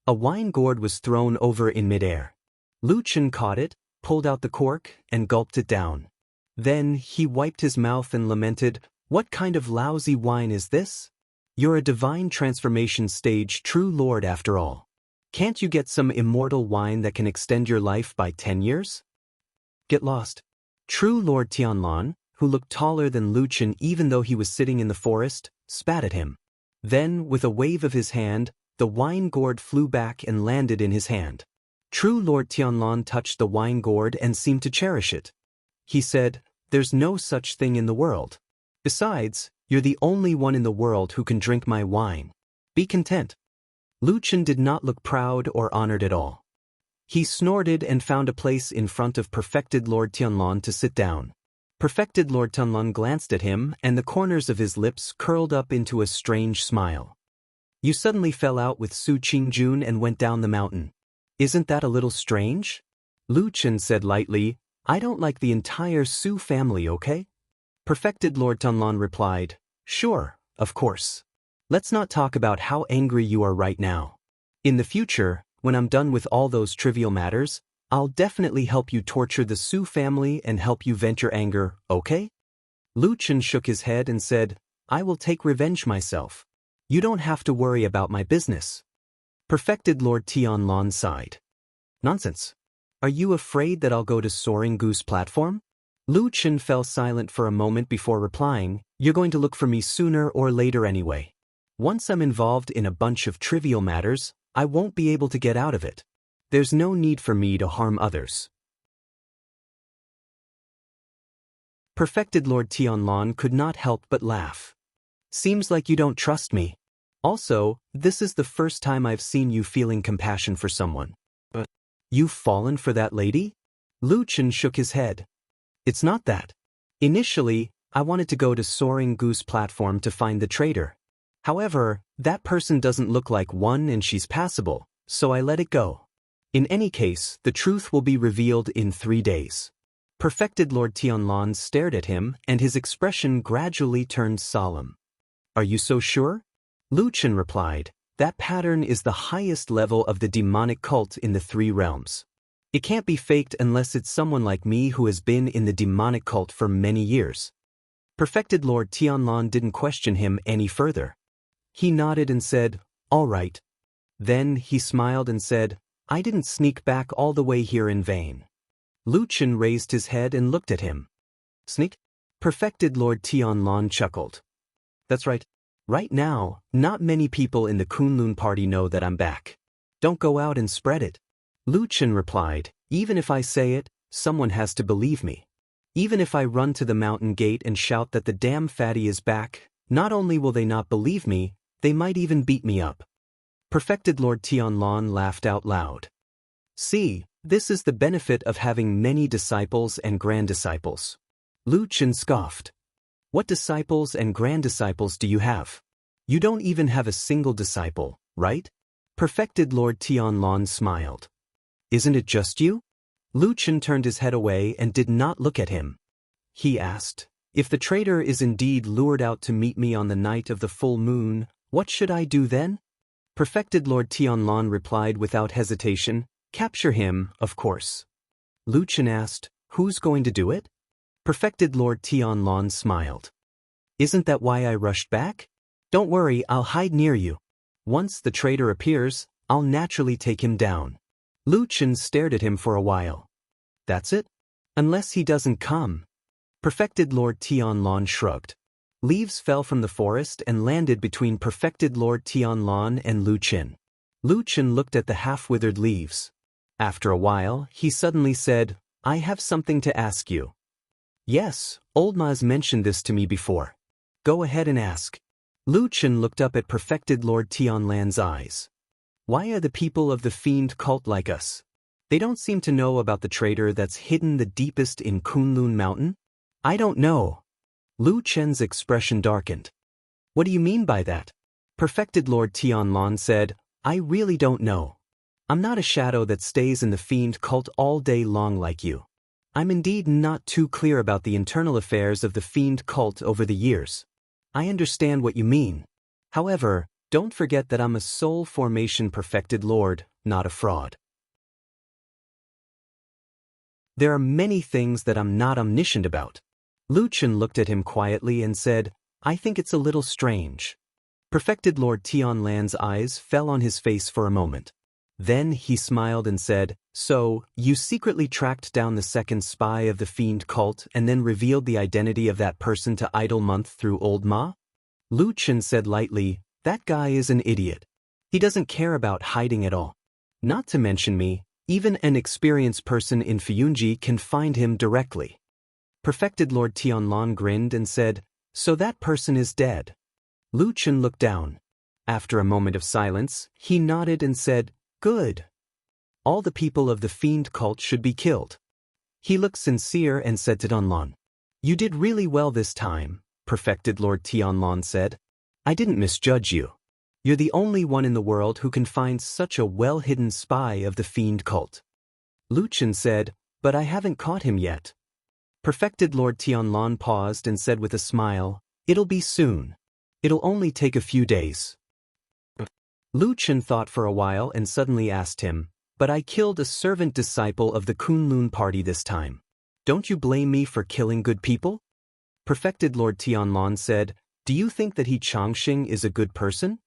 A wine gourd was thrown over in midair. Lu Chen caught it, pulled out the cork, and gulped it down. Then he wiped his mouth and lamented, "What kind of lousy wine is this? You're a divine transformation stage true lord after all. Can't you get some immortal wine that can extend your life by 10 years? Get lost." True Lord Tianlan, who looked taller than Lu Chen even though he was sitting in the forest, spat at him. Then, with a wave of his hand, the wine gourd flew back and landed in his hand. True Lord Tianlan touched the wine gourd and seemed to cherish it. He said, "There's no such thing in the world. Besides, you're the only one in the world who can drink my wine. Be content." Lu Chen did not look proud or honored at all. He snorted and found a place in front of Perfected Lord Tianlan to sit down. Perfected Lord Tianlan glanced at him and the corners of his lips curled up into a strange smile. "You suddenly fell out with Su Qingjun and went down the mountain. Isn't that a little strange?" Lu Chen said lightly, "I don't like the entire Su family, okay?" Perfected Lord Tianlan replied, "Sure, of course. Let's not talk about how angry you are right now. In the future, when I'm done with all those trivial matters, I'll definitely help you torture the Su family and help you vent your anger, okay?" Lu Chen shook his head and said, "I will take revenge myself. You don't have to worry about my business." Perfected Lord Tianlan sighed. "Nonsense. Are you afraid that I'll go to Soaring Goose platform?" Lu Chen fell silent for a moment before replying, "You're going to look for me sooner or later anyway. Once I'm involved in a bunch of trivial matters, I won't be able to get out of it. There's no need for me to harm others." Perfected Lord Tianlan could not help but laugh. "Seems like you don't trust me. Also, this is the first time I've seen you feeling compassion for someone. You've fallen for that lady?" Lu Chen shook his head. "It's not that. Initially, I wanted to go to Soaring Goose platform to find the traitor. However, that person doesn't look like one and she's passable, so I let it go. In any case, the truth will be revealed in 3 days." Perfected Lord Tianlan stared at him and his expression gradually turned solemn. "Are you so sure?" Lu Chen replied, "That pattern is the highest level of the demonic cult in the 3 realms. It can't be faked unless it's someone like me who has been in the demonic cult for many years." Perfected Lord Tianlan didn't question him any further. He nodded and said, "All right." Then he smiled and said, "I didn't sneak back all the way here in vain." Lu Chen raised his head and looked at him. "Sneak?" Perfected Lord Tianlan chuckled. "That's right. Right now, not many people in the Kunlun party know that I'm back. Don't go out and spread it." Lu Chen replied, "Even if I say it, someone has to believe me. Even if I run to the mountain gate and shout that the damn fatty is back, not only will they not believe me, they might even beat me up." Perfected Lord Tianlan laughed out loud. "See, this is the benefit of having many disciples and grand disciples." Lu Chen scoffed. "What disciples and grand disciples do you have? You don't even have a single disciple, right?" Perfected Lord Tianlan smiled. "Isn't it just you?" Lu Chen turned his head away and did not look at him. He asked, "If the traitor is indeed lured out to meet me on the night of the full moon, what should I do then?" Perfected Lord Tianlan replied without hesitation, "Capture him, of course." Lu Chen asked, "Who's going to do it?" Perfected Lord Tianlan smiled. "Isn't that why I rushed back? Don't worry, I'll hide near you. Once the traitor appears, I'll naturally take him down." Lu Chen stared at him for a while. "That's it? Unless he doesn't come." Perfected Lord Tianlan shrugged. Leaves fell from the forest and landed between Perfected Lord Tianlan and Lu Chen. Lu Chen looked at the half-withered leaves. After a while, he suddenly said, "I have something to ask you." "Yes, Old Ma's mentioned this to me before. Go ahead and ask." Lu Chen looked up at Perfected Lord Tianlan's eyes. Why are the people of the fiend cult like us? They don't seem to know about the traitor that's hidden the deepest in Kunlun Mountain? I don't know. Lu Chen's expression darkened. What do you mean by that? Perfected Lord Tianlan said, I really don't know. I'm not a shadow that stays in the fiend cult all day long like you. I'm indeed not too clear about the internal affairs of the fiend cult over the years. I understand what you mean. However, don't forget that I'm a soul formation perfected lord, not a fraud. There are many things that I'm not omniscient about. Lu Chen looked at him quietly and said, I think it's a little strange. Perfected Lord Tianlan's eyes fell on his face for a moment. Then he smiled and said, So, you secretly tracked down the second spy of the fiend cult and then revealed the identity of that person to Idle Month through Old Ma? Lu Chen said lightly, That guy is an idiot. He doesn't care about hiding at all. Not to mention me, even an experienced person in Fuyunji can find him directly. Perfected Lord Tianlan grinned and said, So that person is dead. Lu Chen looked down. After a moment of silence, he nodded and said, Good. All the people of the fiend cult should be killed. He looked sincere and said to Tianlan, You did really well this time, Perfected Lord Tianlan said. I didn't misjudge you. You're the only one in the world who can find such a well-hidden spy of the fiend cult. Lu Chen said, But I haven't caught him yet. Perfected Lord Tianlan paused and said with a smile, It'll be soon. It'll only take a few days. Lu Chen thought for a while and suddenly asked him, But I killed a servant disciple of the Kunlun party this time. Don't you blame me for killing good people? Perfected Lord Tianlan said, Do you think that he Changxing is a good person?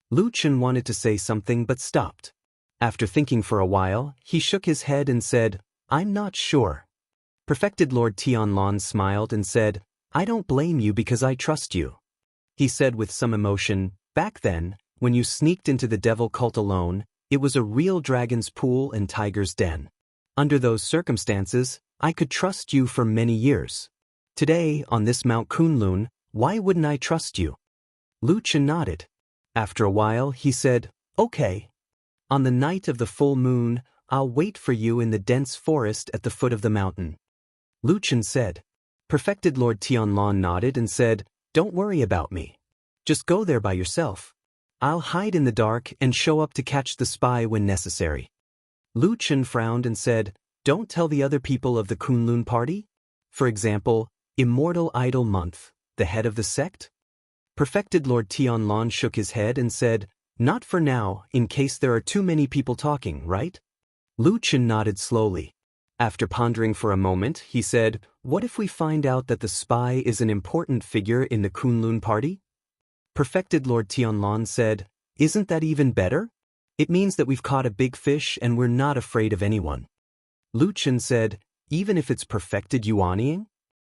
Lu Chen wanted to say something but stopped. After thinking for a while, he shook his head and said, I'm not sure. Perfected Lord Tianlan smiled and said, I don't blame you because I trust you. He said with some emotion, Back then, when you sneaked into the devil cult alone, it was a real dragon's pool and tiger's den. Under those circumstances, I could trust you for many years. Today, on this Mount Kunlun, why wouldn't I trust you? Lu Chen nodded. After a while, he said, Okay. On the night of the full moon, I'll wait for you in the dense forest at the foot of the mountain. Lu Chen said. Perfected Lord Tianlan nodded and said, Don't worry about me. Just go there by yourself. I'll hide in the dark and show up to catch the spy when necessary. Lu Chen frowned and said, Don't tell the other people of the Kunlun party? For example, Immortal Idle Month, the head of the sect? Perfected Lord Tianlan shook his head and said, Not for now, in case there are too many people talking, right? Lu Chen nodded slowly. After pondering for a moment, he said, What if we find out that the spy is an important figure in the Kunlun party? Perfected Lord Tianlan said, Isn't that even better? It means that we've caught a big fish and we're not afraid of anyone. Lu Chen said, Even if it's perfected Yuanying?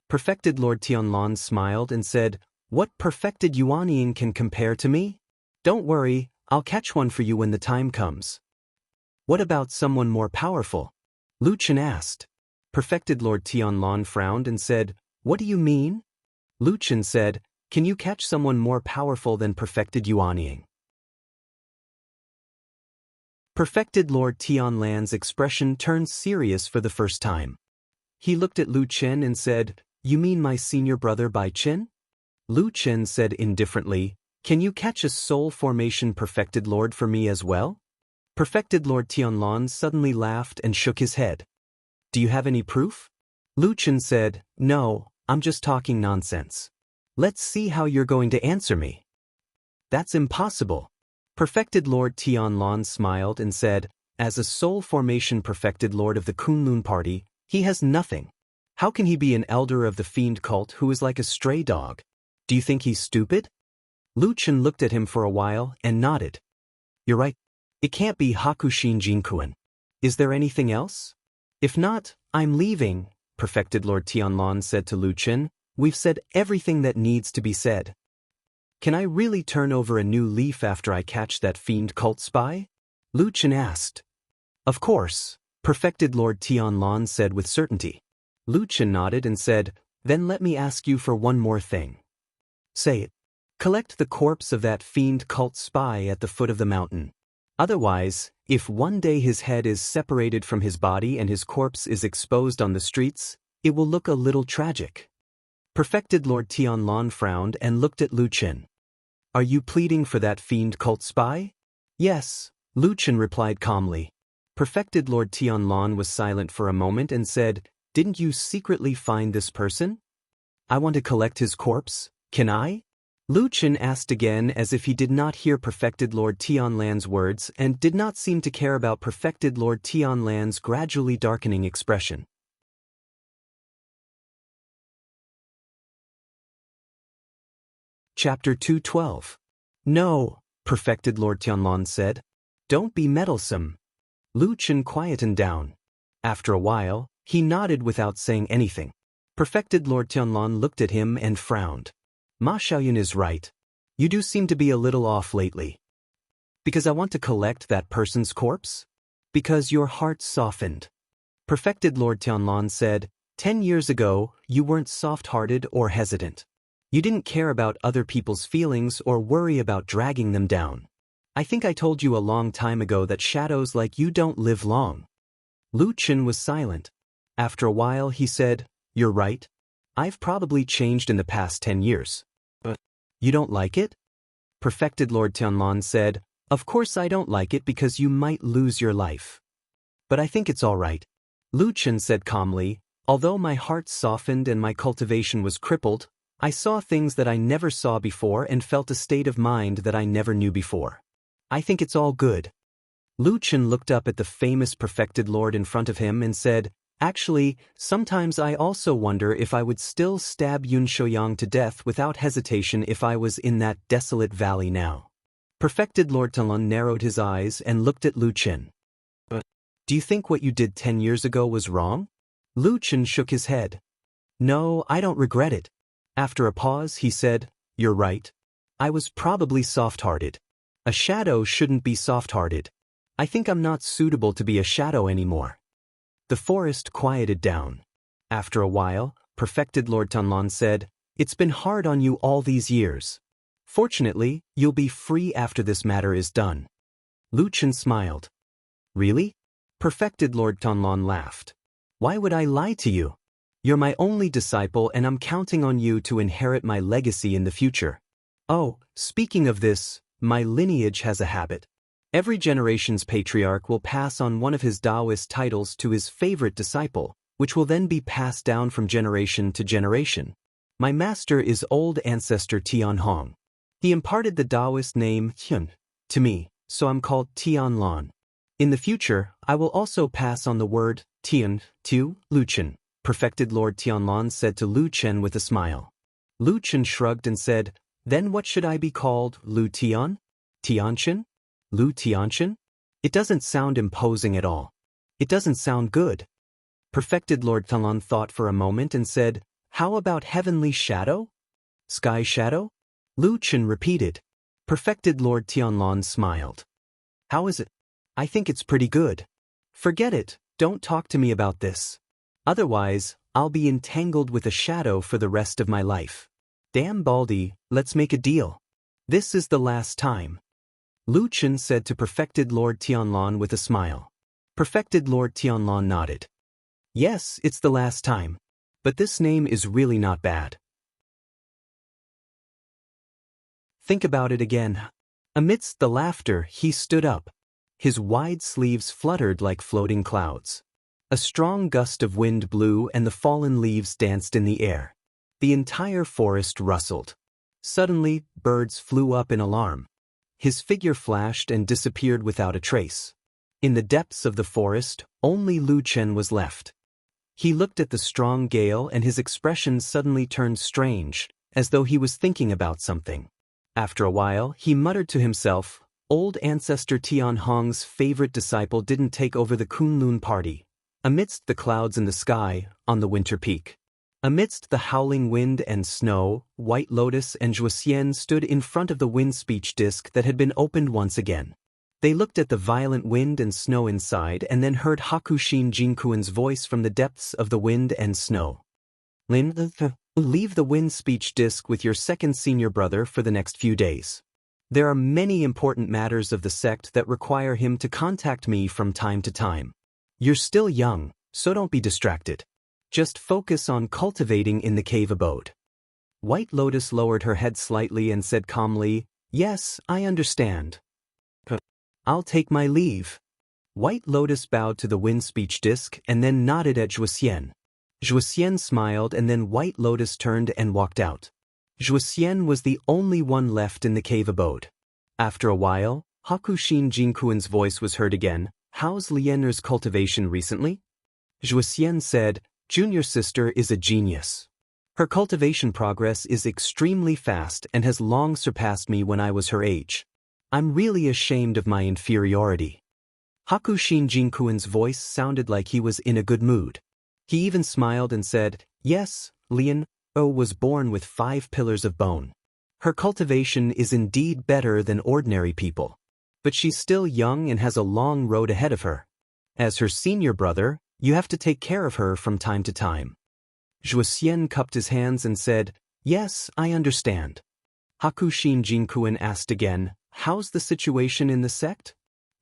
Perfected Lord Tianlan smiled and said, What perfected Yuanying can compare to me? Don't worry, I'll catch one for you when the time comes. What about someone more powerful? Lu Chen asked. Perfected Lord Tianlan frowned and said, What do you mean? Lu Chen said, Can you catch someone more powerful than perfected Yuanying? Perfected Lord Tianlan's expression turned serious for the first time. He looked at Lu Chen and said, You mean my senior brother Bai Chen? Lu Chen said indifferently, Can you catch a soul formation perfected lord for me as well? Perfected Lord Tianlan suddenly laughed and shook his head. Do you have any proof? Lu Chen said, No, I'm just talking nonsense. Let's see how you're going to answer me. That's impossible. Perfected Lord Tianlan smiled and said, As a soul formation perfected lord of the Kunlun party, he has nothing. How can he be an elder of the fiend cult who is like a stray dog? Do you think he's stupid? Lu Chen looked at him for a while and nodded. You're right. It can't be Hakushin Jinkuan. Is there anything else? If not, I'm leaving, Perfected Lord Tianlan said to Lu Chen. We've said everything that needs to be said. Can I really turn over a new leaf after I catch that fiend cult spy? Lu Chen asked. Of course, Perfected Lord Tianlan said with certainty. Lu Chen nodded and said, Then let me ask you for one more thing. Say it. Collect the corpse of that fiend cult spy at the foot of the mountain. Otherwise, if one day his head is separated from his body and his corpse is exposed on the streets, it will look a little tragic. Perfected Lord Tianlong frowned and looked at Lu Chen. Are you pleading for that fiend cult spy? Yes, Lu Chen replied calmly. Perfected Lord Tianlong was silent for a moment and said, Didn't you secretly find this person? I want to collect his corpse, can I? Lu Chen asked again as if he did not hear Perfected Lord Tianlong's words and did not seem to care about Perfected Lord Tianlong's gradually darkening expression. Chapter 212. No, Perfected Lord Tianlong said. Don't be meddlesome. Lu Chen quietened down. After a while, he nodded without saying anything. Perfected Lord Tianlong looked at him and frowned. Ma Xiaoyan is right. You do seem to be a little off lately. Because I want to collect that person's corpse? Because your heart softened. Perfected Lord Tianlong said, 10 years ago, you weren't soft-hearted or hesitant. You didn't care about other people's feelings or worry about dragging them down. I think I told you a long time ago that shadows like you don't live long. Lu Chen was silent. After a while he said, You're right. I've probably changed in the past 10 years. But you don't like it? Perfected Lord Tianlong said, Of course I don't like it because you might lose your life. But I think it's all right. Lu Chen said calmly, Although my heart softened and my cultivation was crippled, I saw things that I never saw before and felt a state of mind that I never knew before. I think it's all good. Lu Chen looked up at the famous Perfected Lord in front of him and said, Actually, sometimes I also wonder if I would still stab Yun Shouyang to death without hesitation if I was in that desolate valley now. Perfected Lord Tianlong narrowed his eyes and looked at Lu Chen. But do you think what you did 10 years ago was wrong? Lu Chen shook his head. No, I don't regret it. After a pause, he said, You're right. I was probably soft-hearted. A shadow shouldn't be soft-hearted. I think I'm not suitable to be a shadow anymore. The forest quieted down. After a while, Perfected Lord Tianlong said, It's been hard on you all these years. Fortunately, you'll be free after this matter is done. Lu Chen smiled. Really? Perfected Lord Tianlong laughed. Why would I lie to you? You're my only disciple and I'm counting on you to inherit my legacy in the future. Oh, speaking of this, my lineage has a habit. Every generation's patriarch will pass on one of his Taoist titles to his favorite disciple, which will then be passed down from generation to generation. My master is old ancestor Tianhong. He imparted the Taoist name Tian to me, so I'm called Tianlong. In the future, I will also pass on the word Tian to Lu Chen, Perfected Lord Tianlong said to Lu Chen with a smile. Lu Chen shrugged and said, Then what should I be called, Lu Tian? Tianchen? Lu Tianchen? It doesn't sound imposing at all. It doesn't sound good. Perfected Lord Tianlong thought for a moment and said, How about Heavenly Shadow? Sky Shadow? Lu Chen repeated. Perfected Lord Tianlong smiled. How is it? I think it's pretty good. Forget it, don't talk to me about this. Otherwise, I'll be entangled with a shadow for the rest of my life. Damn Baldy, let's make a deal. This is the last time. Lu Chen said to Perfected Lord Tianlong with a smile. Perfected Lord Tianlong nodded. Yes, it's the last time. But this name is really not bad. Think about it again. Amidst the laughter, he stood up. His wide sleeves fluttered like floating clouds. A strong gust of wind blew and the fallen leaves danced in the air. The entire forest rustled. Suddenly, birds flew up in alarm. His figure flashed and disappeared without a trace. In the depths of the forest, only Lu Chen was left. He looked at the strong gale and his expression suddenly turned strange, as though he was thinking about something. After a while, he muttered to himself, Old ancestor Tianhong's favorite disciple didn't take over the Kunlun party. Amidst the clouds in the sky, on the winter peak. Amidst the howling wind and snow, White Lotus and Zhuoxian stood in front of the wind speech disc that had been opened once again. They looked at the violent wind and snow inside and then heard Hakushin Jinkuan's voice from the depths of the wind and snow. Leave the wind speech disc with your second senior brother for the next few days. There are many important matters of the sect that require him to contact me from time to time. You're still young, so don't be distracted. Just focus on cultivating in the cave abode. White Lotus lowered her head slightly and said calmly, "Yes, I understand. I'll take my leave." White Lotus bowed to the wind speech disc and then nodded at Zhuoxian. Zhuoxian smiled and then White Lotus turned and walked out. Zhuoxian was the only one left in the cave abode. After a while, Hakushin Jinkuin's voice was heard again. "How's Lianer's cultivation recently?" Zhuoxian said, "Junior sister is a genius. Her cultivation progress is extremely fast and has long surpassed me when I was her age. I'm really ashamed of my inferiority." Hakushin Jinkuin's voice sounded like he was in a good mood. He even smiled and said, "Yes, Lian was born with 5 pillars of bone. Her cultivation is indeed better than ordinary people. But she's still young and has a long road ahead of her. As her senior brother, you have to take care of her from time to time." Zhuoxian cupped his hands and said, "Yes, I understand." Hakushin Jinkuin asked again, "How's the situation in the sect?"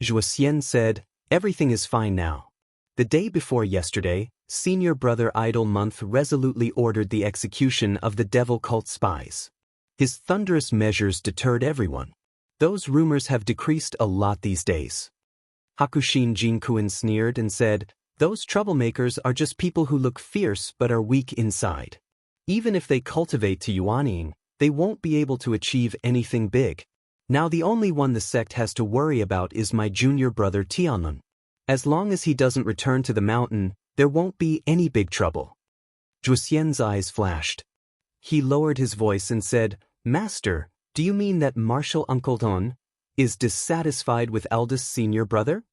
Zhuoxian said, "Everything is fine now. The day before yesterday, Senior Brother Idle Month resolutely ordered the execution of the devil cult spies. His thunderous measures deterred everyone. Those rumors have decreased a lot these days." Hakushin Jinkuin sneered and said, "Those troublemakers are just people who look fierce but are weak inside. Even if they cultivate to Yuanying, they won't be able to achieve anything big. Now the only one the sect has to worry about is my junior brother Tianlun. As long as he doesn't return to the mountain, there won't be any big trouble." Zhuoxian's eyes flashed. He lowered his voice and said, "Master, do you mean that Marshal Uncle Don is dissatisfied with eldest senior brother?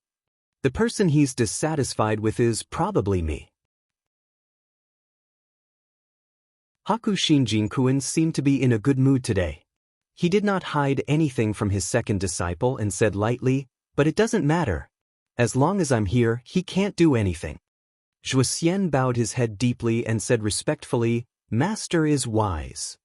The person he's dissatisfied with is probably me." Hakushin Jinkuin seemed to be in a good mood today. He did not hide anything from his second disciple and said lightly, "But it doesn't matter. As long as I'm here, he can't do anything." Zhuoxian bowed his head deeply and said respectfully, "Master is wise.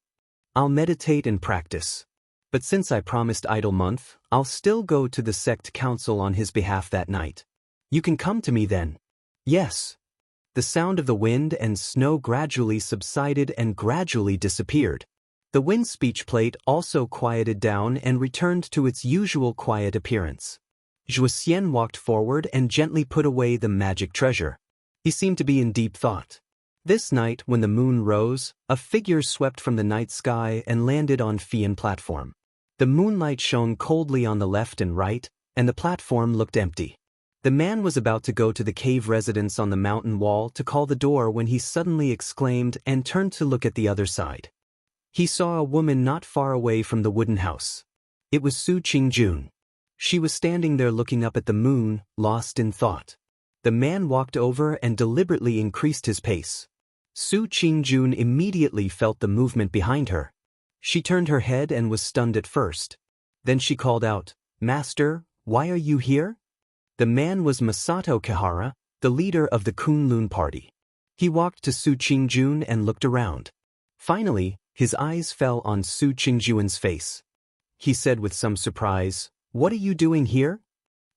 I'll meditate and practice. But since I promised Idle Month, I'll still go to the sect council on his behalf that night. You can come to me then." "Yes." The sound of the wind and snow gradually subsided and gradually disappeared. The wind speech plate also quieted down and returned to its usual quiet appearance. Zhuoxian walked forward and gently put away the magic treasure. He seemed to be in deep thought. This night, when the moon rose, a figure swept from the night sky and landed on Fian platform. The moonlight shone coldly on the left and right, and the platform looked empty. The man was about to go to the cave residence on the mountain wall to call the door when he suddenly exclaimed and turned to look at the other side. He saw a woman not far away from the wooden house. It was Su Qingjun. She was standing there looking up at the moon, lost in thought. The man walked over and deliberately increased his pace. Su Qingjun immediately felt the movement behind her. She turned her head and was stunned at first. Then she called out, "Master, why are you here?" The man was Masato Kihara, the leader of the Kunlun party. He walked to Su Qingjun and looked around. Finally, his eyes fell on Su Qingjun's face. He said with some surprise, "What are you doing here?"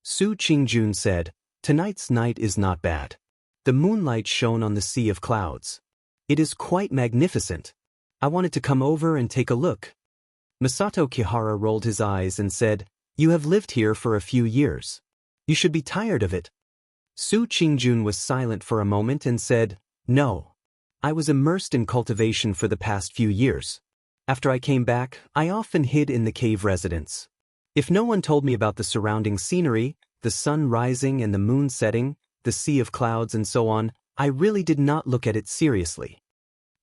Su Qingjun said, "Tonight's night is not bad. The moonlight shone on the sea of clouds. It is quite magnificent. I wanted to come over and take a look." Masato Kihara rolled his eyes and said, "You have lived here for a few years. You should be tired of it." Su Qingjun was silent for a moment and said, "No. I was immersed in cultivation for the past few years. After I came back, I often hid in the cave residence. If no one told me about the surrounding scenery, the sun rising and the moon setting, the sea of clouds and so on, I really did not look at it seriously."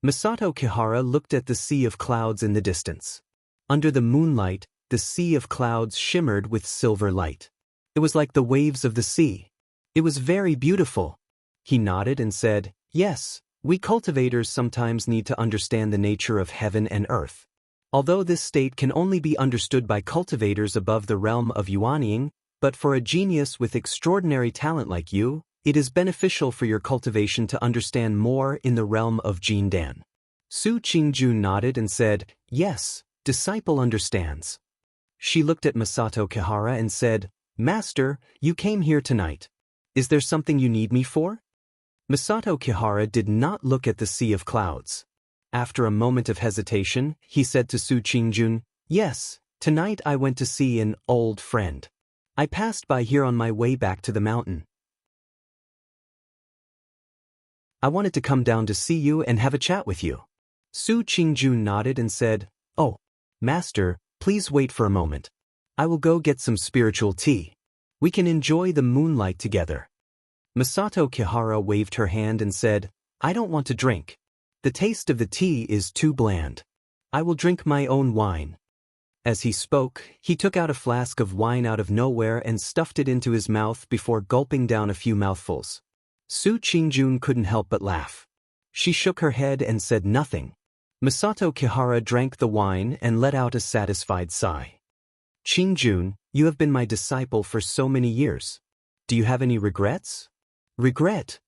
Masato Kihara looked at the sea of clouds in the distance. Under the moonlight, the sea of clouds shimmered with silver light. It was like the waves of the sea. It was very beautiful. He nodded and said, "Yes, we cultivators sometimes need to understand the nature of heaven and earth. Although this state can only be understood by cultivators above the realm of Yuanying, but for a genius with extraordinary talent like you, it is beneficial for your cultivation to understand more in the realm of Jindan." Su Qingjun nodded and said, "Yes, disciple understands." She looked at Masato Kihara and said, "Master, you came here tonight. Is there something you need me for?" Masato Kihara did not look at the sea of clouds. After a moment of hesitation, he said to Su Qingjun, "Yes, tonight I went to see an old friend. I passed by here on my way back to the mountain. I wanted to come down to see you and have a chat with you." Su Qingjun nodded and said, "Oh, Master, please wait for a moment. I will go get some spiritual tea. We can enjoy the moonlight together." Masato Kihara waved her hand and said, "I don't want to drink. The taste of the tea is too bland. I will drink my own wine." As he spoke, he took out a flask of wine out of nowhere and stuffed it into his mouth before gulping down a few mouthfuls. Su Qingjun couldn't help but laugh. She shook her head and said nothing. Masato Kihara drank the wine and let out a satisfied sigh. "Qingjun, you have been my disciple for so many years. Do you have any regrets?" "Regret?"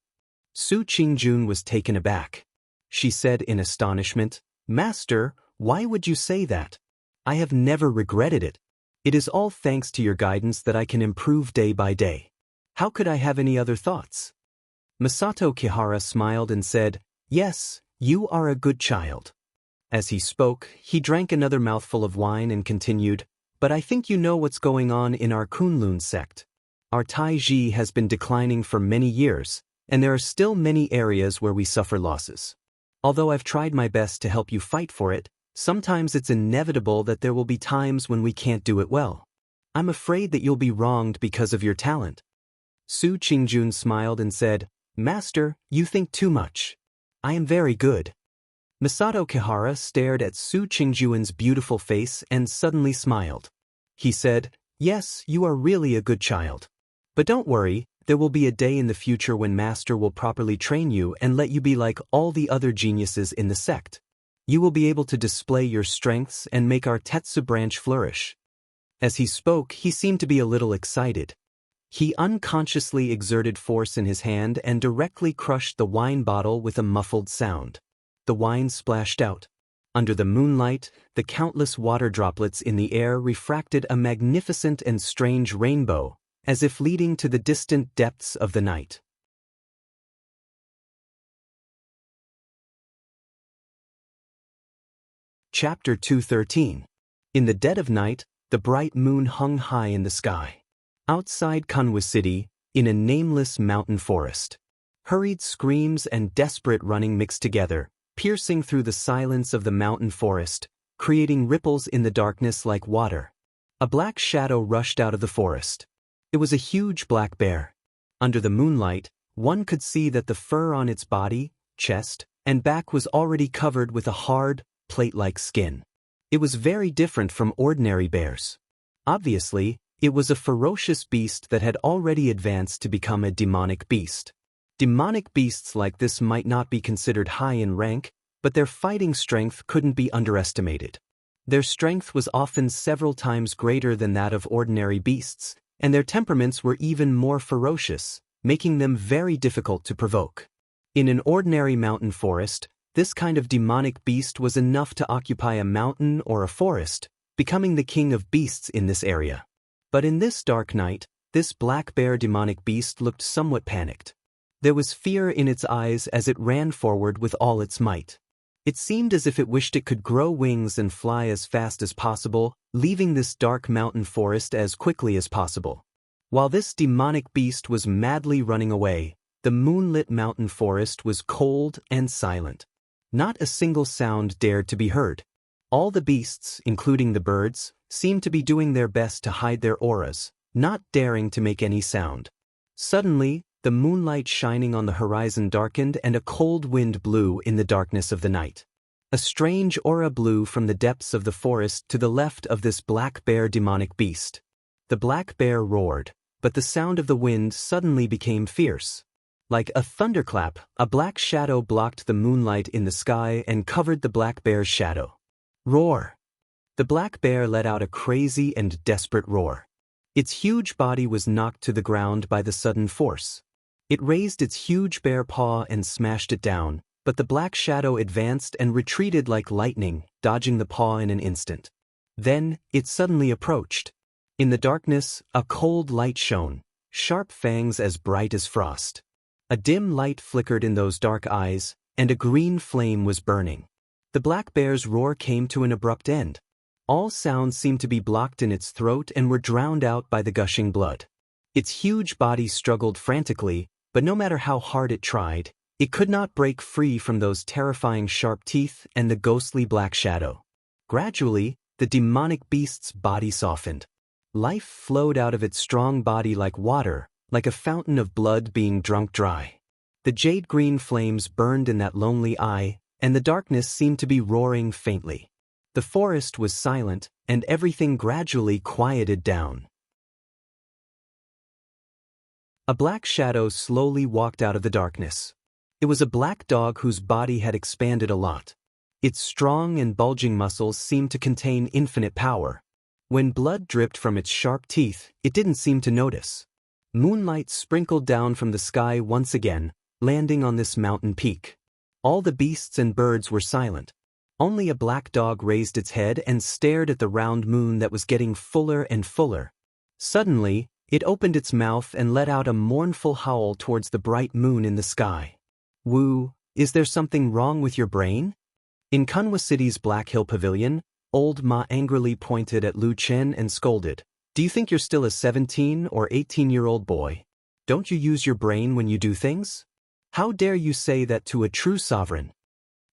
Su Qingjun was taken aback. She said in astonishment, "Master, why would you say that? I have never regretted it. It is all thanks to your guidance that I can improve day by day. How could I have any other thoughts?" Masato Kihara smiled and said, "Yes, you are a good child." As he spoke, he drank another mouthful of wine and continued, "But I think you know what's going on in our Kunlun sect. Our Taiji has been declining for many years, and there are still many areas where we suffer losses. Although I've tried my best to help you fight for it, sometimes it's inevitable that there will be times when we can't do it well. I'm afraid that you'll be wronged because of your talent." Su Qingjun smiled and said, "Master, you think too much. I am very good." Masato Kihara stared at Su Qingjun's beautiful face and suddenly smiled. He said, "Yes, you are really a good child. But don't worry, there will be a day in the future when Master will properly train you and let you be like all the other geniuses in the sect. You will be able to display your strengths and make our Tetsu branch flourish." As he spoke, he seemed to be a little excited. He unconsciously exerted force in his hand and directly crushed the wine bottle with a muffled sound. The wine splashed out. Under the moonlight, the countless water droplets in the air refracted a magnificent and strange rainbow, as if leading to the distant depths of the night. Chapter 213. In the dead of night, the bright moon hung high in the sky. Outside Kunwa City, in a nameless mountain forest. Hurried screams and desperate running mixed together, piercing through the silence of the mountain forest, creating ripples in the darkness like water. A black shadow rushed out of the forest. It was a huge black bear. Under the moonlight, one could see that the fur on its body, chest, and back was already covered with a hard, plate-like skin. It was very different from ordinary bears. Obviously, it was a ferocious beast that had already advanced to become a demonic beast. Demonic beasts like this might not be considered high in rank, but their fighting strength couldn't be underestimated. Their strength was often several times greater than that of ordinary beasts, and their temperaments were even more ferocious, making them very difficult to provoke. In an ordinary mountain forest, this kind of demonic beast was enough to occupy a mountain or a forest, becoming the king of beasts in this area. But in this dark night, this black bear demonic beast looked somewhat panicked. There was fear in its eyes as it ran forward with all its might. It seemed as if it wished it could grow wings and fly as fast as possible, leaving this dark mountain forest as quickly as possible. While this demonic beast was madly running away, the moonlit mountain forest was cold and silent. Not a single sound dared to be heard. All the beasts, including the birds, seemed to be doing their best to hide their auras, not daring to make any sound. Suddenly, the moonlight shining on the horizon darkened and a cold wind blew in the darkness of the night. A strange aura blew from the depths of the forest to the left of this black bear demonic beast. The black bear roared, but the sound of the wind suddenly became fierce. Like a thunderclap, a black shadow blocked the moonlight in the sky and covered the black bear's shadow. Roar! The black bear let out a crazy and desperate roar. Its huge body was knocked to the ground by the sudden force. It raised its huge bare paw and smashed it down, but the black shadow advanced and retreated like lightning, dodging the paw in an instant. Then, it suddenly approached. In the darkness, a cold light shone, sharp fangs as bright as frost. A dim light flickered in those dark eyes, and a green flame was burning. The black bear's roar came to an abrupt end. All sounds seemed to be blocked in its throat and were drowned out by the gushing blood. Its huge body struggled frantically, but no matter how hard it tried, it could not break free from those terrifying sharp teeth and the ghostly black shadow. Gradually, the demonic beast's body softened. Life flowed out of its strong body like water, like a fountain of blood being drunk dry. The jade-green flames burned in that lonely eye, and the darkness seemed to be roaring faintly. The forest was silent, and everything gradually quieted down. A black shadow slowly walked out of the darkness. It was a black dog whose body had expanded a lot. Its strong and bulging muscles seemed to contain infinite power. When blood dripped from its sharp teeth, it didn't seem to notice. Moonlight sprinkled down from the sky once again, landing on this mountain peak. All the beasts and birds were silent. Only a black dog raised its head and stared at the round moon that was getting fuller and fuller. Suddenly, it opened its mouth and let out a mournful howl towards the bright moon in the sky. "Wu, is there something wrong with your brain?" In Kunwa City's Black Hill Pavilion, Old Ma angrily pointed at Lu Chen and scolded, "Do you think you're still a 17 or 18-year-old boy? Don't you use your brain when you do things? How dare you say that to a true sovereign?"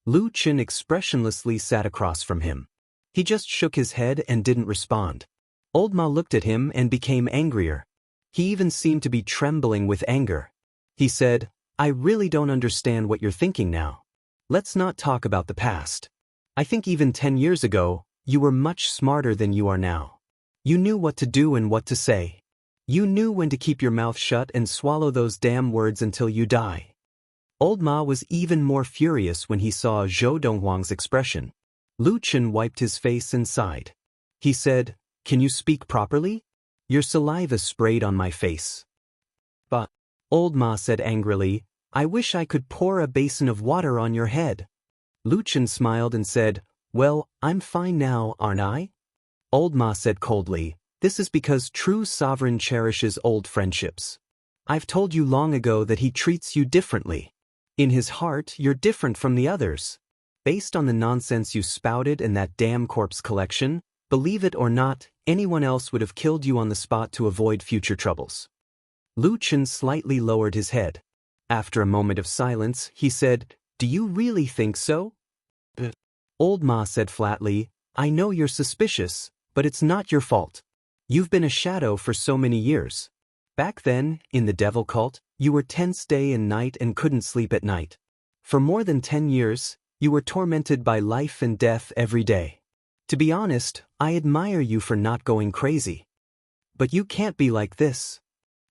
Lu Chen expressionlessly sat across from him. He just shook his head and didn't respond. Old Ma looked at him and became angrier. He even seemed to be trembling with anger. He said, "I really don't understand what you're thinking now. Let's not talk about the past. I think even 10 years ago, you were much smarter than you are now. You knew what to do and what to say. You knew when to keep your mouth shut and swallow those damn words until you die." Old Ma was even more furious when he saw Zhou Donghuang's expression. Lu Chen wiped his face and sighed. He said, "Can you speak properly? Your saliva sprayed on my face." "But," Old Ma said angrily, "I wish I could pour a basin of water on your head." Lu Chen smiled and said, "Well, I'm fine now, aren't I?" Old Ma said coldly, "This is because true sovereign cherishes old friendships. I've told you long ago that he treats you differently. In his heart, you're different from the others. Based on the nonsense you spouted and that damn corpse collection, believe it or not, anyone else would have killed you on the spot to avoid future troubles." Lu Chen slightly lowered his head. After a moment of silence, he said, "Do you really think so?" Old Ma said flatly, "I know you're suspicious, but it's not your fault. You've been a shadow for so many years. Back then, in the devil cult, you were tense day and night and couldn't sleep at night. For more than 10 years, you were tormented by life and death every day. To be honest, I admire you for not going crazy. But you can't be like this."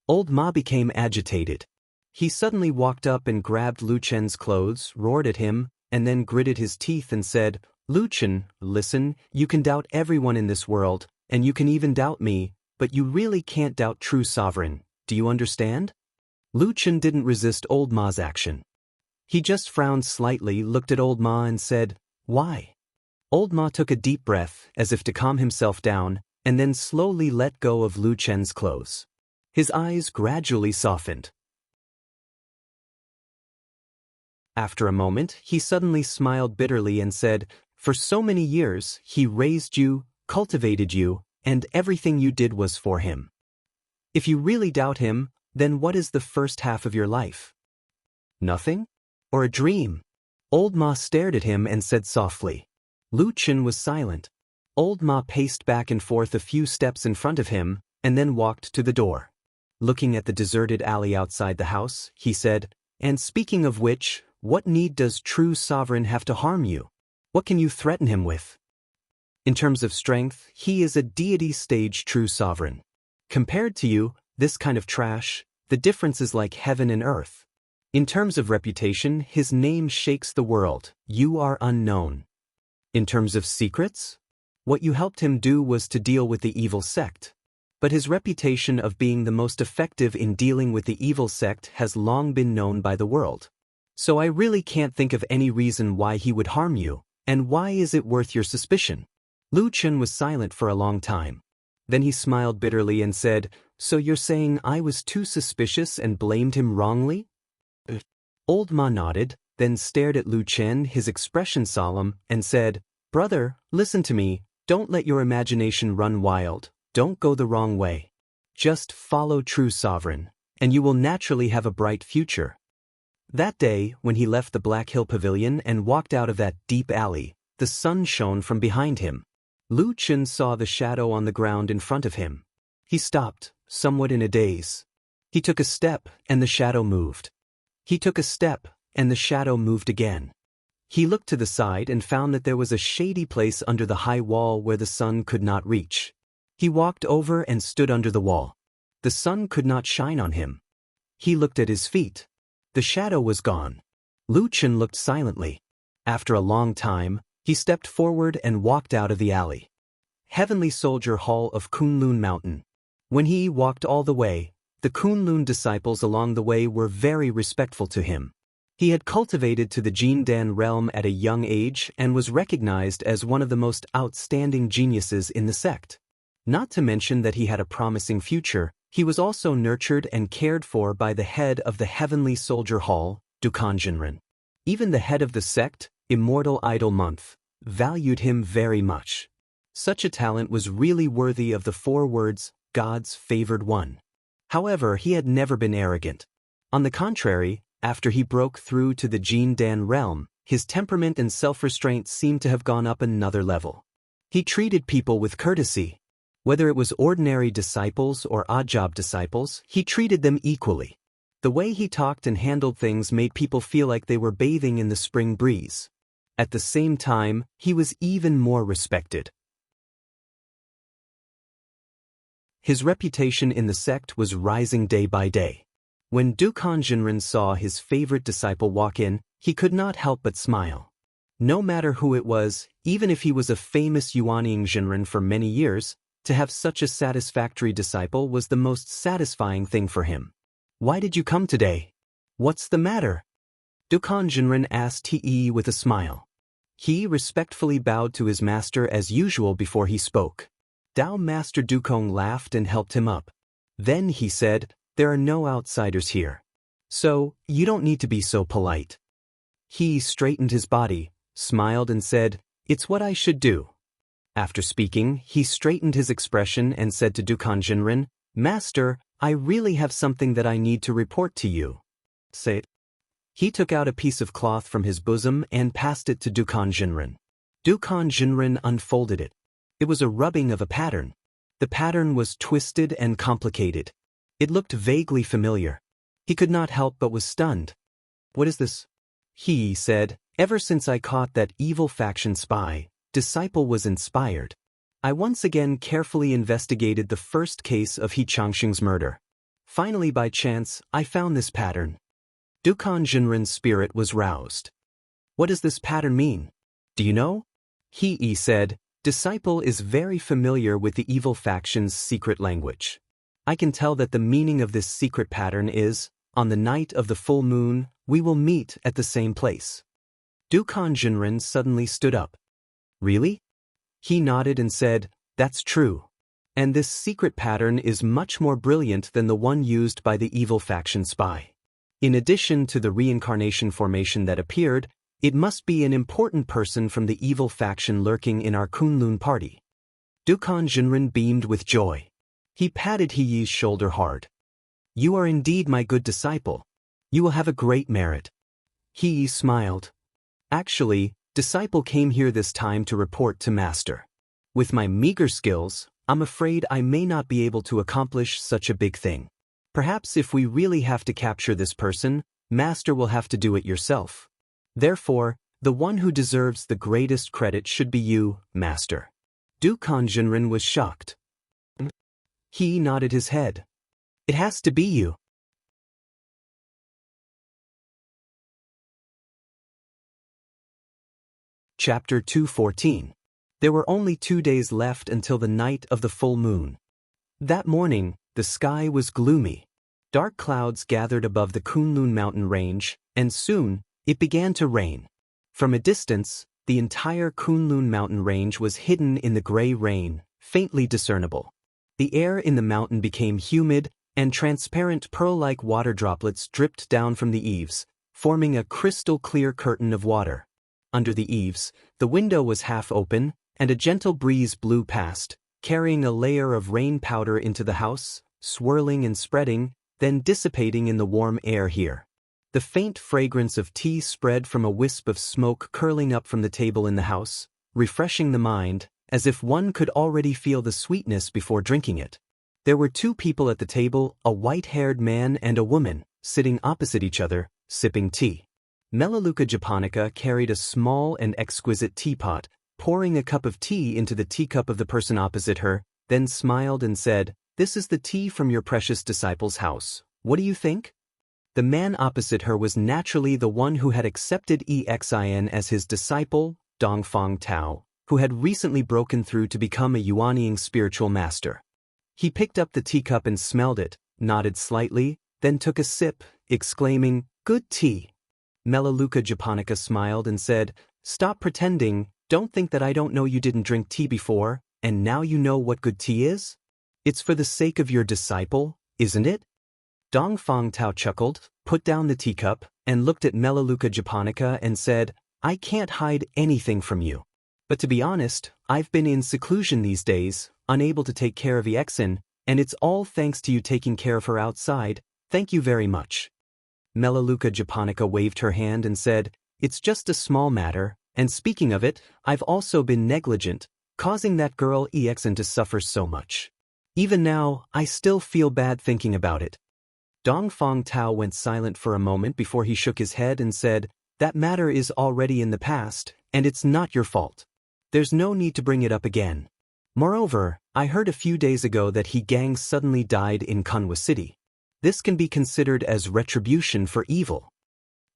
Old Ma became agitated. He suddenly walked up and grabbed Lu Chen's clothes, roared at him, and then gritted his teeth and said, "Lu Chen, listen, you can doubt everyone in this world, and you can even doubt me, but you really can't doubt true sovereign. Do you understand?" Lu Chen didn't resist Old Ma's action. He just frowned slightly, looked at Old Ma and said, "Why?" Old Ma took a deep breath, as if to calm himself down, and then slowly let go of Lu Chen's clothes. His eyes gradually softened. After a moment, he suddenly smiled bitterly and said, "For so many years, he raised you, cultivated you, and everything you did was for him. If you really doubt him, then what is the first half of your life? Nothing? Or a dream?" Old Ma stared at him and said softly. Lu Chen was silent. Old Ma paced back and forth a few steps in front of him, and then walked to the door. Looking at the deserted alley outside the house, he said, "And speaking of which, what need does true sovereign have to harm you? What can you threaten him with? In terms of strength, he is a deity stage true sovereign. Compared to you, this kind of trash, the difference is like heaven and earth. In terms of reputation, his name shakes the world. You are unknown. In terms of secrets, what you helped him do was to deal with the evil sect. But his reputation of being the most effective in dealing with the evil sect has long been known by the world. So I really can't think of any reason why he would harm you, and why is it worth your suspicion?" Lu Chen was silent for a long time. Then he smiled bitterly and said, "So you're saying I was too suspicious and blamed him wrongly?" Old Ma nodded, then stared at Lu Chen, his expression solemn, and said, "Brother, listen to me, don't let your imagination run wild, don't go the wrong way. Just follow true sovereign, and you will naturally have a bright future." That day, when he left the Black Hill Pavilion and walked out of that deep alley, the sun shone from behind him. Lu Chen saw the shadow on the ground in front of him. He stopped, somewhat in a daze. He took a step, and the shadow moved. He took a step, and the shadow moved again. He looked to the side and found that there was a shady place under the high wall where the sun could not reach. He walked over and stood under the wall. The sun could not shine on him. He looked at his feet. The shadow was gone. Lu Chen looked silently. After a long time, he stepped forward and walked out of the alley. Heavenly Soldier Hall of Kunlun Mountain. When he walked all the way, the Kunlun disciples along the way were very respectful to him. He had cultivated to the Jin Dan realm at a young age and was recognized as one of the most outstanding geniuses in the sect. Not to mention that he had a promising future, he was also nurtured and cared for by the head of the Heavenly Soldier Hall, Dukan Jinren. Even the head of the sect, Immortal Idol Month, valued him very much. Such a talent was really worthy of the 4 words, God's favored one. However, he had never been arrogant. On the contrary, after he broke through to the Jin Dan realm, his temperament and self-restraint seemed to have gone up another level. He treated people with courtesy. Whether it was ordinary disciples or odd-job disciples, he treated them equally. The way he talked and handled things made people feel like they were bathing in the spring breeze. At the same time, he was even more respected. His reputation in the sect was rising day by day. When Dukan Jinren saw his favorite disciple walk in, he could not help but smile. No matter who it was, even if he was a famous Yuanying Jinren for many years, to have such a satisfactory disciple was the most satisfying thing for him. "Why did you come today? What's the matter?" Dukan Jinren asked He with a smile. He respectfully bowed to his master as usual before he spoke. Dao Master Dukong laughed and helped him up. Then he said, "There are no outsiders here. So, you don't need to be so polite." He straightened his body, smiled and said, "It's what I should do." After speaking, he straightened his expression and said to Dukan Jinren, "Master, I really have something that I need to report to you." Say it. He took out a piece of cloth from his bosom and passed it to Dukan Jinren. Dukan Jinren unfolded it. It was a rubbing of a pattern. The pattern was twisted and complicated. It looked vaguely familiar. He could not help but was stunned. "What is this?" He said, "Ever since I caught that evil faction spy, disciple was inspired. I once again carefully investigated the first case of He Changxing's murder. Finally, by chance, I found this pattern." Dukan Jinren's spirit was roused. "What does this pattern mean? Do you know?" He said, "Disciple is very familiar with the evil faction's secret language. I can tell that the meaning of this secret pattern is, on the night of the full moon, we will meet at the same place." Dukan Jinren suddenly stood up. "Really?" He nodded and said, "That's true. And this secret pattern is much more brilliant than the one used by the evil faction spy. In addition to the reincarnation formation that appeared, it must be an important person from the evil faction lurking in our Kunlun party." Dukan Jinren beamed with joy. He patted Heyi's shoulder hard. "You are indeed my good disciple. You will have a great merit." Heyi smiled. "Actually, disciple came here this time to report to master. With my meager skills, I'm afraid I may not be able to accomplish such a big thing. Perhaps if we really have to capture this person, master will have to do it yourself. Therefore, the one who deserves the greatest credit should be you, master." Dukan Jinren was shocked. He nodded his head. "It has to be you." Chapter 214. There were only 2 days left until the night of the full moon. That morning, the sky was gloomy. Dark clouds gathered above the Kunlun mountain range, and soon, it began to rain. From a distance, The entire Kunlun mountain range was hidden in the gray rain, faintly discernible. The air in the mountain became humid, and transparent pearl-like water droplets dripped down from the eaves, forming a crystal-clear curtain of water. Under the eaves, the window was half open, and a gentle breeze blew past, carrying a layer of rain powder into the house, swirling and spreading, then dissipating in the warm air here. The faint fragrance of tea spread from a wisp of smoke curling up from the table in the house, refreshing the mind, as if one could already feel the sweetness before drinking it. There were two people at the table, a white-haired man and a woman, sitting opposite each other, sipping tea. Melaleuca japonica carried a small and exquisite teapot, pouring a cup of tea into the teacup of the person opposite her, then smiled and said, "This is the tea from your precious disciple's house. What do you think?" The man opposite her was naturally the one who had accepted Exin as his disciple, Dongfang Tao, who had recently broken through to become a Yuanying spiritual master. He picked up the teacup and smelled it, nodded slightly, then took a sip, exclaiming, "Good tea." Melaleuca japonica smiled and said, "Stop pretending, don't think that I don't know you didn't drink tea before, and now you know what good tea is? It's for the sake of your disciple, isn't it?" Dongfang Tao chuckled, put down the teacup, and looked at Melaleuca japonica and said, "I can't hide anything from you. But to be honest, I've been in seclusion these days, unable to take care of Exin, and it's all thanks to you taking care of her outside. Thank you very much." Melaleuca japonica waved her hand and said, "It's just a small matter, and speaking of it, I've also been negligent, causing that girl Exin to suffer so much. Even now, I still feel bad thinking about it." Dongfang Tao went silent for a moment before he shook his head and said, "That matter is already in the past, and it's not your fault. There's no need to bring it up again. Moreover, I heard a few days ago that He Gang suddenly died in Kunwa City. This can be considered as retribution for evil."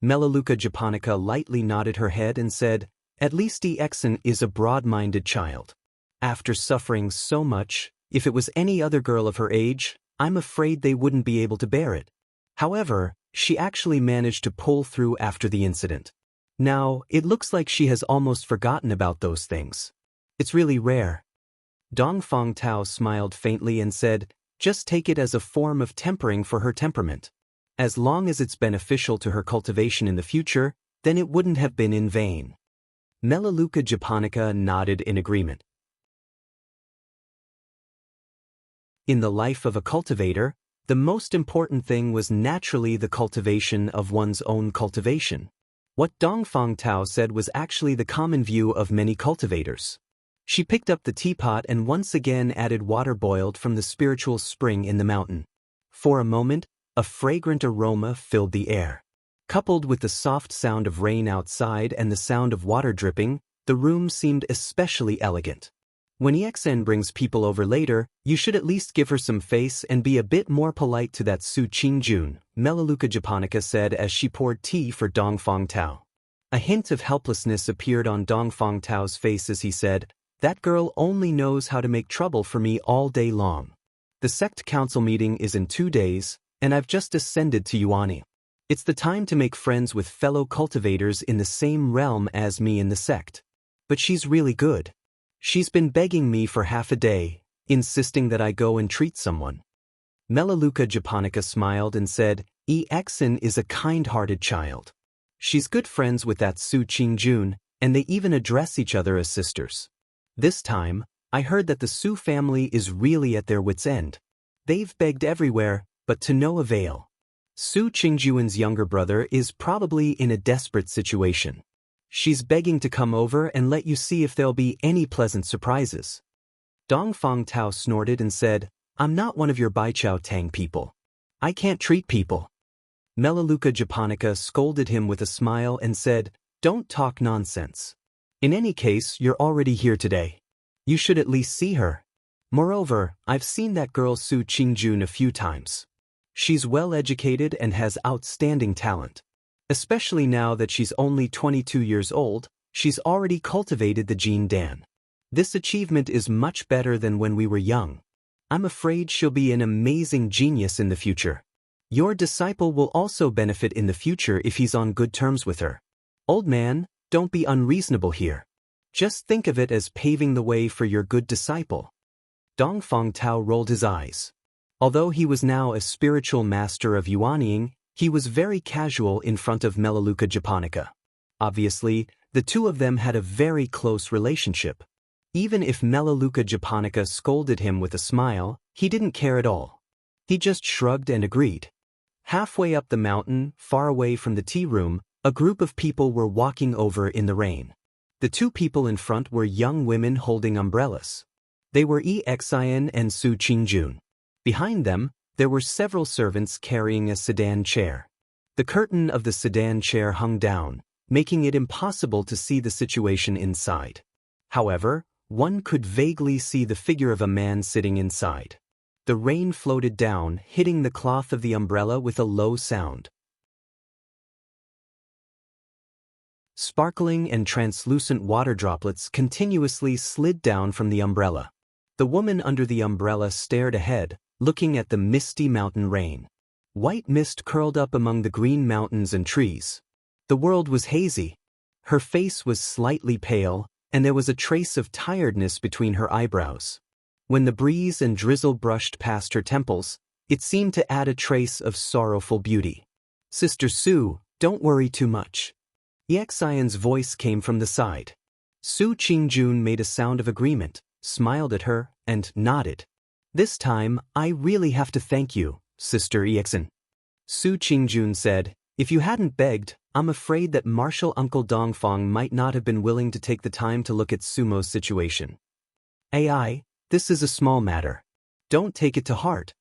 Melaleuca japonica lightly nodded her head and said, "At least Exin is a broad-minded child. After suffering so much, if it was any other girl of her age, I'm afraid they wouldn't be able to bear it. However, she actually managed to pull through after the incident. Now, it looks like she has almost forgotten about those things. It's really rare." Dongfang Tao smiled faintly and said, "Just take it as a form of tempering for her temperament. As long as it's beneficial to her cultivation in the future, then it wouldn't have been in vain." Melaleuca japonica nodded in agreement. In the life of a cultivator, the most important thing was naturally the cultivation of one's own cultivation. What Dongfang Tao said was actually the common view of many cultivators. She picked up the teapot and once again added water boiled from the spiritual spring in the mountain. For a moment, a fragrant aroma filled the air. Coupled with the soft sound of rain outside and the sound of water dripping, the room seemed especially elegant. When Exen brings people over later, you should at least give her some face and be a bit more polite to that Su Qingjun, Melaleuca japonica said as she poured tea for Dongfang Tao. A hint of helplessness appeared on Dongfang Tao's face as he said, "That girl only knows how to make trouble for me all day long. The sect council meeting is in 2 days, and I've just ascended to Yuani. It's the time to make friends with fellow cultivators in the same realm as me in the sect. But she's really good. She's been begging me for half a day, insisting that I go and treat someone." Melaleuca japonica smiled and said, Exen is a kind-hearted child. She's good friends with that Su Qingjun, and they even address each other as sisters. This time, I heard that the Su family is really at their wits' end. They've begged everywhere, but to no avail. Su Qingjuan's younger brother is probably in a desperate situation. She's begging to come over and let you see if there'll be any pleasant surprises." Dongfang Tao snorted and said, "I'm not one of your Baichao Tang people. I can't treat people." Melaleuca japonica scolded him with a smile and said, "Don't talk nonsense. In any case, you're already here today. You should at least see her. Moreover, I've seen that girl Su Qingjun a few times. She's well-educated and has outstanding talent. Especially now that she's only 22 years old, she's already cultivated the Jin Dan. This achievement is much better than when we were young. I'm afraid she'll be an amazing genius in the future. Your disciple will also benefit in the future if he's on good terms with her. Old man, Don't be unreasonable here. Just think of it as paving the way for your good disciple. Dongfang Tao rolled his eyes. Although he was now a spiritual master of Yuanying, he was very casual in front of Melaleuca japonica. Obviously, the two of them had a very close relationship. Even if Melaleuca japonica scolded him with a smile, he didn't care at all. He just shrugged and agreed. Halfway up the mountain, far away from the tea room, a group of people were walking over in the rain. The two people in front were young women holding umbrellas. They were Exian and Su Qingjun. Behind them, there were several servants carrying a sedan chair. The curtain of the sedan chair hung down, making it impossible to see the situation inside. However, one could vaguely see the figure of a man sitting inside. The rain floated down, hitting the cloth of the umbrella with a low sound. Sparkling and translucent water droplets continuously slid down from the umbrella. The woman under the umbrella stared ahead, looking at the misty mountain rain. White mist curled up among the green mountains and trees. The world was hazy. Her face was slightly pale, and there was a trace of tiredness between her eyebrows. When the breeze and drizzle brushed past her temples, it seemed to add a trace of sorrowful beauty. "Sister Su, don't worry too much." Exian's voice came from the side. Su Qingjun made a sound of agreement, smiled at her, and nodded. "This time, I really have to thank you, Sister Exian." Su Qingjun said, "If you hadn't begged, I'm afraid that Martial Uncle Dongfang might not have been willing to take the time to look at Sumo's situation. Ai, this is a small matter. Don't take it to heart."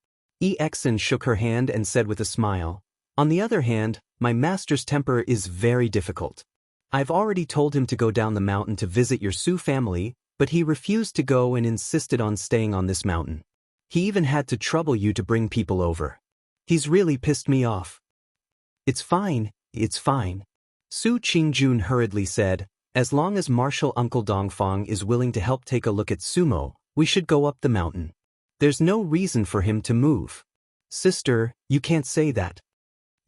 Exian shook her hand and said with a smile, "On the other hand, my master's temper is very difficult. I've already told him to go down the mountain to visit your Su family, but he refused to go and insisted on staying on this mountain. He even had to trouble you to bring people over. He's really pissed me off." It's fine. Su Qingjun hurriedly said, "As long as Martial Uncle Dongfang is willing to help take a look at Sumo, we should go up the mountain. There's no reason for him to move." "Sister, you can't say that."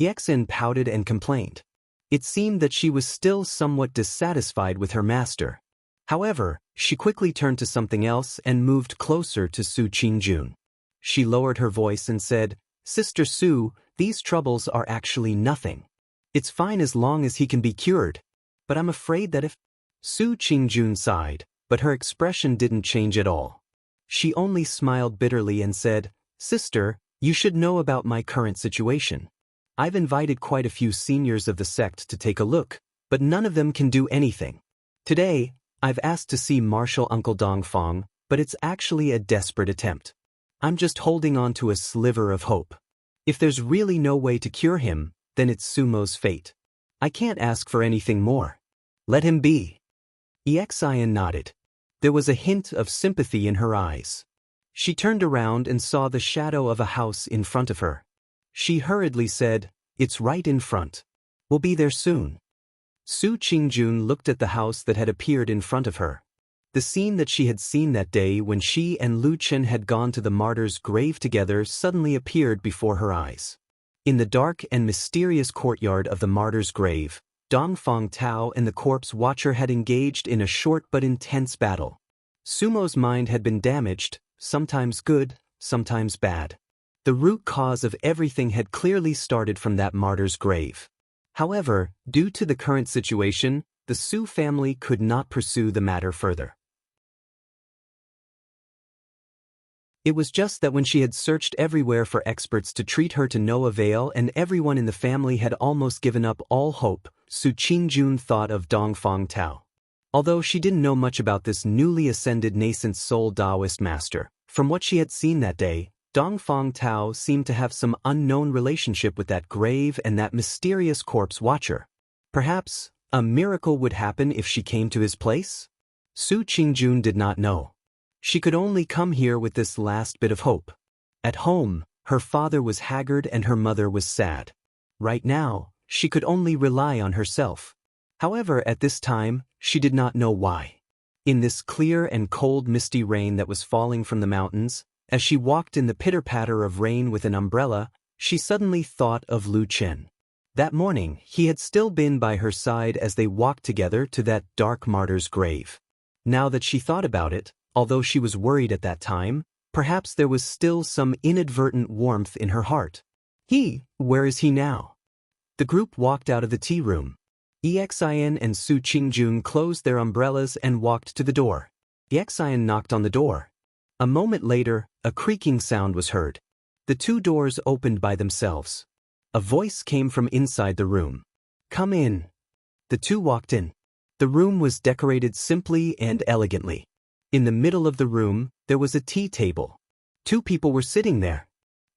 Exian pouted and complained. It seemed that she was still somewhat dissatisfied with her master. However, she quickly turned to something else and moved closer to Su Qingjun. She lowered her voice and said, "Sister Su, these troubles are actually nothing. It's fine as long as he can be cured. But I'm afraid that if—" Su Qingjun sighed, but her expression didn't change at all. She only smiled bitterly and said, "Sister, you should know about my current situation. I've invited quite a few seniors of the sect to take a look, but none of them can do anything. Today, I've asked to see Martial Uncle Dongfang, but it's actually a desperate attempt. I'm just holding on to a sliver of hope. If there's really no way to cure him, then it's Sumo's fate. I can't ask for anything more. Let him be." Exian nodded. There was a hint of sympathy in her eyes. She turned around and saw the shadow of a house in front of her. She hurriedly said, "It's right in front. We'll be there soon." Su Qingjun looked at the house that had appeared in front of her. The scene that she had seen that day when she and Lu Chen had gone to the martyr's grave together suddenly appeared before her eyes. In the dark and mysterious courtyard of the martyr's grave, Dongfang Tao and the corpse watcher had engaged in a short but intense battle. Sumo's mind had been damaged, sometimes good, sometimes bad. The root cause of everything had clearly started from that martyr's grave. However, due to the current situation, the Su family could not pursue the matter further. It was just that when she had searched everywhere for experts to treat her to no avail and everyone in the family had almost given up all hope, Su Qingjun thought of Dongfang Tao. Although she didn't know much about this newly ascended nascent soul Taoist master, from what she had seen that day, Dongfang Tao seemed to have some unknown relationship with that grave and that mysterious corpse watcher. Perhaps a miracle would happen if she came to his place? Su Qingjun did not know. She could only come here with this last bit of hope. At home, her father was haggard and her mother was sad. Right now, she could only rely on herself. However, at this time, she did not know why. In this clear and cold misty rain that was falling from the mountains, as she walked in the pitter-patter of rain with an umbrella, she suddenly thought of Lu Chen. That morning, he had still been by her side as they walked together to that dark martyr's grave. Now that she thought about it, although she was worried at that time, perhaps there was still some inadvertent warmth in her heart. Where is he now? The group walked out of the tea room. Exin and Su Qingjun closed their umbrellas and walked to the door. Exin knocked on the door. A moment later, a creaking sound was heard. The two doors opened by themselves. A voice came from inside the room. "Come in." The two walked in. The room was decorated simply and elegantly. In the middle of the room, there was a tea table. Two people were sitting there.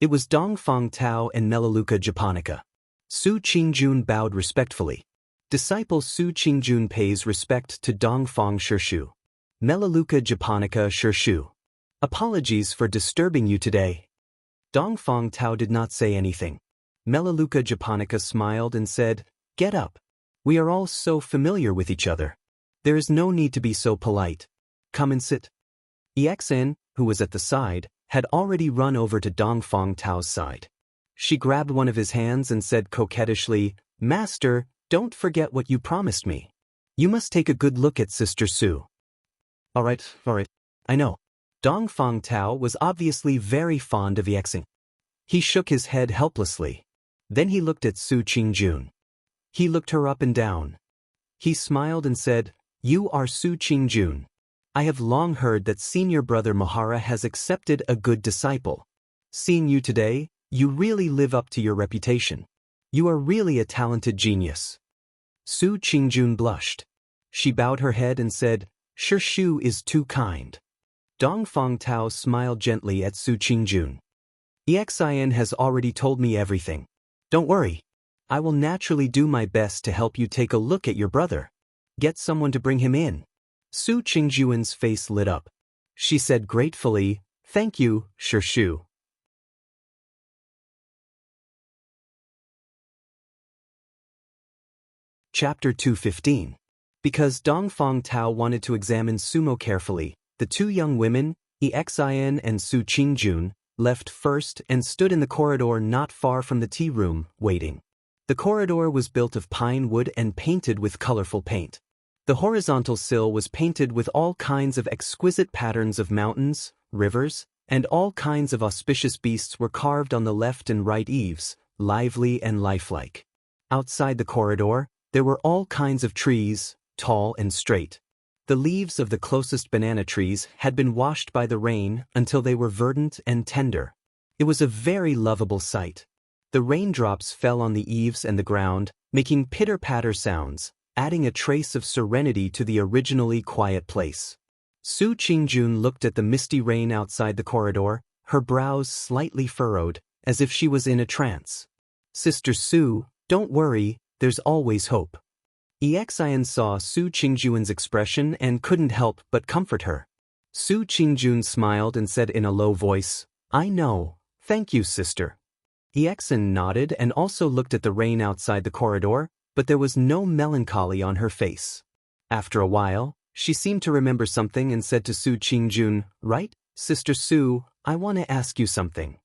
It was Dongfang Tao and Melaleuca japonica. Su Qingjun bowed respectfully. Disciple Su Qingjun pays respect to Dongfang Shishu. Melaleuca japonica Shishu. Apologies for disturbing you today. Dongfang Tao did not say anything. Melaleuca japonica smiled and said, "Get up. We are all so familiar with each other. There is no need to be so polite. Come and sit." Exin, who was at the side, had already run over to Dongfang Tao's side. She grabbed one of his hands and said coquettishly, "Master, don't forget what you promised me. You must take a good look at Sister Su." All right, I know. Dongfang Tao was obviously very fond of Exin. He shook his head helplessly. Then he looked at Su Qingjun. He looked her up and down. He smiled and said, "You are Su Qingjun. I have long heard that senior brother Mahara has accepted a good disciple. Seeing you today, you really live up to your reputation. You are really a talented genius." Su Qingjun blushed. She bowed her head and said, "Shishu is too kind." Dongfang Tao smiled gently at Su Qingjun. "Exin has already told me everything. Don't worry. I will naturally do my best to help you take a look at your brother. Get someone to bring him in." Su Qingjun's face lit up. She said gratefully, "Thank you, Shishu." Chapter 215. Because Dongfang Tao wanted to examine Sumo carefully, the two young women, Exin and Su Qingjun, left first and stood in the corridor not far from the tea room, waiting. The corridor was built of pine wood and painted with colorful paint. The horizontal sill was painted with all kinds of exquisite patterns of mountains, rivers, and all kinds of auspicious beasts were carved on the left and right eaves, lively and lifelike. Outside the corridor, there were all kinds of trees, tall and straight. The leaves of the closest banana trees had been washed by the rain until they were verdant and tender. It was a very lovable sight. The raindrops fell on the eaves and the ground, making pitter-patter sounds, adding a trace of serenity to the originally quiet place. Su Qingjun looked at the misty rain outside the corridor, her brows slightly furrowed, as if she was in a trance. "Sister Su, don't worry, there's always hope." Exin saw Su Qingjun's expression and couldn't help but comfort her. Su Qingjun smiled and said in a low voice, "I know, thank you, sister." Exin nodded and also looked at the rain outside the corridor, but there was no melancholy on her face. After a while, she seemed to remember something and said to Su Qingjun, "Right, Sister Su, I want to ask you something."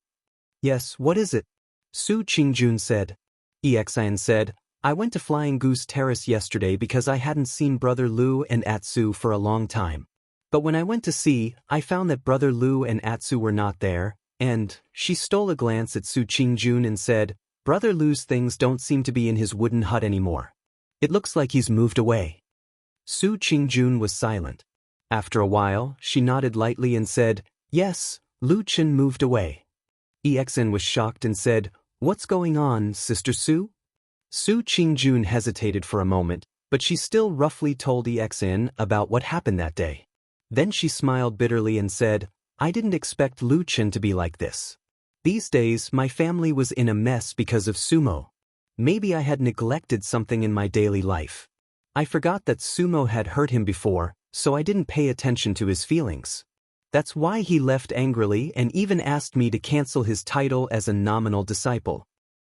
"Yes, what is it?" Su Qingjun said. Exin said, "I went to Flying Goose Terrace yesterday because I hadn't seen Brother Lu and Atsu for a long time. But when I went to see, I found that Brother Lu and Atsu were not there, and," she stole a glance at Su Qingjun and said, "Brother Lu's things don't seem to be in his wooden hut anymore. It looks like he's moved away." Su Qingjun was silent. After a while, she nodded lightly and said, "Yes, Lu Chen moved away." Exin was shocked and said, "What's going on, Sister Su?" Su Qingjun hesitated for a moment, but she still roughly told Exin about what happened that day. Then she smiled bitterly and said, "I didn't expect Lu Chen to be like this. These days, my family was in a mess because of Sumo. Maybe I had neglected something in my daily life. I forgot that Sumo had hurt him before, so I didn't pay attention to his feelings. That's why he left angrily and even asked me to cancel his title as a nominal disciple."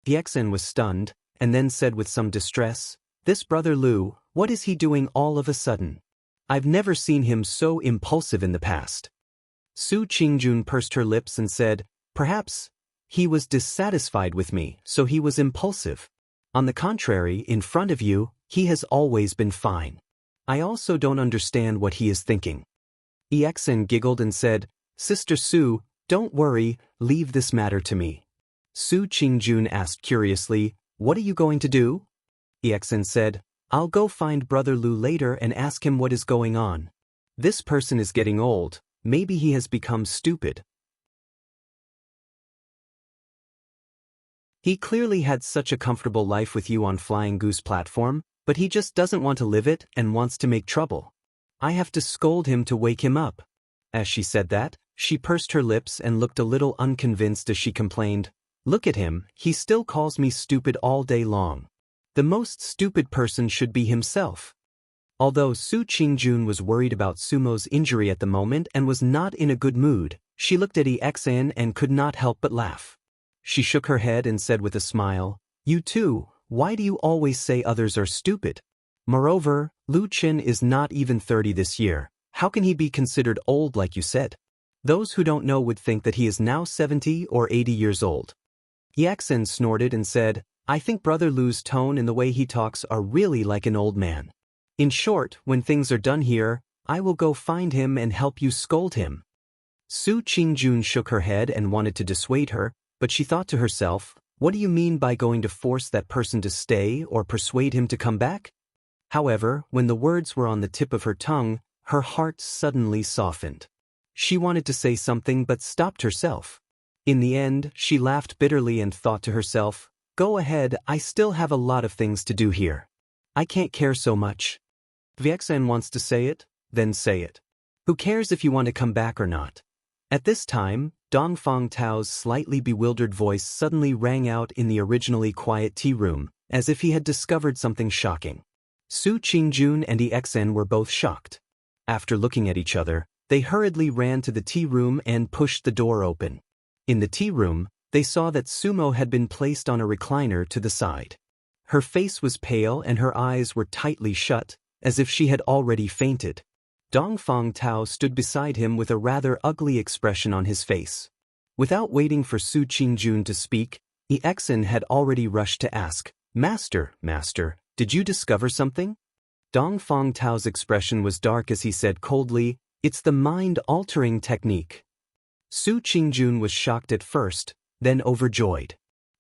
Exin was stunned, and then said with some distress, "This Brother Lu, what is he doing all of a sudden? I've never seen him so impulsive in the past." Su Qingjun pursed her lips and said, "Perhaps he was dissatisfied with me, so he was impulsive. On the contrary, in front of you, he has always been fine. I also don't understand what he is thinking. EXN giggled and said, Sister Su, don't worry, leave this matter to me. Su Qingjun asked curiously, what are you going to do? EXN said, I'll go find Brother Lu later and ask him what is going on. This person is getting old, maybe he has become stupid. He clearly had such a comfortable life with you on Flying Goose platform, but he just doesn't want to live it and wants to make trouble. I have to scold him to wake him up. As she said that, she pursed her lips and looked a little unconvinced as she complained, Look at him, he still calls me stupid all day long. The most stupid person should be himself. Although Su Qingjun was worried about Sumo's injury at the moment and was not in a good mood, she looked at EXN and could not help but laugh. She shook her head and said with a smile, You too, why do you always say others are stupid? Moreover, Lu Qin is not even 30 this year. How can he be considered old like you said? Those who don't know would think that he is now 70 or 80 years old. EXN snorted and said, I think Brother Lu's tone and the way he talks are really like an old man. In short, when things are done here, I will go find him and help you scold him. Su Qingjun shook her head and wanted to dissuade her, but she thought to herself, what do you mean by going to force that person to stay or persuade him to come back? However, when the words were on the tip of her tongue, her heart suddenly softened. She wanted to say something but stopped herself. In the end, she laughed bitterly and thought to herself, Go ahead, I still have a lot of things to do here. I can't care so much. If EXN wants to say it, then say it. Who cares if you want to come back or not? At this time, Dongfang Tao's slightly bewildered voice suddenly rang out in the originally quiet tea room, as if he had discovered something shocking. Su Qingjun and EXN were both shocked. After looking at each other, they hurriedly ran to the tea room and pushed the door open. In the tea room, they saw that Sumo had been placed on a recliner to the side. Her face was pale and her eyes were tightly shut, as if she had already fainted. Dongfang Tao stood beside him with a rather ugly expression on his face. Without waiting for Su Qingjun to speak, EXN had already rushed to ask, Master, did you discover something? Dongfang Tao's expression was dark as he said coldly, It's the mind-altering technique. Su Qingjun was shocked at first, then overjoyed.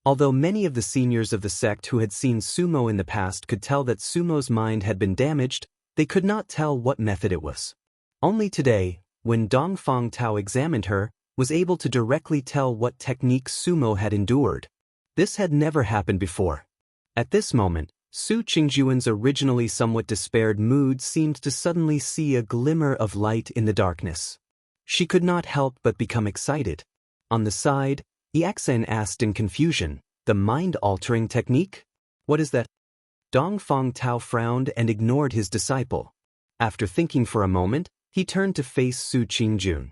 Although many of the seniors of the sect who had seen Sumo in the past could tell that Sumo's mind had been damaged, they could not tell what method it was. Only today, when Dongfang Tao examined her, was able to directly tell what technique Sumo had endured. This had never happened before. At this moment, Su Qingjun's originally somewhat despaired mood seemed to suddenly see a glimmer of light in the darkness. She could not help but become excited. On the side, EXN asked in confusion, the mind-altering technique? What is that? Dongfang Tao frowned and ignored his disciple. After thinking for a moment, he turned to face Su Qingjun.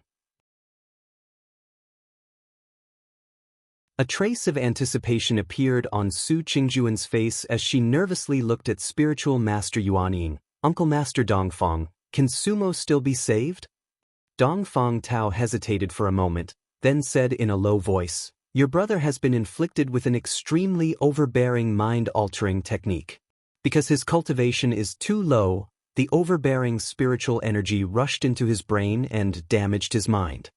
A trace of anticipation appeared on Su Qingjun's face as she nervously looked at spiritual Master Yuanying. Uncle Master Dongfang, can Sumo still be saved? Dongfang Tao hesitated for a moment, then said in a low voice, Your brother has been inflicted with an extremely overbearing mind-altering technique. Because his cultivation is too low, the overbearing spiritual energy rushed into his brain and damaged his mind.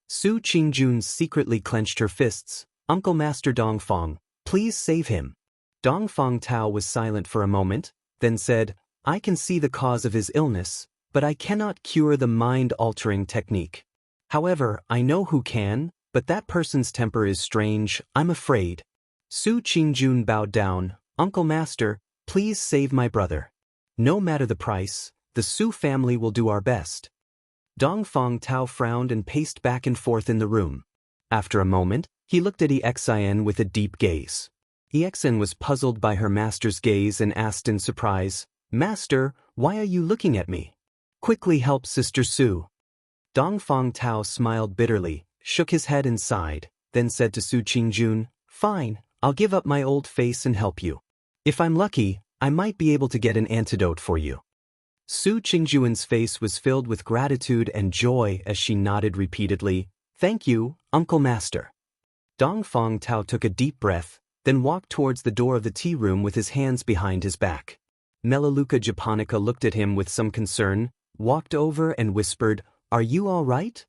Su Qingjun secretly clenched her fists. Uncle Master Dongfang, please save him. Dongfang Tao was silent for a moment, then said, I can see the cause of his illness, but I cannot cure the mind-altering technique. However, I know who can, but that person's temper is strange, I'm afraid. Su Qingjun bowed down, Uncle Master, please save my brother. No matter the price, the Su family will do our best. Dongfang Tao frowned and paced back and forth in the room. After a moment, he looked at EXN with a deep gaze. EXN was puzzled by her master's gaze and asked in surprise, Master, why are you looking at me? Quickly help Sister Su. Dongfang Tao smiled bitterly, shook his head and sighed, then said to Su Qingjun, Fine, I'll give up my old face and help you. If I'm lucky, I might be able to get an antidote for you. Su Qingjun's face was filled with gratitude and joy as she nodded repeatedly, Thank you, Uncle Master. Dongfang Tao took a deep breath, then walked towards the door of the tea room with his hands behind his back. Melaleuca japonica looked at him with some concern, walked over and whispered, "Are you all right?"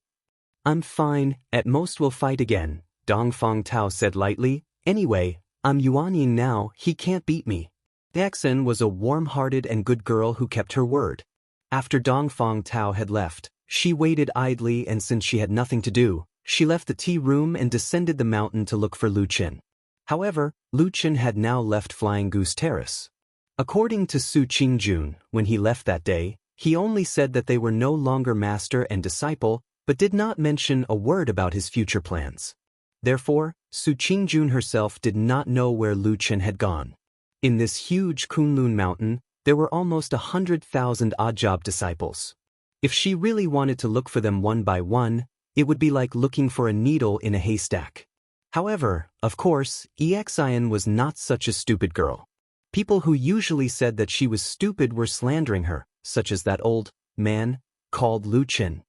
"I'm fine, at most we'll fight again," Dongfang Tao said lightly. "Anyway, I'm Yuanying now, he can't beat me." Exen was a warm-hearted and good girl who kept her word. After Dongfang Tao had left, she waited idly, and since she had nothing to do, she left the tea room and descended the mountain to look for Lu Qin. However, Lu Qin had now left Flying Goose Terrace. According to Su Qingjun, when he left that day, he only said that they were no longer master and disciple, but did not mention a word about his future plans. Therefore, Su Qingjun herself did not know where Lu Qin had gone. In this huge Kunlun mountain, there were almost 100,000 odd-job disciples. If she really wanted to look for them one by one, it would be like looking for a needle in a haystack. However, of course, Exian was not such a stupid girl. People who usually said that she was stupid were slandering her, such as that old man called Lu Qin.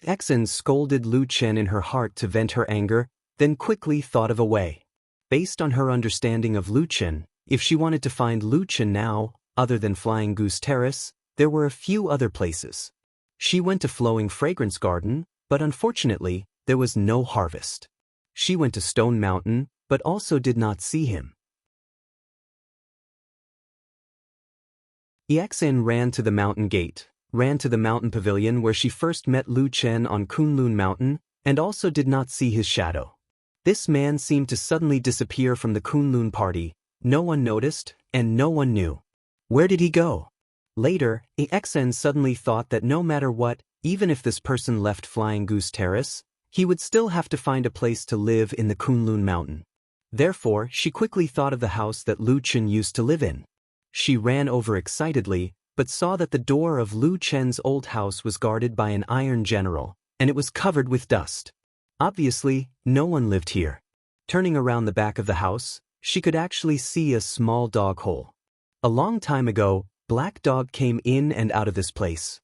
Exen scolded Lu Qin in her heart to vent her anger, then quickly thought of a way. Based on her understanding of Lu Qin, if she wanted to find Lu Qin now, other than Flying Goose Terrace, there were a few other places. She went to Flowing Fragrance Garden, but unfortunately, there was no harvest. She went to Stone Mountain, but also did not see him. Exen ran to the mountain gate, ran to the mountain pavilion where she first met Lu Qin on Kunlun Mountain, and also did not see his shadow. This man seemed to suddenly disappear from the Kunlun party. No one noticed, and no one knew. Where did he go? Later, Exen suddenly thought that no matter what, even if this person left Flying Goose Terrace, he would still have to find a place to live in the Kunlun Mountain. Therefore, she quickly thought of the house that Lu Qin used to live in. She ran over excitedly, but saw that the door of Lu Qin's old house was guarded by an iron general, and it was covered with dust. Obviously, no one lived here. Turning around the back of the house, she could actually see a small dog hole. A long time ago, Black Dog came in and out of this place.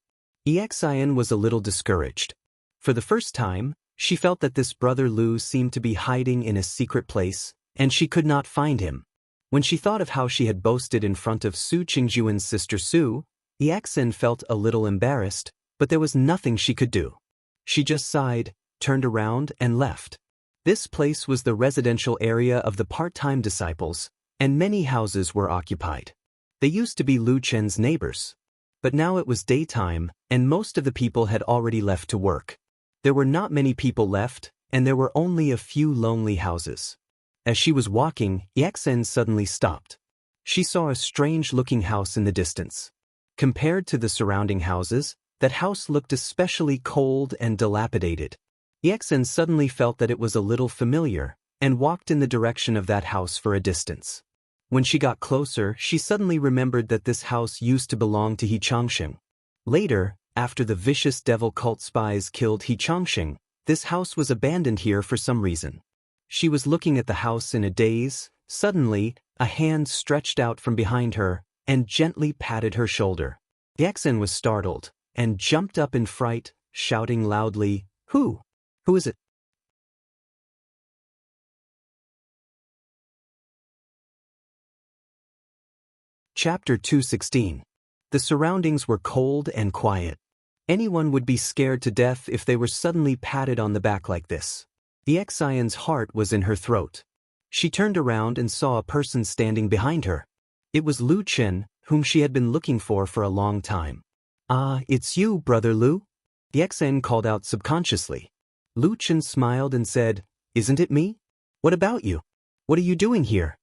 Exian was a little discouraged. For the first time, she felt that this brother Lu seemed to be hiding in a secret place, and she could not find him. When she thought of how she had boasted in front of Su Qingjuan's sister Su, Exen felt a little embarrassed, but there was nothing she could do. She just sighed, turned around, and left. This place was the residential area of the part-time disciples, and many houses were occupied. They used to be Lu Qin's neighbors. But now it was daytime, and most of the people had already left to work. There were not many people left, and there were only a few lonely houses. As she was walking, Exen suddenly stopped. She saw a strange-looking house in the distance. Compared to the surrounding houses, that house looked especially cold and dilapidated. Exen suddenly felt that it was a little familiar, and walked in the direction of that house for a distance. When she got closer, she suddenly remembered that this house used to belong to He Changsheng. Later, after the vicious devil cult spies killed He Changsheng, this house was abandoned here for some reason. She was looking at the house in a daze. Suddenly, a hand stretched out from behind her and gently patted her shoulder. Exen was startled and jumped up in fright, shouting loudly, "Who? Who is it?" Chapter 216. The surroundings were cold and quiet. Anyone would be scared to death if they were suddenly patted on the back like this. Exian's heart was in her throat. She turned around and saw a person standing behind her. It was Lu Qin, whom she had been looking for a long time. "Ah, it's you, Brother Lu?" Exian called out subconsciously. Lu Qin smiled and said, "Isn't it me? What about you? What are you doing here?"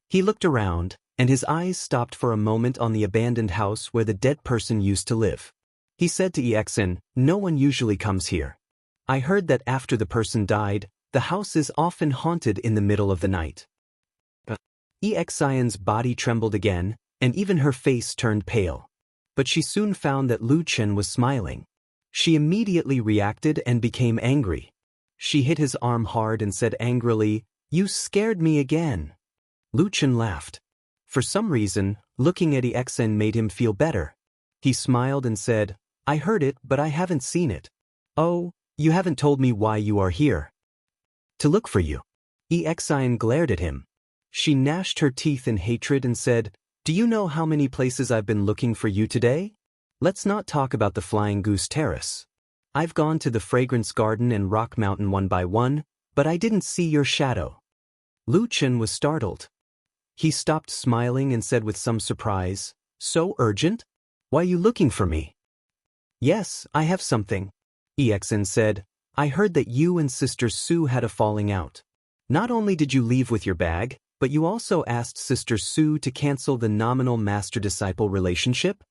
He looked around, and his eyes stopped for a moment on the abandoned house where the dead person used to live. He said to Exen, "No one usually comes here. I heard that after the person died, the house is often haunted in the middle of the night." Exian's body trembled again, and even her face turned pale. But she soon found that Lu Qin was smiling. She immediately reacted and became angry. She hit his arm hard and said angrily, "You scared me again." Lu Qin laughed. For some reason, looking at Exen made him feel better. He smiled and said, "I heard it, but I haven't seen it." "Oh, you haven't told me why you are here." "To look for you." Exian glared at him. She gnashed her teeth in hatred and said, "Do you know how many places I've been looking for you today? Let's not talk about the Flying Goose Terrace. I've gone to the Fragrance Garden and Rock Mountain one by one, but I didn't see your shadow." Lu Chen was startled. He stopped smiling and said with some surprise, "So urgent? Why are you looking for me?" "Yes, I have something," EXN said. "I heard that you and Sister Sue had a falling out. Not only did you leave with your bag, but you also asked Sister Sue to cancel the nominal master-disciple relationship?"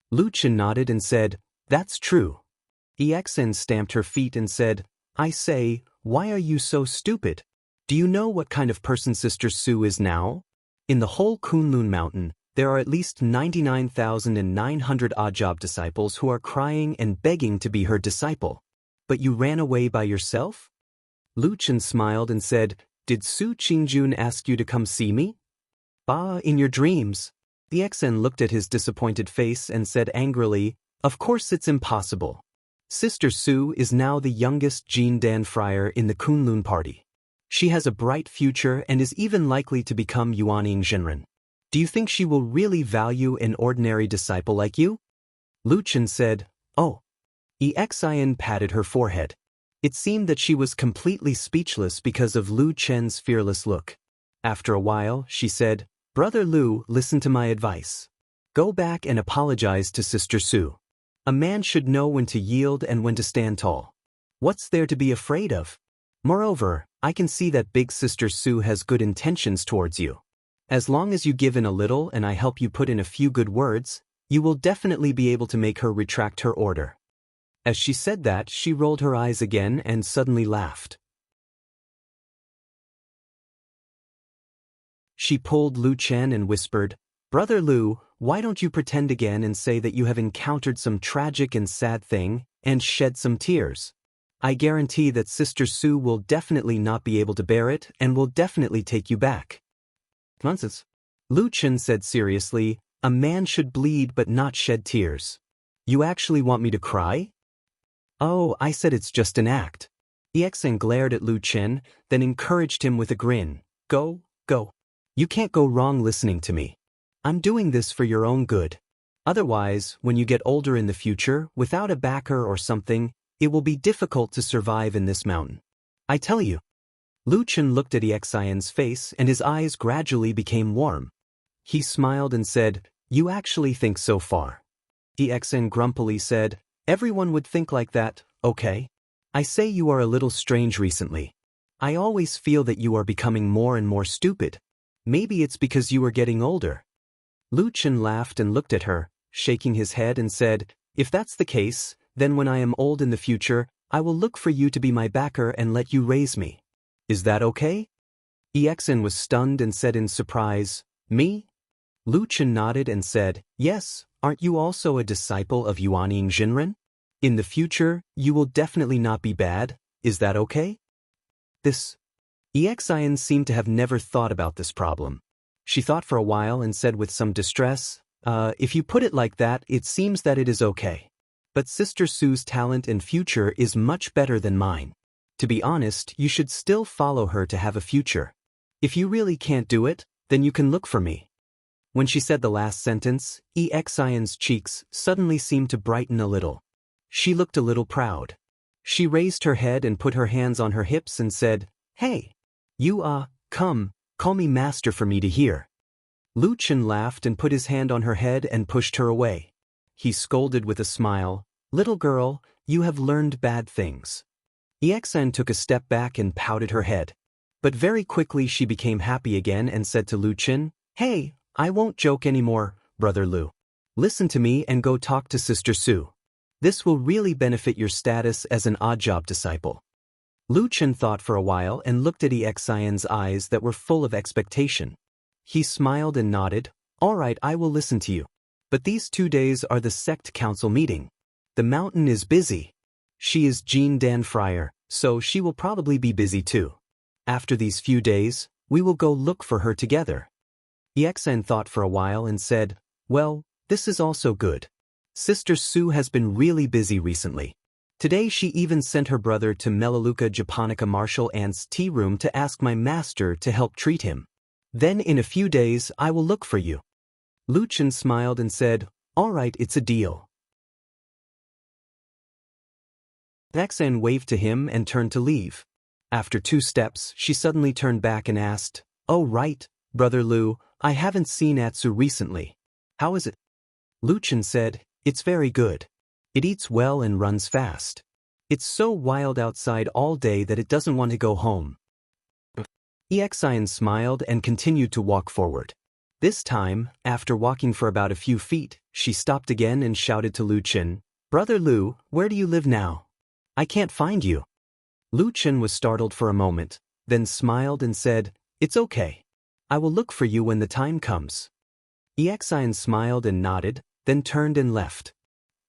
Lu Chen nodded and said, "That's true." EXN stamped her feet and said, "I say, why are you so stupid? Do you know what kind of person Sister Sue is now? In the whole Kunlun Mountain, there are at least 99,900 odd-job disciples who are crying and begging to be her disciple. But you ran away by yourself?" Lu Chen smiled and said, "Did Su Qingjun ask you to come see me?" "Bah, in your dreams." The EXN looked at his disappointed face and said angrily, "Of course it's impossible. Sister Sue is now the youngest Jin Dan friar in the Kunlun party. She has a bright future and is even likely to become Yuaning Jinren. Do you think she will really value an ordinary disciple like you?" Lu Chen said, "Oh." EXIN patted her forehead. It seemed that she was completely speechless because of Lu Chen's fearless look. After a while, she said, "Brother Lu, listen to my advice. Go back and apologize to Sister Sue. A man should know when to yield and when to stand tall. What's there to be afraid of? Moreover, I can see that Big Sister Sue has good intentions towards you. As long as you give in a little and I help you put in a few good words, you will definitely be able to make her retract her order." As she said that, she rolled her eyes again and suddenly laughed. She pulled Lu Chen and whispered, "Brother Lu, why don't you pretend again and say that you have encountered some tragic and sad thing, and shed some tears? I guarantee that Sister Sue will definitely not be able to bear it and will definitely take you back." "Nonsense." Lu Chen said seriously, "A man should bleed but not shed tears. You actually want me to cry?" "Oh, I said it's just an act." EXN glared at Lu Chen, then encouraged him with a grin. Go. You can't go wrong listening to me. I'm doing this for your own good. Otherwise, when you get older in the future, without a backer or something, it will be difficult to survive in this mountain. I tell you." Lu Chen looked at EXIN's face and his eyes gradually became warm. He smiled and said, "You actually think so far?" EXN grumpily said, "Everyone would think like that, okay? I say you are a little strange recently. I always feel that you are becoming more and more stupid. Maybe it's because you are getting older." Lu Chen laughed and looked at her, shaking his head and said, "If that's the case, then when I am old in the future, I will look for you to be my backer and let you raise me. Is that okay?" EXN was stunned and said in surprise, "Me?" Lu Chen nodded and said, "Yes, aren't you also a disciple of Yuaning Jinren? In the future, you will definitely not be bad. Is that okay?" This EXIN seemed to have never thought about this problem. She thought for a while and said with some distress, If you put it like that, it seems that it is okay. But Sister Sue's talent and future is much better than mine. To be honest, you should still follow her to have a future. If you really can't do it, then you can look for me." When she said the last sentence, EXIN's cheeks suddenly seemed to brighten a little. She looked a little proud. She raised her head and put her hands on her hips and said, "Hey, you come, call me master for me to hear." Lu Chen laughed and put his hand on her head and pushed her away. He scolded with a smile, "Little girl, you have learned bad things." EXN took a step back and pouted her head. But very quickly she became happy again and said to Lu Chen, "Hey, I won't joke anymore, Brother Lu. Listen to me and go talk to Sister Sue. This will really benefit your status as an odd-job disciple." Lu Chen thought for a while and looked at EXIN's eyes that were full of expectation. He smiled and nodded, "All right, I will listen to you. But these 2 days are the sect council meeting. The mountain is busy. She is Jean Dan Friar, so she will probably be busy too. After these few days, we will go look for her together." EXN thought for a while and said, "Well, this is also good. Sister Sue has been really busy recently. Today she even sent her brother to Melaleuca Japonica Martial Ant's tea room to ask my master to help treat him. Then in a few days I will look for you. Lu Chen smiled and said, "All right, it's a deal." Xen waved to him and turned to leave. After 2 steps, she suddenly turned back and asked, "Oh right, Brother Lu, I haven't seen Atsu recently. How is it?" Lu Chen said, "It's very good. It eats well and runs fast. It's so wild outside all day that it doesn't want to go home." Exine smiled and continued to walk forward. This time, after walking for about a few feet, she stopped again and shouted to Lu Chen, "Brother Lu, where do you live now? I can't find you." Lu Chen was startled for a moment, then smiled and said, "It's okay. I will look for you when the time comes." Exine smiled and nodded, then turned and left.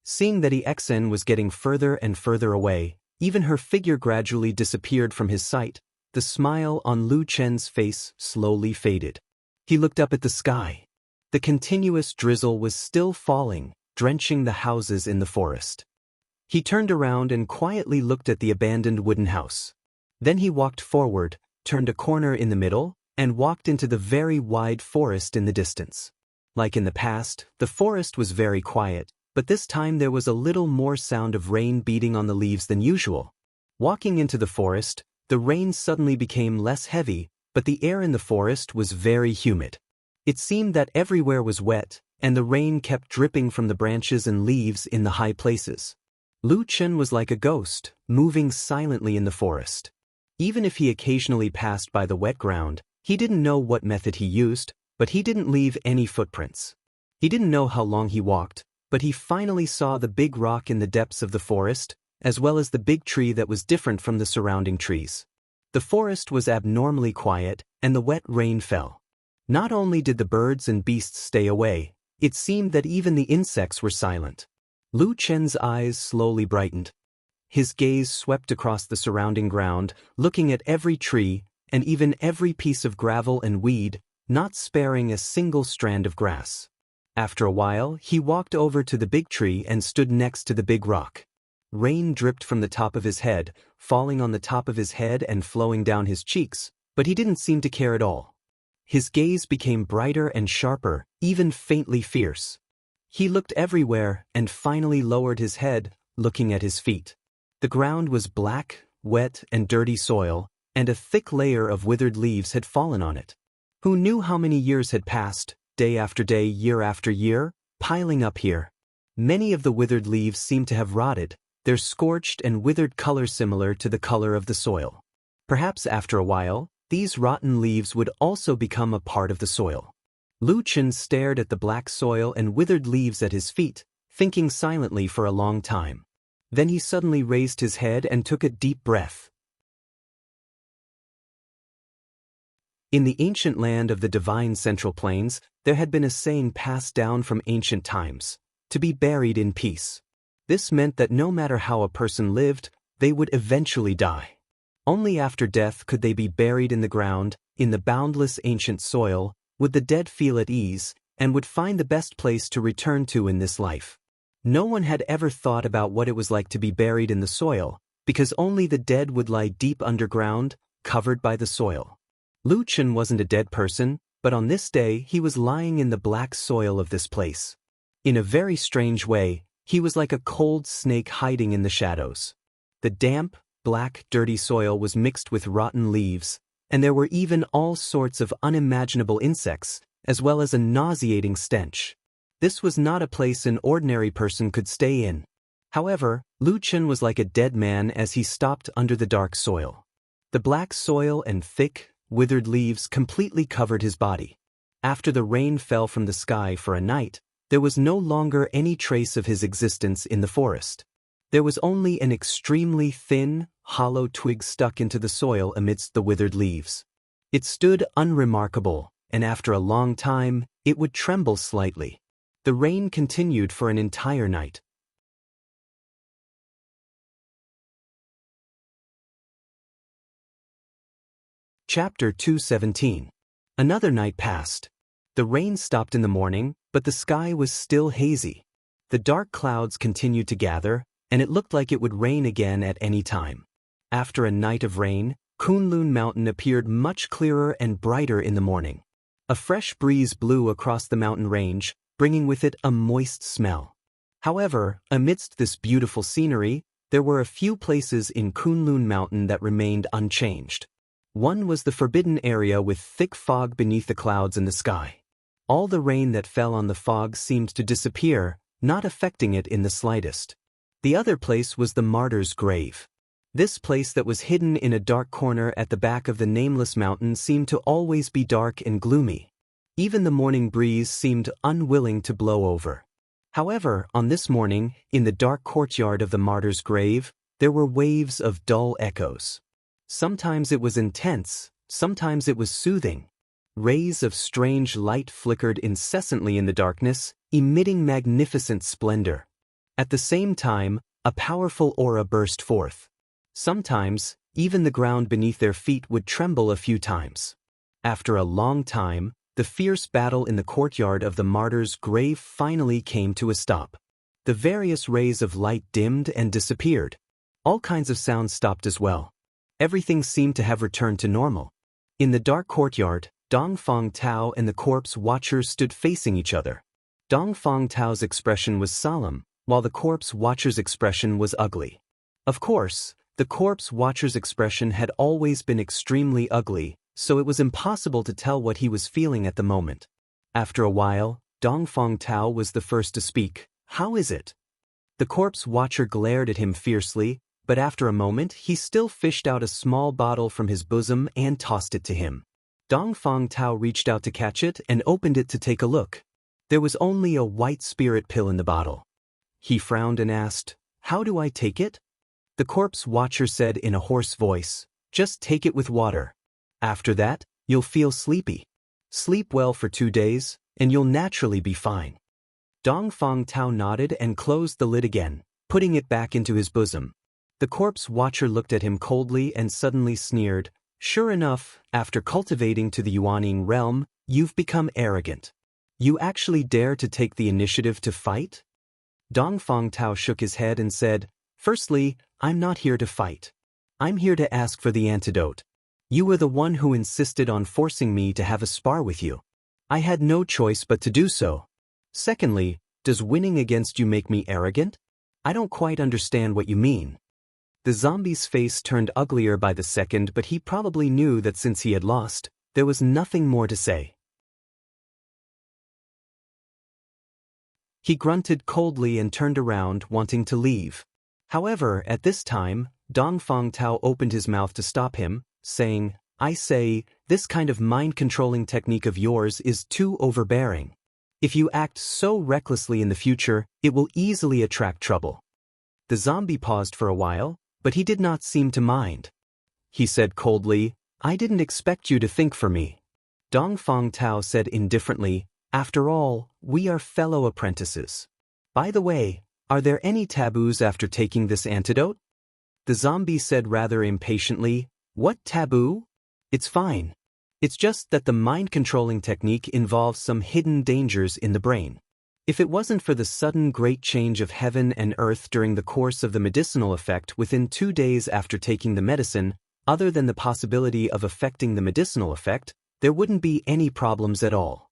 Seeing that Exine was getting further and further away, even her figure gradually disappeared from his sight, the smile on Lu Chen's face slowly faded. He looked up at the sky. The continuous drizzle was still falling, drenching the houses in the forest. He turned around and quietly looked at the abandoned wooden house. Then he walked forward, turned a corner in the middle, and walked into the very wide forest in the distance. Like in the past, the forest was very quiet, but this time there was a little more sound of rain beating on the leaves than usual. Walking into the forest, the rain suddenly became less heavy, but the air in the forest was very humid. It seemed that everywhere was wet, and the rain kept dripping from the branches and leaves in the high places. Lu Chen was like a ghost, moving silently in the forest. Even if he occasionally passed by the wet ground, he didn't know what method he used, but he didn't leave any footprints. He didn't know how long he walked, but he finally saw the big rock in the depths of the forest, as well as the big tree that was different from the surrounding trees. The forest was abnormally quiet, and the wet rain fell. Not only did the birds and beasts stay away, it seemed that even the insects were silent. Lu Chen's eyes slowly brightened. His gaze swept across the surrounding ground, looking at every tree, and even every piece of gravel and weed, not sparing a single strand of grass. After a while, he walked over to the big tree and stood next to the big rock. Rain dripped from the top of his head, falling on the top of his head and flowing down his cheeks, but he didn't seem to care at all. His gaze became brighter and sharper, even faintly fierce. He looked everywhere and finally lowered his head, looking at his feet. The ground was black, wet, and dirty soil, and a thick layer of withered leaves had fallen on it. Who knew how many years had passed, day after day, year after year, piling up here? Many of the withered leaves seemed to have rotted, their scorched and withered color similar to the color of the soil. Perhaps after a while, these rotten leaves would also become a part of the soil. Lu Chen stared at the black soil and withered leaves at his feet, thinking silently for a long time. Then he suddenly raised his head and took a deep breath. In the ancient land of the divine Central Plains, there had been a saying passed down from ancient times, to be buried in peace. This meant that no matter how a person lived, they would eventually die. Only after death could they be buried in the ground, in the boundless ancient soil, would the dead feel at ease, and would find the best place to return to in this life. No one had ever thought about what it was like to be buried in the soil, because only the dead would lie deep underground, covered by the soil. Lu Chen wasn't a dead person, but on this day he was lying in the black soil of this place. In a very strange way, he was like a cold snake hiding in the shadows. The damp, black, dirty soil was mixed with rotten leaves, and there were even all sorts of unimaginable insects, as well as a nauseating stench. This was not a place an ordinary person could stay in. However, Lu Chen was like a dead man as he stopped under the dark soil. The black soil and thick, withered leaves completely covered his body. After the rain fell from the sky for a night, there was no longer any trace of his existence in the forest. There was only an extremely thin, hollow twig stuck into the soil amidst the withered leaves. It stood unremarkable, and after a long time, it would tremble slightly. The rain continued for an entire night. Chapter 217. Another night passed. The rain stopped in the morning, but the sky was still hazy. The dark clouds continued to gather, and it looked like it would rain again at any time. After a night of rain, Kunlun Mountain appeared much clearer and brighter in the morning. A fresh breeze blew across the mountain range, bringing with it a moist smell. However, amidst this beautiful scenery, there were a few places in Kunlun Mountain that remained unchanged. One was the forbidden area with thick fog beneath the clouds in the sky. All the rain that fell on the fog seemed to disappear, not affecting it in the slightest. The other place was the martyr's grave. This place that was hidden in a dark corner at the back of the nameless mountain seemed to always be dark and gloomy. Even the morning breeze seemed unwilling to blow over. However, on this morning, in the dark courtyard of the martyr's grave, there were waves of dull echoes. Sometimes it was intense, sometimes it was soothing. Rays of strange light flickered incessantly in the darkness, emitting magnificent splendor. At the same time, a powerful aura burst forth. Sometimes, even the ground beneath their feet would tremble a few times. After a long time, the fierce battle in the courtyard of the martyr's grave finally came to a stop. The various rays of light dimmed and disappeared. All kinds of sounds stopped as well. Everything seemed to have returned to normal. In the dark courtyard, Dongfang Tao and the corpse watchers stood facing each other. Dongfang Tao's expression was solemn, while the corpse watcher's expression was ugly. Of course, the corpse watcher's expression had always been extremely ugly, so it was impossible to tell what he was feeling at the moment. After a while, Dongfang Tao was the first to speak. "How is it?" The corpse watcher glared at him fiercely, but after a moment he still fished out a small bottle from his bosom and tossed it to him. Dongfang Tao reached out to catch it and opened it to take a look. There was only a white spirit pill in the bottle. He frowned and asked, "How do I take it?" The corpse watcher said in a hoarse voice, "Just take it with water. After that, you'll feel sleepy. Sleep well for 2 days, and you'll naturally be fine." Dongfang Tao nodded and closed the lid again, putting it back into his bosom. The corpse watcher looked at him coldly and suddenly sneered, "Sure enough, after cultivating to the Yuaning realm, you've become arrogant. You actually dare to take the initiative to fight?" Dongfang Tao shook his head and said, "Firstly, I'm not here to fight. I'm here to ask for the antidote. You were the one who insisted on forcing me to have a spar with you. I had no choice but to do so. Secondly, does winning against you make me arrogant? I don't quite understand what you mean." The zombie's face turned uglier by the second, but he probably knew that since he had lost, there was nothing more to say. He grunted coldly and turned around, wanting to leave. However, at this time, Dongfang Tao opened his mouth to stop him, saying, "I say, this kind of mind-controlling technique of yours is too overbearing. If you act so recklessly in the future, it will easily attract trouble." The zombie paused for a while, but he did not seem to mind. He said coldly, "I didn't expect you to think for me." Dongfang Tao said indifferently, "After all, we are fellow apprentices. By the way, are there any taboos after taking this antidote?" The zombie said rather impatiently, "What taboo? It's fine. It's just that the mind-controlling technique involves some hidden dangers in the brain. If it wasn't for the sudden great change of heaven and earth during the course of the medicinal effect within 2 days after taking the medicine, other than the possibility of affecting the medicinal effect, there wouldn't be any problems at all."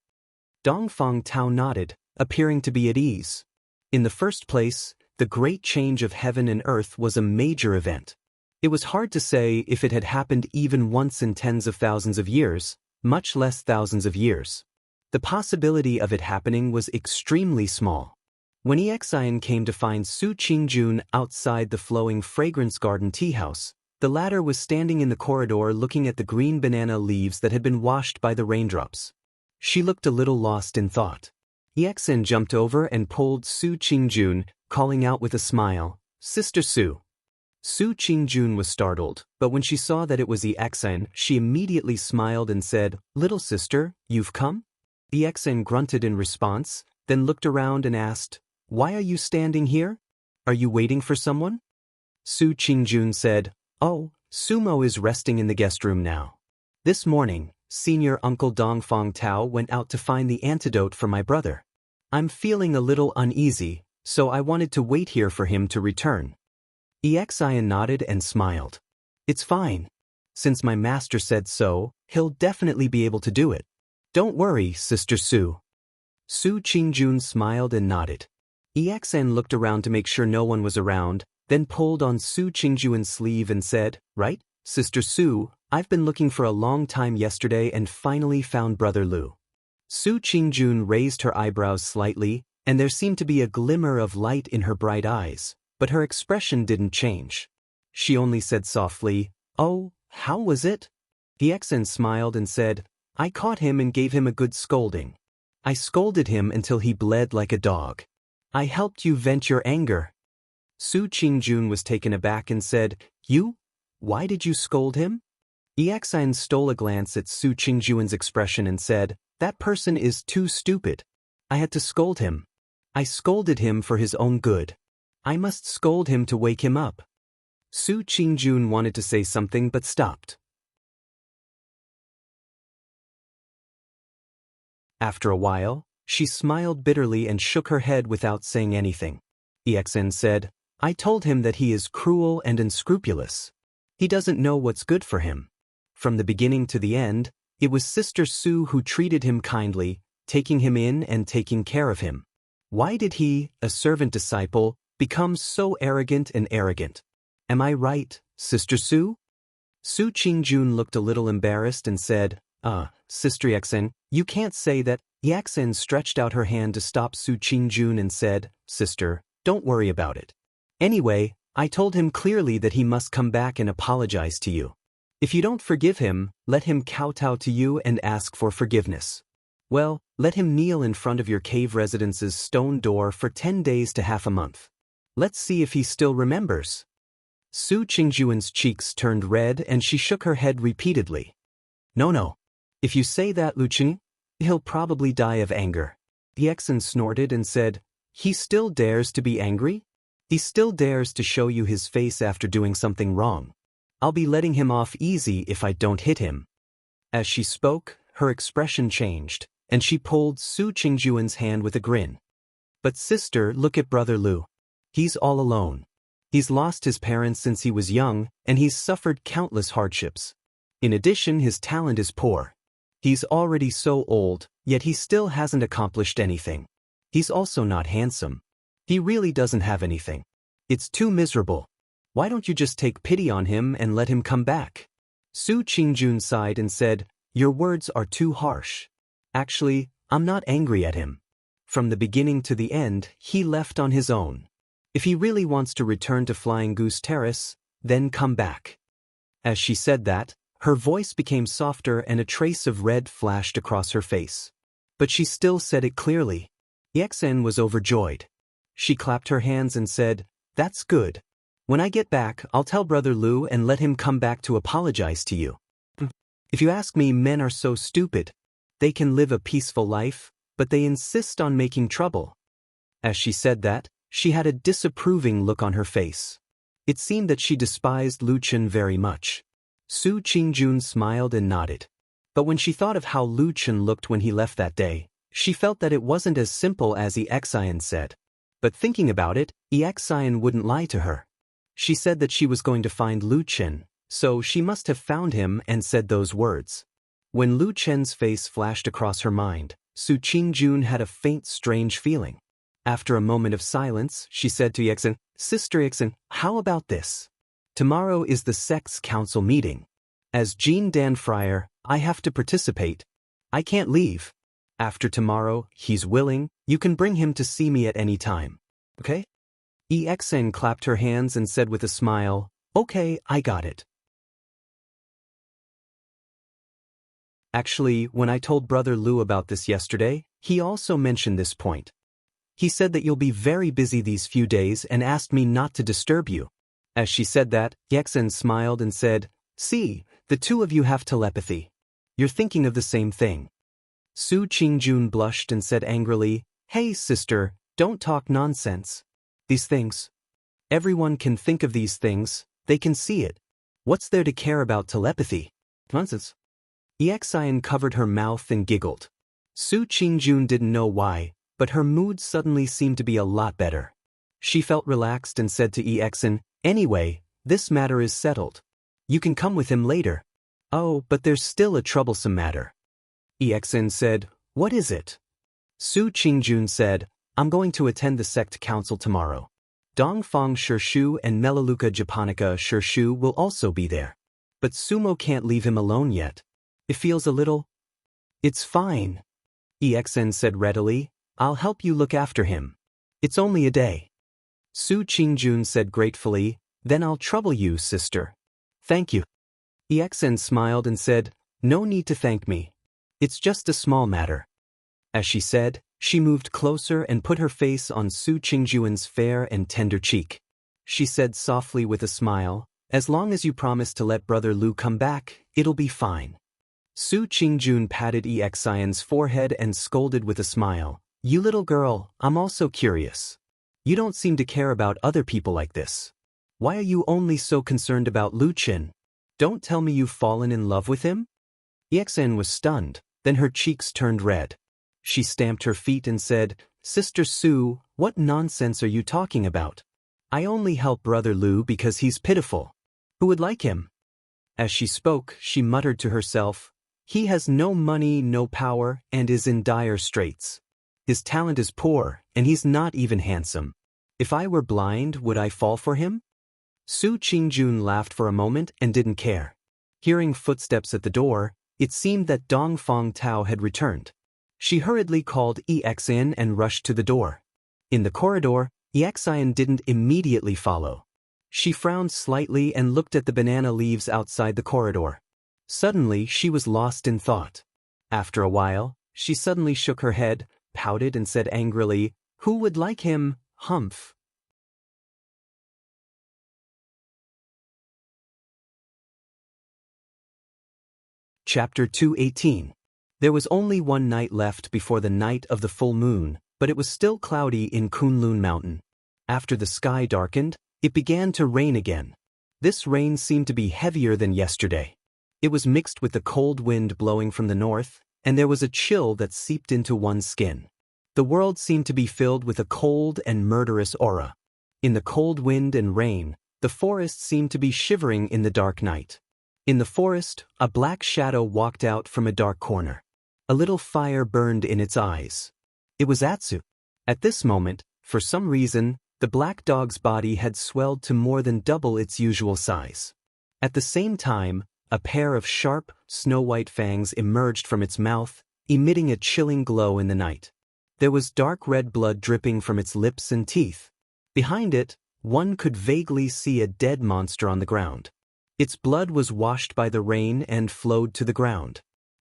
Dongfang Tao nodded, appearing to be at ease. In the first place, the great change of heaven and earth was a major event. It was hard to say if it had happened even once in tens of thousands of years, much less thousands of years. The possibility of it happening was extremely small. When Exian came to find Su Qingjun outside the flowing fragrance garden tea house, the latter was standing in the corridor looking at the green banana leaves that had been washed by the raindrops. She looked a little lost in thought. Exian jumped over and pulled Su Qingjun, calling out with a smile, "Sister Su." Su Qingjun was startled, but when she saw that it was Exian, she immediately smiled and said, "Little sister, you've come?" Exian grunted in response, then looked around and asked, "Why are you standing here? Are you waiting for someone?" Su Qingjun said, "Oh, Sumo is resting in the guest room now. This morning, Senior Uncle Dongfang Tao went out to find the antidote for my brother. I'm feeling a little uneasy, so I wanted to wait here for him to return." Exian nodded and smiled. "It's fine. Since my master said so, he'll definitely be able to do it. Don't worry, Sister Sue. Su Qingjun smiled and nodded. EXN looked around to make sure no one was around, then pulled on Su Qingjun's sleeve and said, "Right, Sister Sue, I've been looking for a long time yesterday and finally found Brother Lu." Su Qingjun raised her eyebrows slightly, and there seemed to be a glimmer of light in her bright eyes, but her expression didn't change. She only said softly, "Oh, how was it?" EXN smiled and said, "I caught him and gave him a good scolding. I scolded him until he bled like a dog. I helped you vent your anger." Su Qingjun was taken aback and said, "You? Why did you scold him?" EXN stole a glance at Su Qingjun's expression and said, "That person is too stupid. I had to scold him. I scolded him for his own good. I must scold him to wake him up." Su Qingjun wanted to say something but stopped. After a while, she smiled bitterly and shook her head without saying anything. EXN said, "I told him that he is cruel and unscrupulous. He doesn't know what's good for him. From the beginning to the end, it was Sister Sue who treated him kindly, taking him in and taking care of him. Why did he, a servant disciple, become so arrogant and arrogant? Am I right, Sister Sue?" Su Qingjun looked a little embarrassed and said, Sister EXN, you can't say that." EXN stretched out her hand to stop Su Qingjun and said, "Sister, don't worry about it. Anyway, I told him clearly that he must come back and apologize to you. If you don't forgive him, let him kowtow to you and ask for forgiveness. Well, let him kneel in front of your cave residence's stone door for 10 days to half a month. Let's see if he still remembers." Su Qingjun's cheeks turned red and she shook her head repeatedly. No. If you say that, Lu Qing, he'll probably die of anger." EXN snorted and said, "He still dares to be angry? He still dares to show you his face after doing something wrong. I'll be letting him off easy if I don't hit him." As she spoke, her expression changed, and she pulled Su Qingjun's hand with a grin. "But sister, look at Brother Lu. He's all alone. He's lost his parents since he was young, and he's suffered countless hardships. In addition, his talent is poor. He's already so old, yet he still hasn't accomplished anything. He's also not handsome. He really doesn't have anything. It's too miserable. Why don't you just take pity on him and let him come back?" Su Qingjun sighed and said, "Your words are too harsh. Actually, I'm not angry at him. From the beginning to the end, he left on his own. If he really wants to return to Flying Goose Terrace, then come back." As she said that, her voice became softer and a trace of red flashed across her face. But she still said it clearly. EXN was overjoyed. She clapped her hands and said, "That's good. When I get back, I'll tell Brother Lu and let him come back to apologize to you. If you ask me, men are so stupid. They can live a peaceful life, but they insist on making trouble." As she said that, she had a disapproving look on her face. It seemed that she despised Lu Chen very much. Su Qingjun smiled and nodded. But when she thought of how Lu Chen looked when he left that day, she felt that it wasn't as simple as EXN said. But thinking about it, EXN wouldn't lie to her. She said that she was going to find Lu Chen, so she must have found him and said those words. When Lu Chen's face flashed across her mind, Su Qingjun had a faint, strange feeling. After a moment of silence, she said to EXN, "Sister EXN, how about this? Tomorrow is the Sect's Council meeting. As Jean Dan Friar, I have to participate. I can't leave. After tomorrow, he's willing, you can bring him to see me at any time. Okay?" EXN clapped her hands and said with a smile, "Okay, I got it." Actually, when I told Brother Lu about this yesterday, he also mentioned this point. He said that you'll be very busy these few days and asked me not to disturb you. As she said that, EXN smiled and said, "See, the two of you have telepathy. You're thinking of the same thing." Su Qingjun blushed and said angrily, "Hey sister, don't talk nonsense. These things. Everyone can think of these things, they can see it. What's there to care about telepathy? Nonsense." EXN covered her mouth and giggled. Su Qingjun didn't know why, but her mood suddenly seemed to be a lot better. She felt relaxed and said to EXN, "Anyway, this matter is settled. You can come with him later." "Oh, but there's still a troublesome matter." EXN said, "What is it?" Su Qingjun said, "I'm going to attend the sect council tomorrow. Dongfang Shirshu and Melaleuca japonica Shirshu will also be there. But Sumo can't leave him alone yet. It feels a little—" "It's fine," EXN said readily. "I'll help you look after him. It's only a day." Su Qingjun said gratefully, "Then I'll trouble you, sister." "Thank you." EXN smiled and said, "No need to thank me. It's just a small matter." As she said, she moved closer and put her face on Su Qingjun's fair and tender cheek. She said softly with a smile, "As long as you promise to let Brother Lu come back, it'll be fine." Su Qingjun patted EXIN's forehead and scolded with a smile, "You little girl, I'm also curious. You don't seem to care about other people like this. Why are you only so concerned about Lu Qin? Don't tell me you've fallen in love with him?" EXN was stunned, then her cheeks turned red. She stamped her feet and said, "Sister Su, what nonsense are you talking about? I only help Brother Lu because he's pitiful. Who would like him?" As she spoke, she muttered to herself, "He has no money, no power, and is in dire straits. His talent is poor, and he's not even handsome. If I were blind, would I fall for him?" Su Qingjun laughed for a moment and didn't care. Hearing footsteps at the door, it seemed that Dongfang Tao had returned. She hurriedly called EXIN and rushed to the door. In the corridor, EXIN didn't immediately follow. She frowned slightly and looked at the banana leaves outside the corridor. Suddenly, she was lost in thought. After a while, she suddenly shook her head, pouted and said angrily, "Who would like him, humph?" Chapter 218. There was only one night left before the night of the full moon, but it was still cloudy in Kunlun Mountain. After the sky darkened, it began to rain again. This rain seemed to be heavier than yesterday. It was mixed with the cold wind blowing from the north, and there was a chill that seeped into one's skin. The world seemed to be filled with a cold and murderous aura. In the cold wind and rain, the forest seemed to be shivering in the dark night. In the forest, a black shadow walked out from a dark corner. A little fire burned in its eyes. It was Atsu. At this moment, for some reason, the black dog's body had swelled to more than double its usual size. At the same time, a pair of sharp, snow-white fangs emerged from its mouth, emitting a chilling glow in the night. There was dark red blood dripping from its lips and teeth. Behind it, one could vaguely see a dead monster on the ground. Its blood was washed by the rain and flowed to the ground.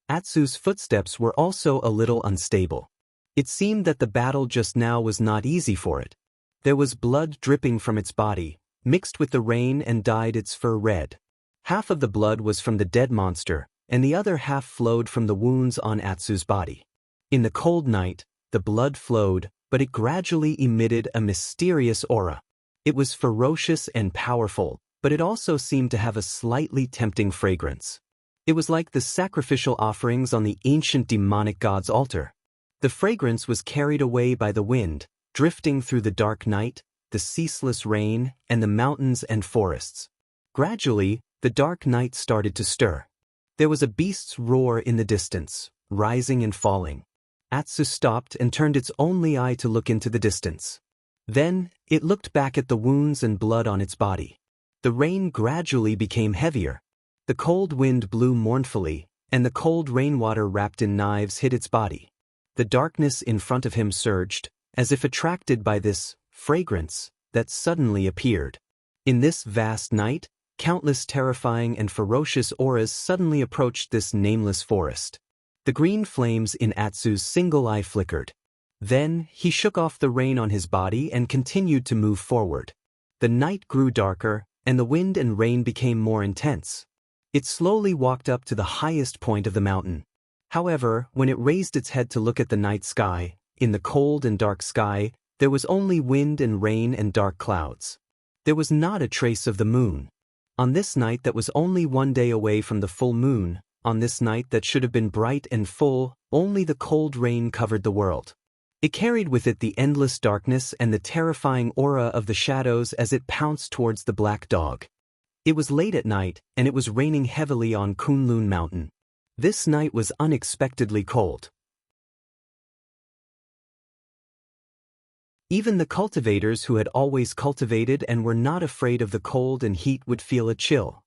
Atsu's footsteps were also a little unstable. It seemed that the battle just now was not easy for it. There was blood dripping from its body, mixed with the rain and dyed its fur red. Half of the blood was from the dead monster, and the other half flowed from the wounds on Atsu's body. In the cold night, the blood flowed, but it gradually emitted a mysterious aura. It was ferocious and powerful, but it also seemed to have a slightly tempting fragrance. It was like the sacrificial offerings on the ancient demonic god's altar. The fragrance was carried away by the wind, drifting through the dark night, the ceaseless rain, and the mountains and forests. Gradually, the dark night started to stir. There was a beast's roar in the distance, rising and falling. Atsu stopped and turned its only eye to look into the distance. Then, it looked back at the wounds and blood on its body. The rain gradually became heavier. The cold wind blew mournfully, and the cold rainwater wrapped in knives hit its body. The darkness in front of him surged, as if attracted by this fragrance that suddenly appeared. In this vast night, countless terrifying and ferocious auras suddenly approached this nameless forest. The green flames in Atsu's single eye flickered. Then, he shook off the rain on his body and continued to move forward. The night grew darker, and the wind and rain became more intense. It slowly walked up to the highest point of the mountain. However, when it raised its head to look at the night sky, in the cold and dark sky, there was only wind and rain and dark clouds. There was not a trace of the moon. On this night that was only one day away from the full moon, on this night that should have been bright and full, only the cold rain covered the world. It carried with it the endless darkness and the terrifying aura of the shadows as it pounced towards the black dog. It was late at night, and it was raining heavily on Kunlun Mountain. This night was unexpectedly cold. Even the cultivators who had always cultivated and were not afraid of the cold and heat would feel a chill.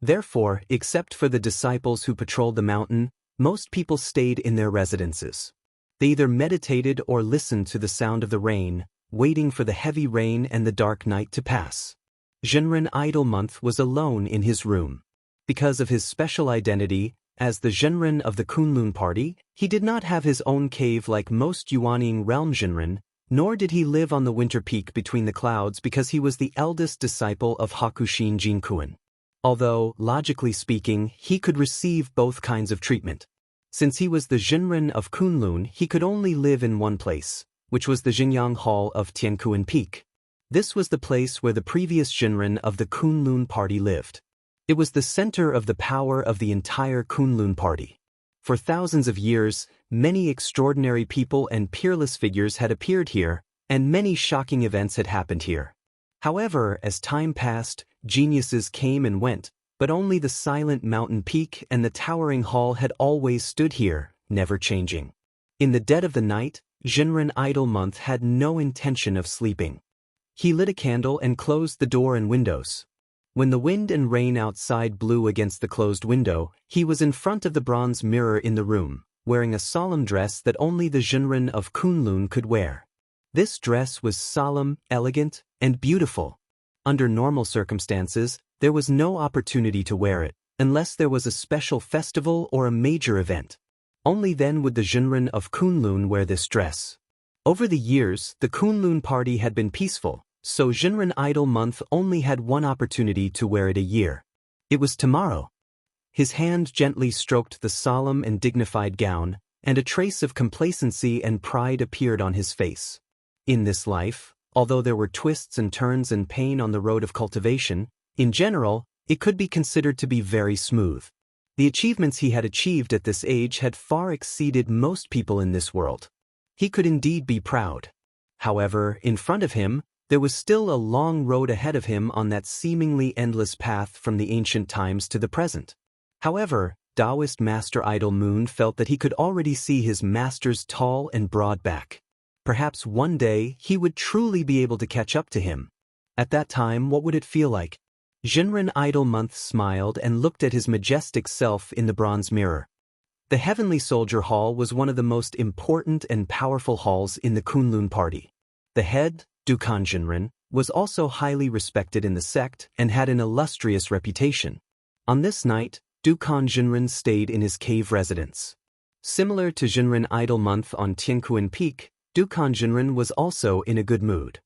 Therefore, except for the disciples who patrolled the mountain, most people stayed in their residences. They either meditated or listened to the sound of the rain, waiting for the heavy rain and the dark night to pass. Zhenren Idle Month was alone in his room. Because of his special identity, as the Zhenren of the Kunlun party, he did not have his own cave like most Yuanying realm Zhenren, nor did he live on the winter peak between the clouds because he was the eldest disciple of Hakushin Jinkuan. Although, logically speaking, he could receive both kinds of treatment. Since he was the Zhenren of Kunlun, he could only live in one place, which was the Jinyang Hall of Tiankuan Peak. This was the place where the previous Zhenren of the Kunlun party lived. It was the center of the power of the entire Kunlun party. For thousands of years, many extraordinary people and peerless figures had appeared here, and many shocking events had happened here. However, as time passed, geniuses came and went, but only the silent mountain peak and the towering hall had always stood here, never changing. In the dead of the night, Zhenren Idle Month had no intention of sleeping. He lit a candle and closed the door and windows. When the wind and rain outside blew against the closed window, he was in front of the bronze mirror in the room, wearing a solemn dress that only the Zhenren of Kunlun could wear. This dress was solemn, elegant, and beautiful. Under normal circumstances, there was no opportunity to wear it, unless there was a special festival or a major event. Only then would the Zhenren of Kunlun wear this dress. Over the years, the Kunlun party had been peaceful, so Zhenren Idle Month only had one opportunity to wear it a year. It was tomorrow. His hand gently stroked the solemn and dignified gown, and a trace of complacency and pride appeared on his face. In this life, although there were twists and turns and pain on the road of cultivation, in general, it could be considered to be very smooth. The achievements he had achieved at this age had far exceeded most people in this world. He could indeed be proud. However, in front of him, there was still a long road ahead of him on that seemingly endless path from the ancient times to the present. However, Taoist Master Idle Moon felt that he could already see his master's tall and broad back. Perhaps one day he would truly be able to catch up to him. At that time, what would it feel like? Zhenren Idle Month smiled and looked at his majestic self in the bronze mirror. The Heavenly Soldier Hall was one of the most important and powerful halls in the Kunlun party. The head, Dukan Zhenren, was also highly respected in the sect and had an illustrious reputation. On this night, Dukan Zhenren stayed in his cave residence. Similar to Zhenren Idle Month on Tiankuan Peak, Dukan Zhenren was also in a good mood.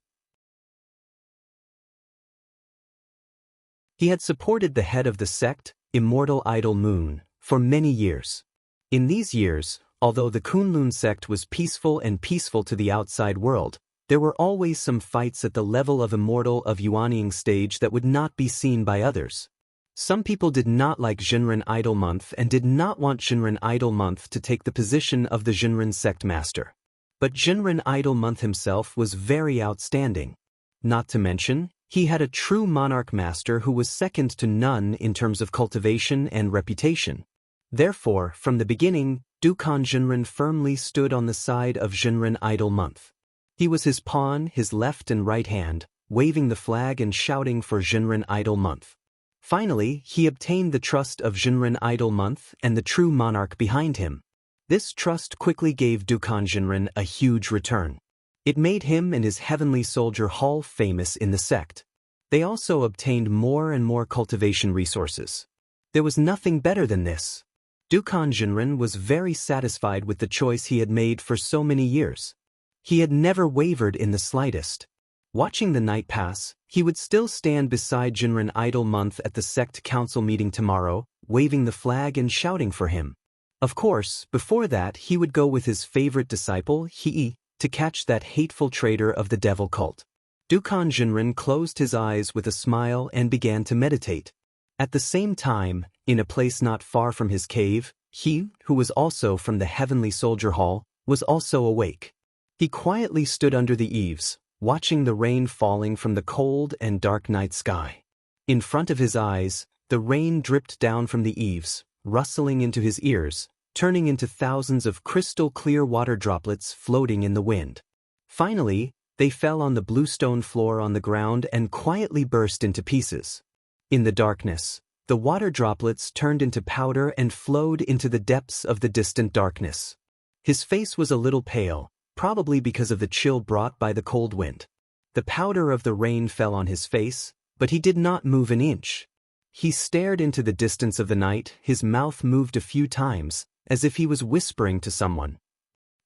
He had supported the head of the sect, Immortal Idle Moon, for many years. In these years, although the Kunlun sect was peaceful to the outside world, there were always some fights at the level of Immortal of Yuanying stage that would not be seen by others. Some people did not like Zhenren Idle Month and did not want Zhenren Idle Month to take the position of the Zhenren sect master. But Zhenren Idle Month himself was very outstanding. Not to mention, he had a true monarch master who was second to none in terms of cultivation and reputation. Therefore, from the beginning, Dukan Zhenren firmly stood on the side of Zhenren Idle Month. He was his pawn, his left and right hand, waving the flag and shouting for Zhenren Idle Month. Finally, he obtained the trust of Zhenren Idle Month and the true monarch behind him. This trust quickly gave Dukan Zhenren a huge return. It made him and his Heavenly Soldier Hall famous in the sect. They also obtained more and more cultivation resources. There was nothing better than this. Dukan Zhenren was very satisfied with the choice he had made for so many years. He had never wavered in the slightest. Watching the night pass, he would still stand beside Zhenren Idle Month at the sect council meeting tomorrow, waving the flag and shouting for him. Of course, before that he would go with his favorite disciple, Hei, to catch that hateful traitor of the devil cult. Dukan Zhenren closed his eyes with a smile and began to meditate. At the same time, in a place not far from his cave, he, who was also from the Heavenly Soldier Hall, was also awake. He quietly stood under the eaves, watching the rain falling from the cold and dark night sky. In front of his eyes, the rain dripped down from the eaves, rustling into his ears, turning into thousands of crystal-clear water droplets floating in the wind. Finally, they fell on the bluestone floor on the ground and quietly burst into pieces. In the darkness, the water droplets turned into powder and flowed into the depths of the distant darkness. His face was a little pale, probably because of the chill brought by the cold wind. The powder of the rain fell on his face, but he did not move an inch. He stared into the distance of the night, his mouth moved a few times, as if he was whispering to someone.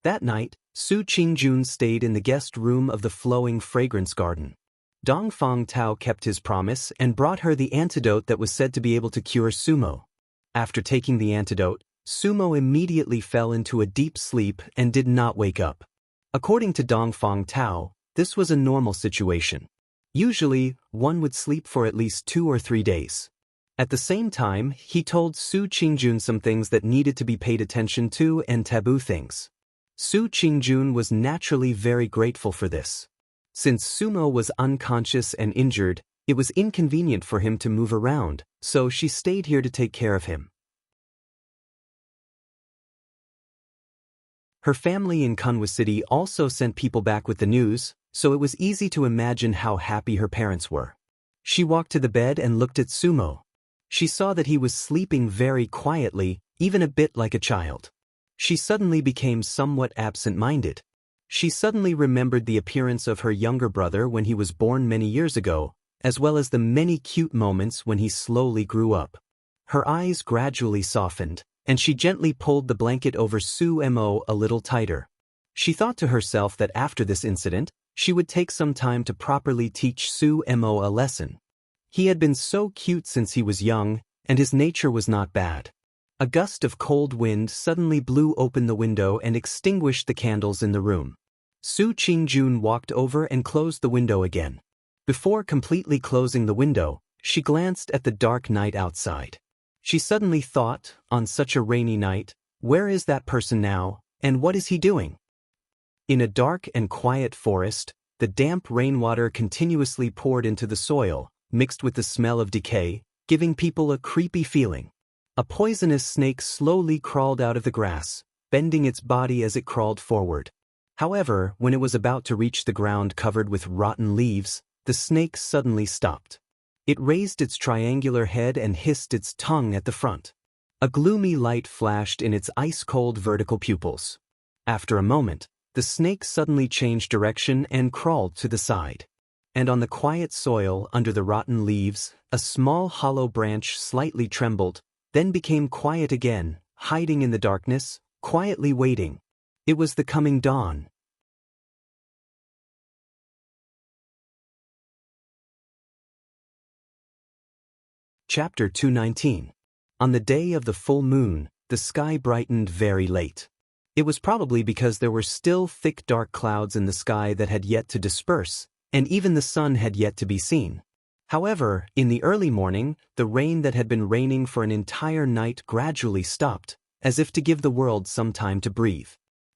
That night, Su Qingjun stayed in the guest room of the flowing fragrance garden. Dongfang Tao kept his promise and brought her the antidote that was said to be able to cure Sumo. After taking the antidote, Sumo immediately fell into a deep sleep and did not wake up. According to Dongfang Tao, this was a normal situation. Usually, one would sleep for at least 2 or 3 days. At the same time, he told Su Qingjun some things that needed to be paid attention to and taboo things. Su Qingjun was naturally very grateful for this. Since Sumo was unconscious and injured, it was inconvenient for him to move around, so she stayed here to take care of him. Her family in Kunwa City also sent people back with the news, so it was easy to imagine how happy her parents were. She walked to the bed and looked at Sumo. She saw that he was sleeping very quietly, even a bit like a child. She suddenly became somewhat absent-minded. She suddenly remembered the appearance of her younger brother when he was born many years ago, as well as the many cute moments when he slowly grew up. Her eyes gradually softened, and she gently pulled the blanket over Su-mo a little tighter. She thought to herself that after this incident, she would take some time to properly teach Su-mo a lesson. He had been so cute since he was young, and his nature was not bad. A gust of cold wind suddenly blew open the window and extinguished the candles in the room. Su Qingjun walked over and closed the window again. Before completely closing the window, she glanced at the dark night outside. She suddenly thought, on such a rainy night, where is that person now, and what is he doing? In a dark and quiet forest, the damp rainwater continuously poured into the soil, mixed with the smell of decay, giving people a creepy feeling. A poisonous snake slowly crawled out of the grass, bending its body as it crawled forward. However, when it was about to reach the ground covered with rotten leaves, the snake suddenly stopped. It raised its triangular head and hissed its tongue at the front. A gloomy light flashed in its ice-cold vertical pupils. After a moment, the snake suddenly changed direction and crawled to the side. And on the quiet soil under the rotten leaves, a small hollow branch slightly trembled, then became quiet again, hiding in the darkness, quietly waiting. It was the coming dawn. Chapter 219. On the day of the full moon, the sky brightened very late. It was probably because there were still thick dark clouds in the sky that had yet to disperse, and even the sun had yet to be seen. However, in the early morning, the rain that had been raining for an entire night gradually stopped, as if to give the world some time to breathe.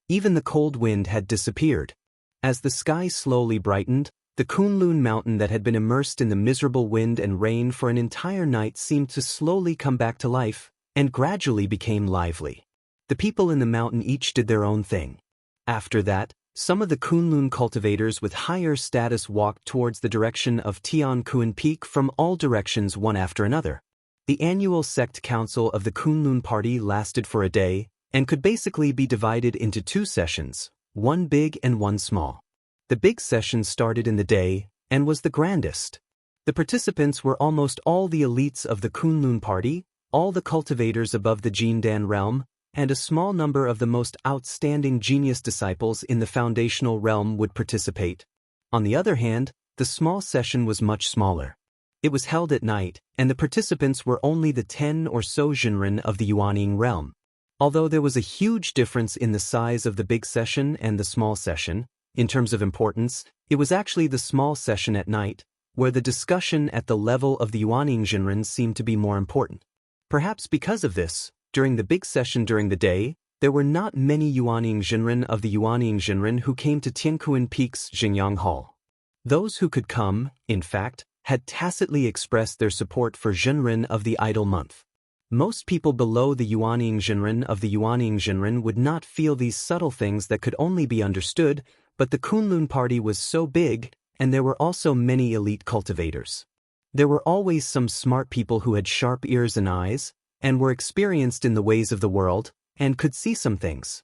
Even the cold wind had disappeared. As the sky slowly brightened, the Kunlun mountain that had been immersed in the miserable wind and rain for an entire night seemed to slowly come back to life, and gradually became lively. The people in the mountain each did their own thing. After that, some of the Kunlun cultivators with higher status walked towards the direction of Tianquan Peak from all directions one after another. The annual sect council of the Kunlun party lasted for a day, and could basically be divided into 2 sessions, one big and one small. The big session started in the day, and was the grandest. The participants were almost all the elites of the Kunlun party, all the cultivators above the Jindan realm, and a small number of the most outstanding genius disciples in the foundational realm would participate. On the other hand, the small session was much smaller. It was held at night, and the participants were only the 10 or so Jinren of the Yuanying realm. Although there was a huge difference in the size of the big session and the small session, in terms of importance, it was actually the small session at night, where the discussion at the level of the Yuanying Jinren seemed to be more important. Perhaps because of this, during the big session during the day, there were not many Yuanying Jinren of the Yuanying Jinren who came to Tianquan Peak's Xingyang Hall. Those who could come, in fact, had tacitly expressed their support for Jinren of the idle month. Most people below the Yuanying Zhenren of the Yuanying Zhenren would not feel these subtle things that could only be understood, but the Kunlun party was so big, and there were also many elite cultivators. There were always some smart people who had sharp ears and eyes, and were experienced in the ways of the world, and could see some things.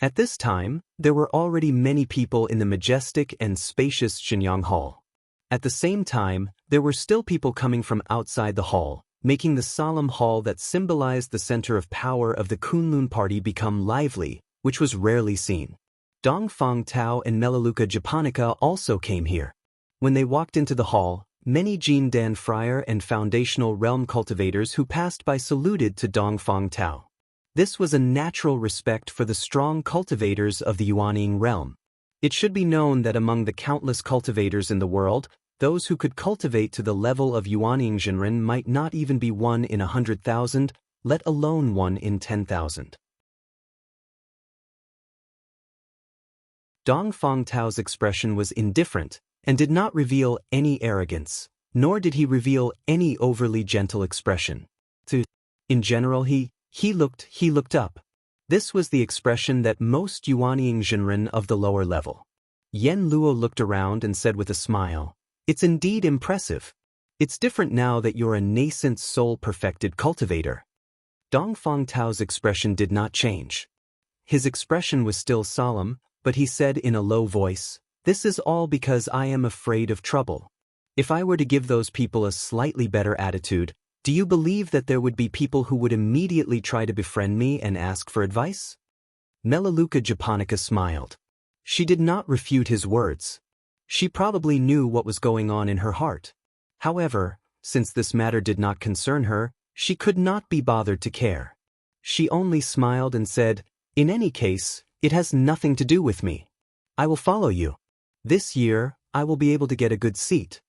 At this time, there were already many people in the majestic and spacious Xinyang Hall. At the same time, there were still people coming from outside the hall, making the solemn hall that symbolized the center of power of the Kunlun party become lively, which was rarely seen. Dongfang Tao and Melaleuca Japonica also came here. When they walked into the hall, many Jin Dan Friar and foundational realm cultivators who passed by saluted to Dongfang Tao. This was a natural respect for the strong cultivators of the Yuanying realm. It should be known that among the countless cultivators in the world, those who could cultivate to the level of Yuanying Zhenren might not even be 1 in 100,000, let alone 1 in 10,000. Dongfang Tao's expression was indifferent, and did not reveal any arrogance, nor did he reveal any overly gentle expression. In general he looked up. This was the expression that most Yuanying Zhenren of the lower level. Yen Luo looked around and said with a smile, "It's indeed impressive. It's different now that you're a nascent soul-perfected cultivator." Dongfang Tao's expression did not change. His expression was still solemn, but he said in a low voice, "This is all because I am afraid of trouble. If I were to give those people a slightly better attitude, do you believe that there would be people who would immediately try to befriend me and ask for advice?" Melaleuca Japonica smiled. She did not refute his words. She probably knew what was going on in her heart. However, since this matter did not concern her, she could not be bothered to care. She only smiled and said, "In any case, it has nothing to do with me. I will follow you. This year, I will be able to get a good seat."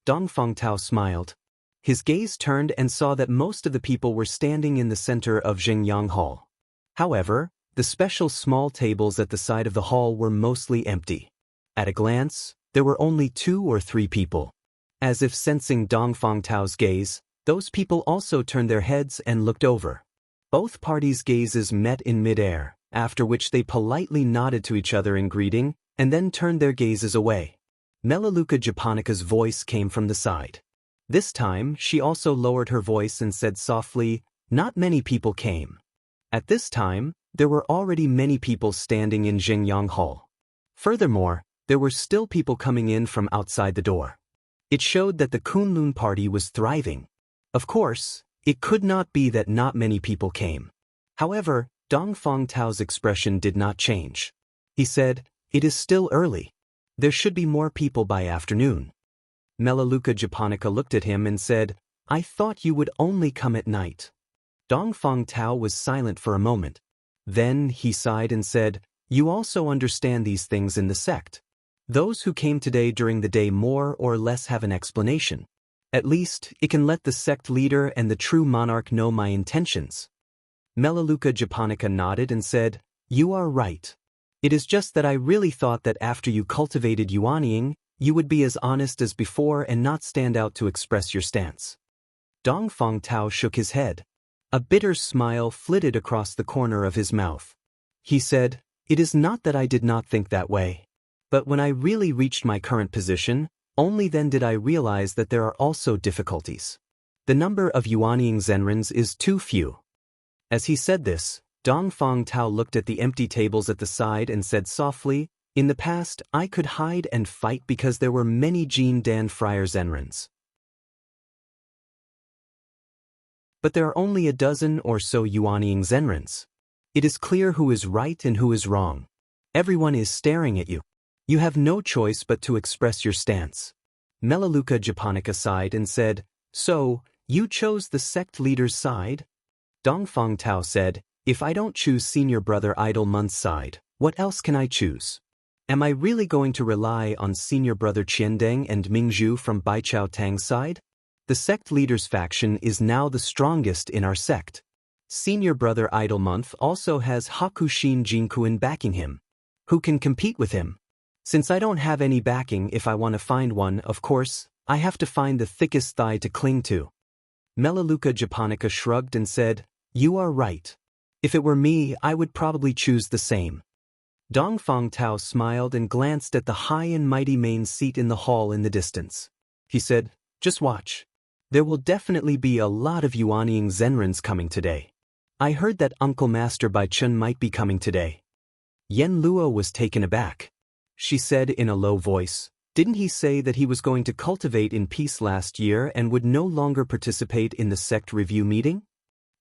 Dongfang Tao smiled. His gaze turned and saw that most of the people were standing in the center of Xingyang Hall. However, the special small tables at the side of the hall were mostly empty. At a glance, there were only 2 or 3 people. As if sensing Dongfang Tao's gaze, those people also turned their heads and looked over. Both parties' gazes met in midair, after which they politely nodded to each other in greeting, and then turned their gazes away. Melaleuca Japonica's voice came from the side. This time, she also lowered her voice and said softly, "Not many people came." At this time, there were already many people standing in Xingyang Hall. Furthermore, there were still people coming in from outside the door. It showed that the Kunlun party was thriving. Of course, it could not be that not many people came. However, Dongfang Tao's expression did not change. He said, "It is still early. There should be more people by afternoon." Melaleuca Japonica looked at him and said, "I thought you would only come at night." Dongfang Tao was silent for a moment. Then he sighed and said, "You also understand these things in the sect. Those who came today during the day more or less have an explanation. At least, it can let the sect leader and the true monarch know my intentions." Melaleuca Japonica nodded and said, "You are right. It is just that I really thought that after you cultivated Yuanying, you would be as honest as before and not stand out to express your stance." Dongfang Tao shook his head. A bitter smile flitted across the corner of his mouth. He said, "It is not that I did not think that way. But when I really reached my current position, only then did I realize that there are also difficulties. The number of Yuanying Zhenrens is too few." As he said this, Dongfang Tao looked at the empty tables at the side and said softly, "In the past, I could hide and fight because there were many Jin Dan Friar Zhenrens. But there are only a dozen or so Yuanying Zhenrens. It is clear who is right and who is wrong. Everyone is staring at you. You have no choice but to express your stance." Melaleuca Japonica sighed and said, "So, you chose the sect leader's side?" Dongfang Tao said, "If I don't choose Senior Brother Idle Month's side, what else can I choose? Am I really going to rely on Senior Brother Qiandeng and Mingzhu from Baichao Tang's side? The sect leader's faction is now the strongest in our sect. Senior Brother Idle Month also has Hakushin Jinkuin backing him. Who can compete with him? Since I don't have any backing, if I want to find one, of course, I have to find the thickest thigh to cling to." Melaleuca japonica shrugged and said, "You are right. If it were me, I would probably choose the same." Dongfang Tao smiled and glanced at the high and mighty main seat in the hall in the distance. He said, "Just watch. There will definitely be a lot of Yuanying Zenrins coming today. I heard that Uncle Master Bai Chun might be coming today." Yen Luo was taken aback. She said in a low voice, "Didn't he say that he was going to cultivate in peace last year and would no longer participate in the sect review meeting?"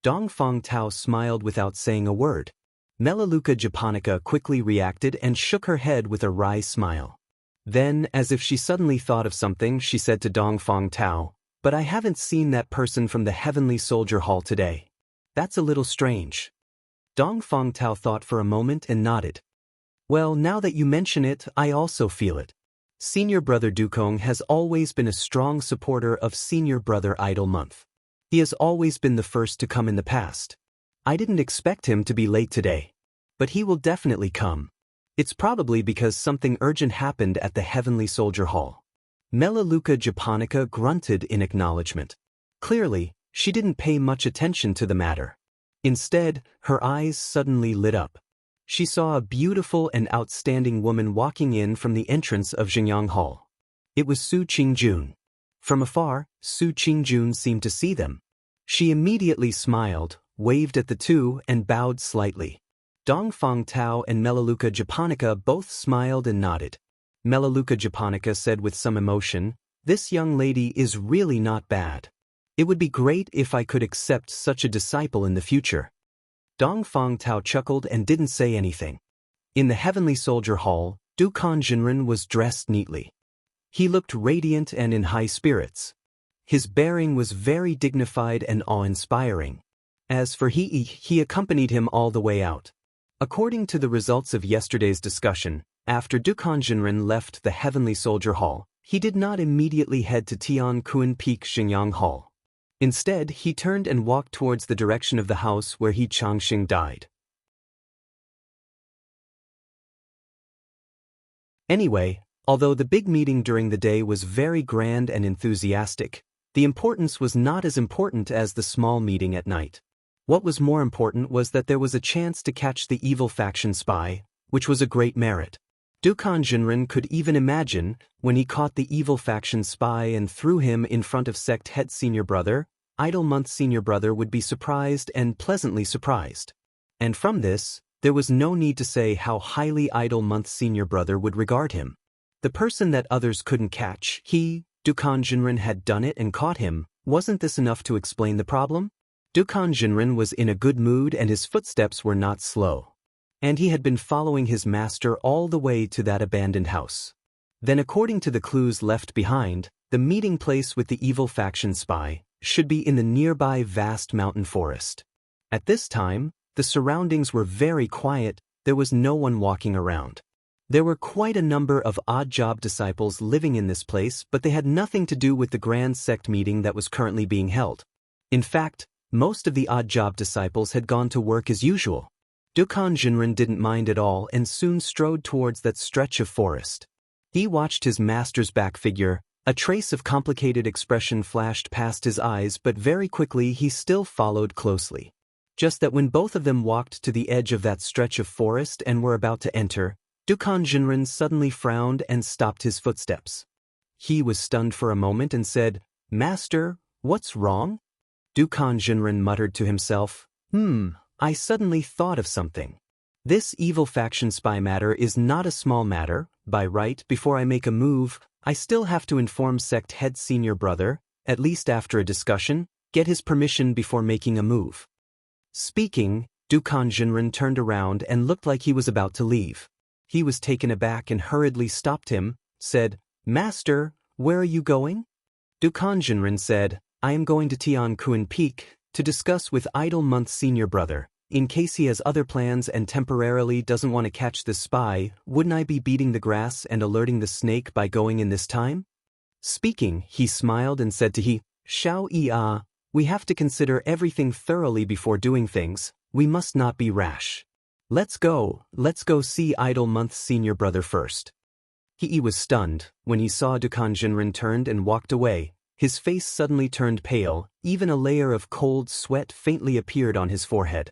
Dongfang Tao smiled without saying a word. Melaleuca japonica quickly reacted and shook her head with a wry smile. Then, as if she suddenly thought of something, she said to Dongfang Tao, "But I haven't seen that person from the Heavenly Soldier Hall today. That's a little strange." Dongfang Tao thought for a moment and nodded. "Well, now that you mention it, I also feel it. Senior Brother Dukong has always been a strong supporter of Senior Brother Idol Month. He has always been the first to come in the past. I didn't expect him to be late today. But he will definitely come. It's probably because something urgent happened at the Heavenly Soldier Hall." Melaleuca japonica grunted in acknowledgement. Clearly, she didn't pay much attention to the matter. Instead, her eyes suddenly lit up. She saw a beautiful and outstanding woman walking in from the entrance of Xingyang Hall. It was Su Qingjun. From afar, Su Qingjun seemed to see them. She immediately smiled, waved at the two, and bowed slightly. Dongfang Tao and Melaleuca japonica both smiled and nodded. Melaleuca japonica said with some emotion, "This young lady is really not bad. It would be great if I could accept such a disciple in the future." Dongfang Tao chuckled and didn't say anything. In the Heavenly Soldier Hall, Dukan Jinren was dressed neatly. He looked radiant and in high spirits. His bearing was very dignified and awe-inspiring. As for he accompanied him all the way out. According to the results of yesterday's discussion, after Dukan Jinren left the Heavenly Soldier Hall, he did not immediately head to Tian Kuan Peak Xingyang Hall. Instead, he turned and walked towards the direction of the house where He Changxing died. Anyway, although the big meeting during the day was very grand and enthusiastic, the importance was not as important as the small meeting at night. What was more important was that there was a chance to catch the evil faction spy, which was a great merit. Dukan Jinren could even imagine, when he caught the evil faction spy and threw him in front of sect head Senior Brother, Idol Month Senior Brother would be surprised and pleasantly surprised. And from this, there was no need to say how highly Idol Month Senior Brother would regard him. The person that others couldn't catch, Dukan Jinren had done it and caught him. Wasn't this enough to explain the problem? Dukan Jinren was in a good mood and his footsteps were not slow. And he had been following his master all the way to that abandoned house. Then according to the clues left behind, the meeting place with the evil faction spy should be in the nearby vast mountain forest. At this time, the surroundings were very quiet, there was no one walking around. There were quite a number of odd job disciples living in this place, but they had nothing to do with the grand sect meeting that was currently being held. In fact, most of the odd job disciples had gone to work as usual. Dukan Jinren didn't mind at all and soon strode towards that stretch of forest. He watched his master's back figure, a trace of complicated expression flashed past his eyes, but very quickly he still followed closely. Just that when both of them walked to the edge of that stretch of forest and were about to enter, Dukan Jinren suddenly frowned and stopped his footsteps. He was stunned for a moment and said, "Master, what's wrong?" Dukan Jinren muttered to himself, I suddenly thought of something. This evil faction spy matter is not a small matter. By right, before I make a move, I still have to inform sect head Senior Brother, at least after a discussion, get his permission before making a move." Speaking, Dukan Jinren turned around and looked like he was about to leave. He was taken aback and hurriedly stopped him, said, "Master, where are you going?" Dukan Jinren said, "I am going to Tian Kuan Peak to discuss with Idol Month Senior Brother. In case he has other plans and temporarily doesn't want to catch the spy, wouldn't I be beating the grass and alerting the snake by going in this time?" Speaking, he smiled and said to Xiao Yi, "We have to consider everything thoroughly before doing things. We must not be rash. Let's go see Idol Month Senior Brother first." He was stunned when he saw Dukan Jinren turned and walked away. His face suddenly turned pale, even a layer of cold sweat faintly appeared on his forehead.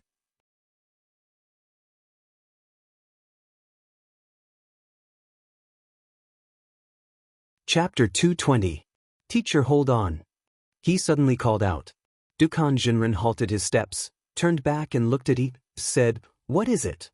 Chapter 220. Teacher, hold on. He suddenly called out. Dukan Jinren halted his steps, turned back and looked at Yi, said, "What is it?"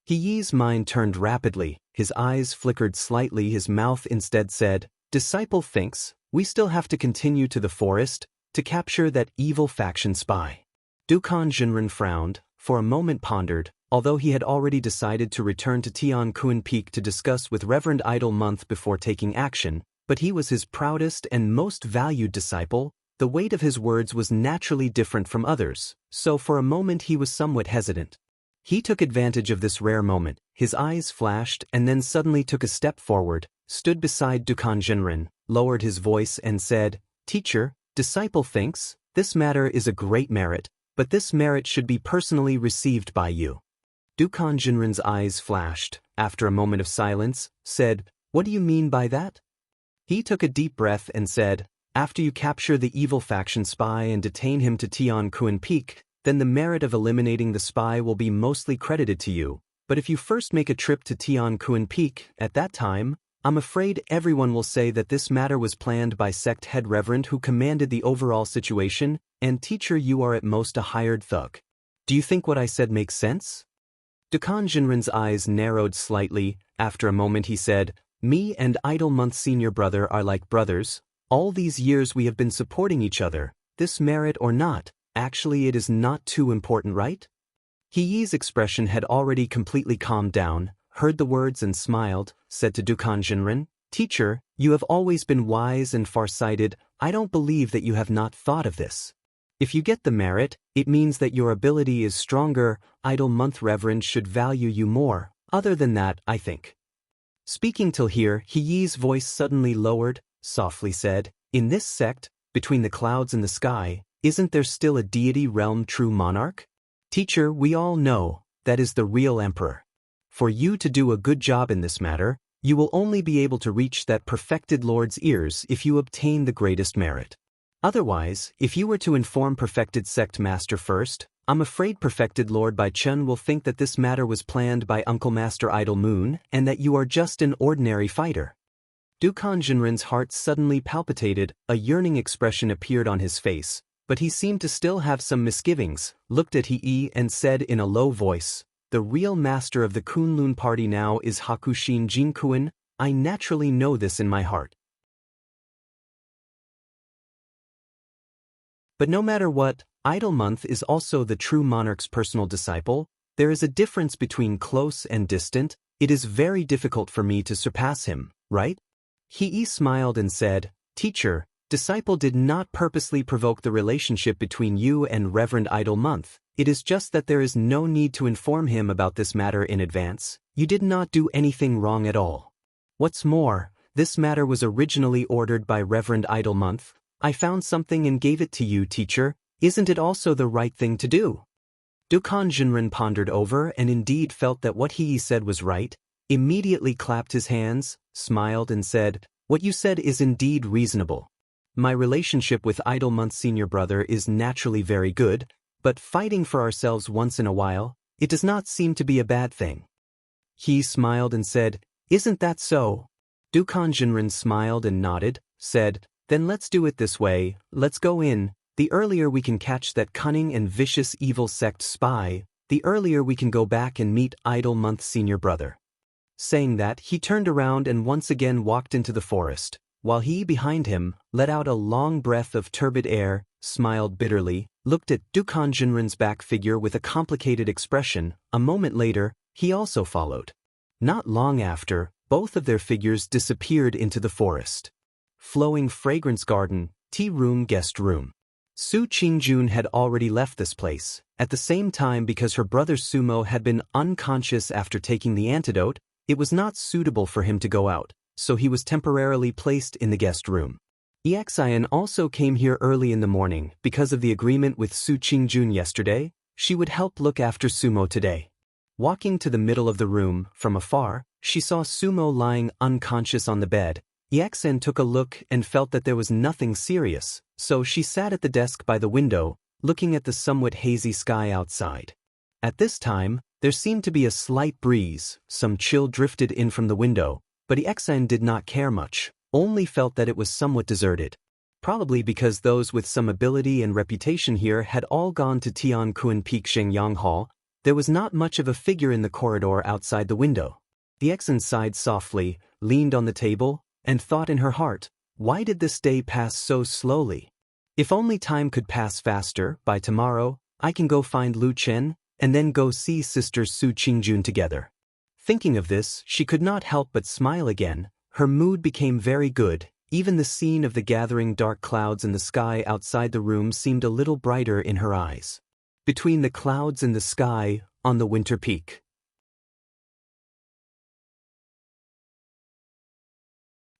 Yi's mind turned rapidly, his eyes flickered slightly, his mouth instead said, "Disciple thinks we still have to continue to the forest to capture that evil faction spy." Dukan Jinren frowned, for a moment pondered, although he had already decided to return to Tianquan Peak to discuss with Reverend Idle Month before taking action, but he was his proudest and most valued disciple. The weight of his words was naturally different from others, so for a moment he was somewhat hesitant. He took advantage of this rare moment, his eyes flashed and then suddenly took a step forward, stood beside Dukan Jinren, lowered his voice and said, "Teacher, disciple thinks this matter is a great merit, but this merit should be personally received by you." Dukan Jinren's eyes flashed, after a moment of silence, said, "What do you mean by that?" He took a deep breath and said, "After you capture the evil faction spy and detain him to Tianquan Peak, then the merit of eliminating the spy will be mostly credited to you. But if you first make a trip to Tianquan Peak, at that time, I'm afraid everyone will say that this matter was planned by sect head reverend who commanded the overall situation, and teacher, you are at most a hired thug. Do you think what I said makes sense?" Dukan Jinren's eyes narrowed slightly. After a moment he said, "Me and Idle Month senior brother are like brothers. All these years we have been supporting each other, this merit or not, actually it is not too important, right?" Yi's expression had already completely calmed down, heard the words and smiled, said to Dukan Jinren, "Teacher, you have always been wise and far-sighted. I don't believe that you have not thought of this. If you get the merit, it means that your ability is stronger. Idle Month Reverend should value you more. Other than that, I think." Speaking till here, Yi's voice suddenly lowered, softly said, "In this sect, between the clouds and the sky, isn't there still a deity realm true monarch? Teacher, we all know, that is the real emperor. For you to do a good job in this matter, you will only be able to reach that perfected lord's ears if you obtain the greatest merit. Otherwise, if you were to inform perfected sect master first, I'm afraid perfected Lord Bai Chen will think that this matter was planned by Uncle Master Idle Moon and that you are just an ordinary fighter." Dukan Jinren's heart suddenly palpitated, a yearning expression appeared on his face, but he seemed to still have some misgivings, looked at Yi and said in a low voice, "The real master of the Kunlun party now is Hakushin Jinkuan. I naturally know this in my heart. But no matter what, Idle Month is also the true monarch's personal disciple. There is a difference between close and distant. It is very difficult for me to surpass him, right?" He smiled and said, "Teacher, disciple did not purposely provoke the relationship between you and Reverend Idle Month. It is just that there is no need to inform him about this matter in advance. You did not do anything wrong at all. What's more, this matter was originally ordered by Reverend Idle Month. I found something and gave it to you, teacher. Isn't it also the right thing to do?" Dukan Jinren pondered over and indeed felt that what he said was right, immediately clapped his hands, smiled and said, "What you said is indeed reasonable. My relationship with Idle Month's senior brother is naturally very good, but fighting for ourselves once in a while, it does not seem to be a bad thing." He smiled and said, "Isn't that so?" Dukan Jinren smiled and nodded, said, "Then let's do it this way, let's go in. The earlier we can catch that cunning and vicious evil sect spy, the earlier we can go back and meet Idle Month's senior brother." Saying that, he turned around and once again walked into the forest, while he behind him let out a long breath of turbid air, smiled bitterly, looked at Dukan Jinren's back figure with a complicated expression. A moment later, he also followed. Not long after, both of their figures disappeared into the forest. Flowing fragrance garden, tea room, guest room. Su Qingjun had already left this place, at the same time because her brother Sumo had been unconscious after taking the antidote. It was not suitable for him to go out, so he was temporarily placed in the guest room. Exian also came here early in the morning because of the agreement with Su Qingjun yesterday. She would help look after Sumo today. Walking to the middle of the room, from afar, she saw Sumo lying unconscious on the bed, Exen took a look and felt that there was nothing serious, so she sat at the desk by the window, looking at the somewhat hazy sky outside. At this time, there seemed to be a slight breeze, some chill drifted in from the window, but Exen did not care much, only felt that it was somewhat deserted. Probably because those with some ability and reputation here had all gone to Tianquan Peak Shenyang Hall, there was not much of a figure in the corridor outside the window. Exen sighed softly, leaned on the table, and thought in her heart, why did this day pass so slowly? If only time could pass faster, by tomorrow, I can go find Lu Chen, and then go see sisters Su Qingjun together. Thinking of this, she could not help but smile again. Her mood became very good, even the scene of the gathering dark clouds in the sky outside the room seemed a little brighter in her eyes. Between the clouds and the sky, on the winter peak.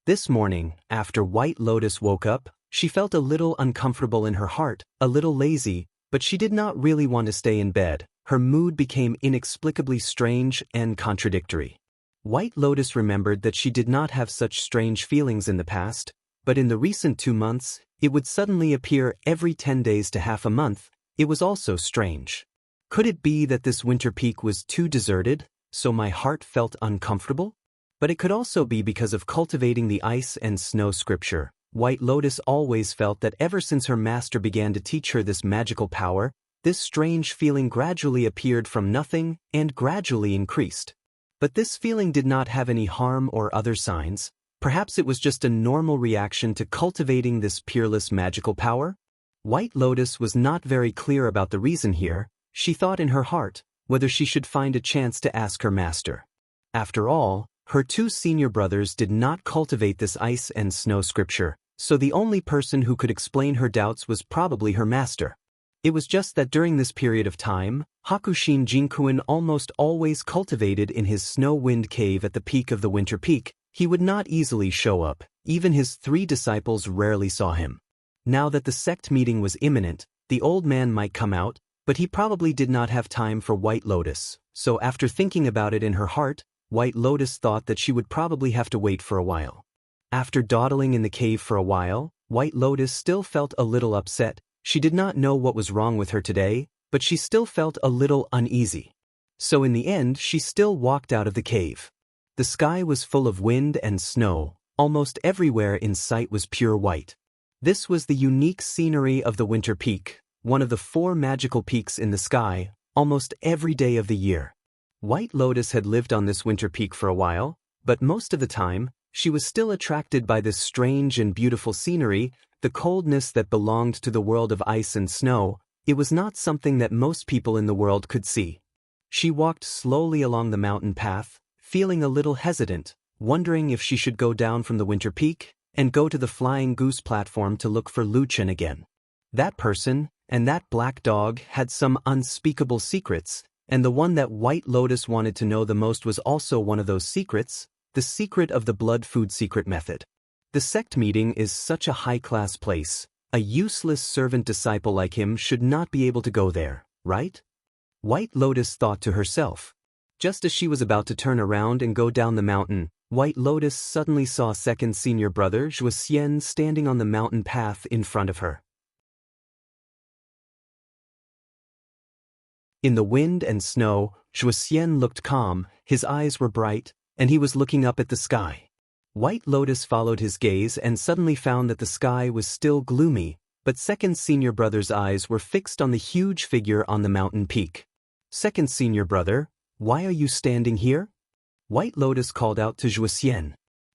This morning, after White Lotus woke up, she felt a little uncomfortable in her heart, a little lazy, but she did not really want to stay in bed. Her mood became inexplicably strange and contradictory. White Lotus remembered that she did not have such strange feelings in the past, but in the recent 2 months, it would suddenly appear every 10 days to half a month. It was also strange. Could it be that this winter peak was too deserted, so my heart felt uncomfortable? But it could also be because of cultivating the ice and snow scripture. White Lotus always felt that ever since her master began to teach her this magical power, this strange feeling gradually appeared from nothing and gradually increased. But this feeling did not have any harm or other signs. Perhaps it was just a normal reaction to cultivating this peerless magical power? White Lotus was not very clear about the reason here. She thought in her heart whether she should find a chance to ask her master. After all, her 2 senior brothers did not cultivate this ice and snow scripture, so the only person who could explain her doubts was probably her master. It was just that during this period of time, Hakushin Jinkuin almost always cultivated in his snow-wind cave at the peak of the winter peak. He would not easily show up, even his 3 disciples rarely saw him. Now that the sect meeting was imminent, the old man might come out, but he probably did not have time for White Lotus, so after thinking about it in her heart, White Lotus thought that she would probably have to wait for a while. After dawdling in the cave for a while, White Lotus still felt a little upset. She did not know what was wrong with her today, but she still felt a little uneasy. So in the end, she still walked out of the cave. The sky was full of wind and snow. Almost everywhere in sight was pure white. This was the unique scenery of the winter peak, one of the 4 magical peaks in the sky, almost every day of the year. White Lotus had lived on this winter peak for a while, but most of the time, she was still attracted by this strange and beautiful scenery, the coldness that belonged to the world of ice and snow. It was not something that most people in the world could see. She walked slowly along the mountain path, feeling a little hesitant, wondering if she should go down from the winter peak and go to the Flying Goose platform to look for Lu Chen again. That person, and that black dog had some unspeakable secrets, and the one that White Lotus wanted to know the most was also one of those secrets, the secret of the blood food secret method. The sect meeting is such a high-class place. A useless servant disciple like him should not be able to go there, right? White Lotus thought to herself. Just as she was about to turn around and go down the mountain, White Lotus suddenly saw second senior brother Zhuo Xian standing on the mountain path in front of her. In the wind and snow, Zhuo Xian looked calm, his eyes were bright, and he was looking up at the sky. White Lotus followed his gaze and suddenly found that the sky was still gloomy, but second senior brother's eyes were fixed on the huge figure on the mountain peak. Second senior brother, why are you standing here? White Lotus called out to Zhuo Xian.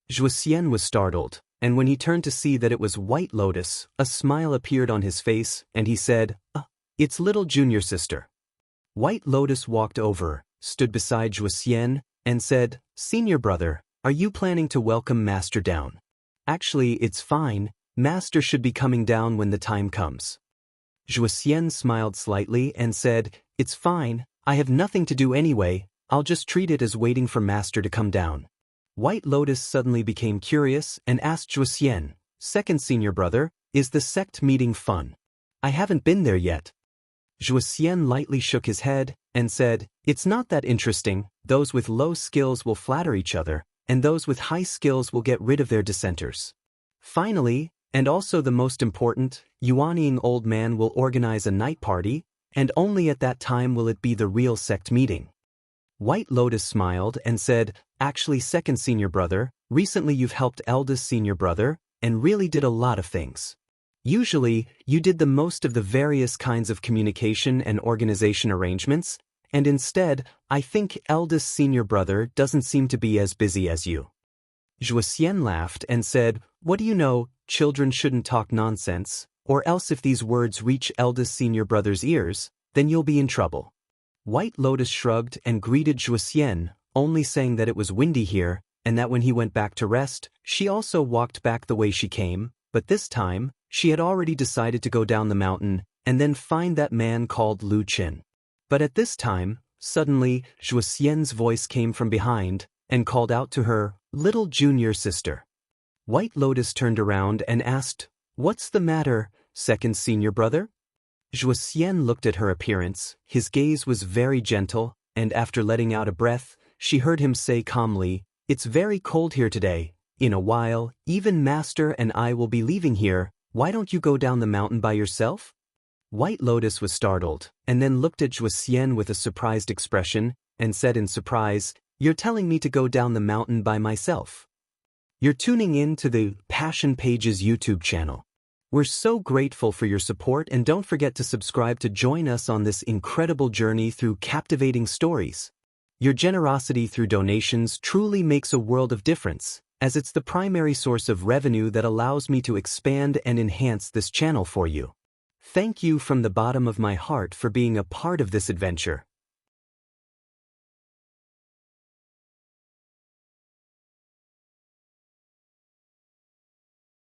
Zhuo Xian was startled, and when he turned to see that it was White Lotus, a smile appeared on his face, and he said, It's little junior sister. White Lotus walked over, stood beside Zhuo Xian, and said, Senior brother, are you planning to welcome Master down? Actually, it's fine. Master should be coming down when the time comes. Zhuo Xian smiled slightly and said, It's fine, I have nothing to do anyway, I'll just treat it as waiting for Master to come down. White Lotus suddenly became curious and asked Zhuo Xian, Second senior brother, is the sect meeting fun? I haven't been there yet. Zhuo Xian lightly shook his head and said, It's not that interesting. Those with low skills will flatter each other, and those with high skills will get rid of their dissenters. Finally, and also the most important, Yuanying old man will organize a night party, and only at that time will it be the real sect meeting. White Lotus smiled and said, actually second senior brother, recently you've helped eldest senior brother, and really did a lot of things. Usually, you did the most of the various kinds of communication and organization arrangements, and instead, I think eldest senior brother doesn't seem to be as busy as you. Zhuoxian laughed and said, what do you know, children shouldn't talk nonsense, or else if these words reach eldest senior brother's ears, then you'll be in trouble. White Lotus shrugged and greeted Zhuoxian, only saying that it was windy here, and that when he went back to rest, she also walked back the way she came, but this time, she had already decided to go down the mountain and then find that man called Lu Qin. But at this time, suddenly, Zhuoxian's voice came from behind and called out to her, little junior sister. White Lotus turned around and asked, what's the matter, second senior brother? Zhuoxian looked at her appearance, his gaze was very gentle, and after letting out a breath, she heard him say calmly, it's very cold here today. In a while, even Master and I will be leaving here, why don't you go down the mountain by yourself? White Lotus was startled, and then looked at Zhuoxian with a surprised expression, and said in surprise, you're telling me to go down the mountain by myself. You're tuning in to the Passion Pages YouTube channel. We're so grateful for your support, and don't forget to subscribe to join us on this incredible journey through captivating stories. Your generosity through donations truly makes a world of difference, as it's the primary source of revenue that allows me to expand and enhance this channel for you. Thank you from the bottom of my heart for being a part of this adventure.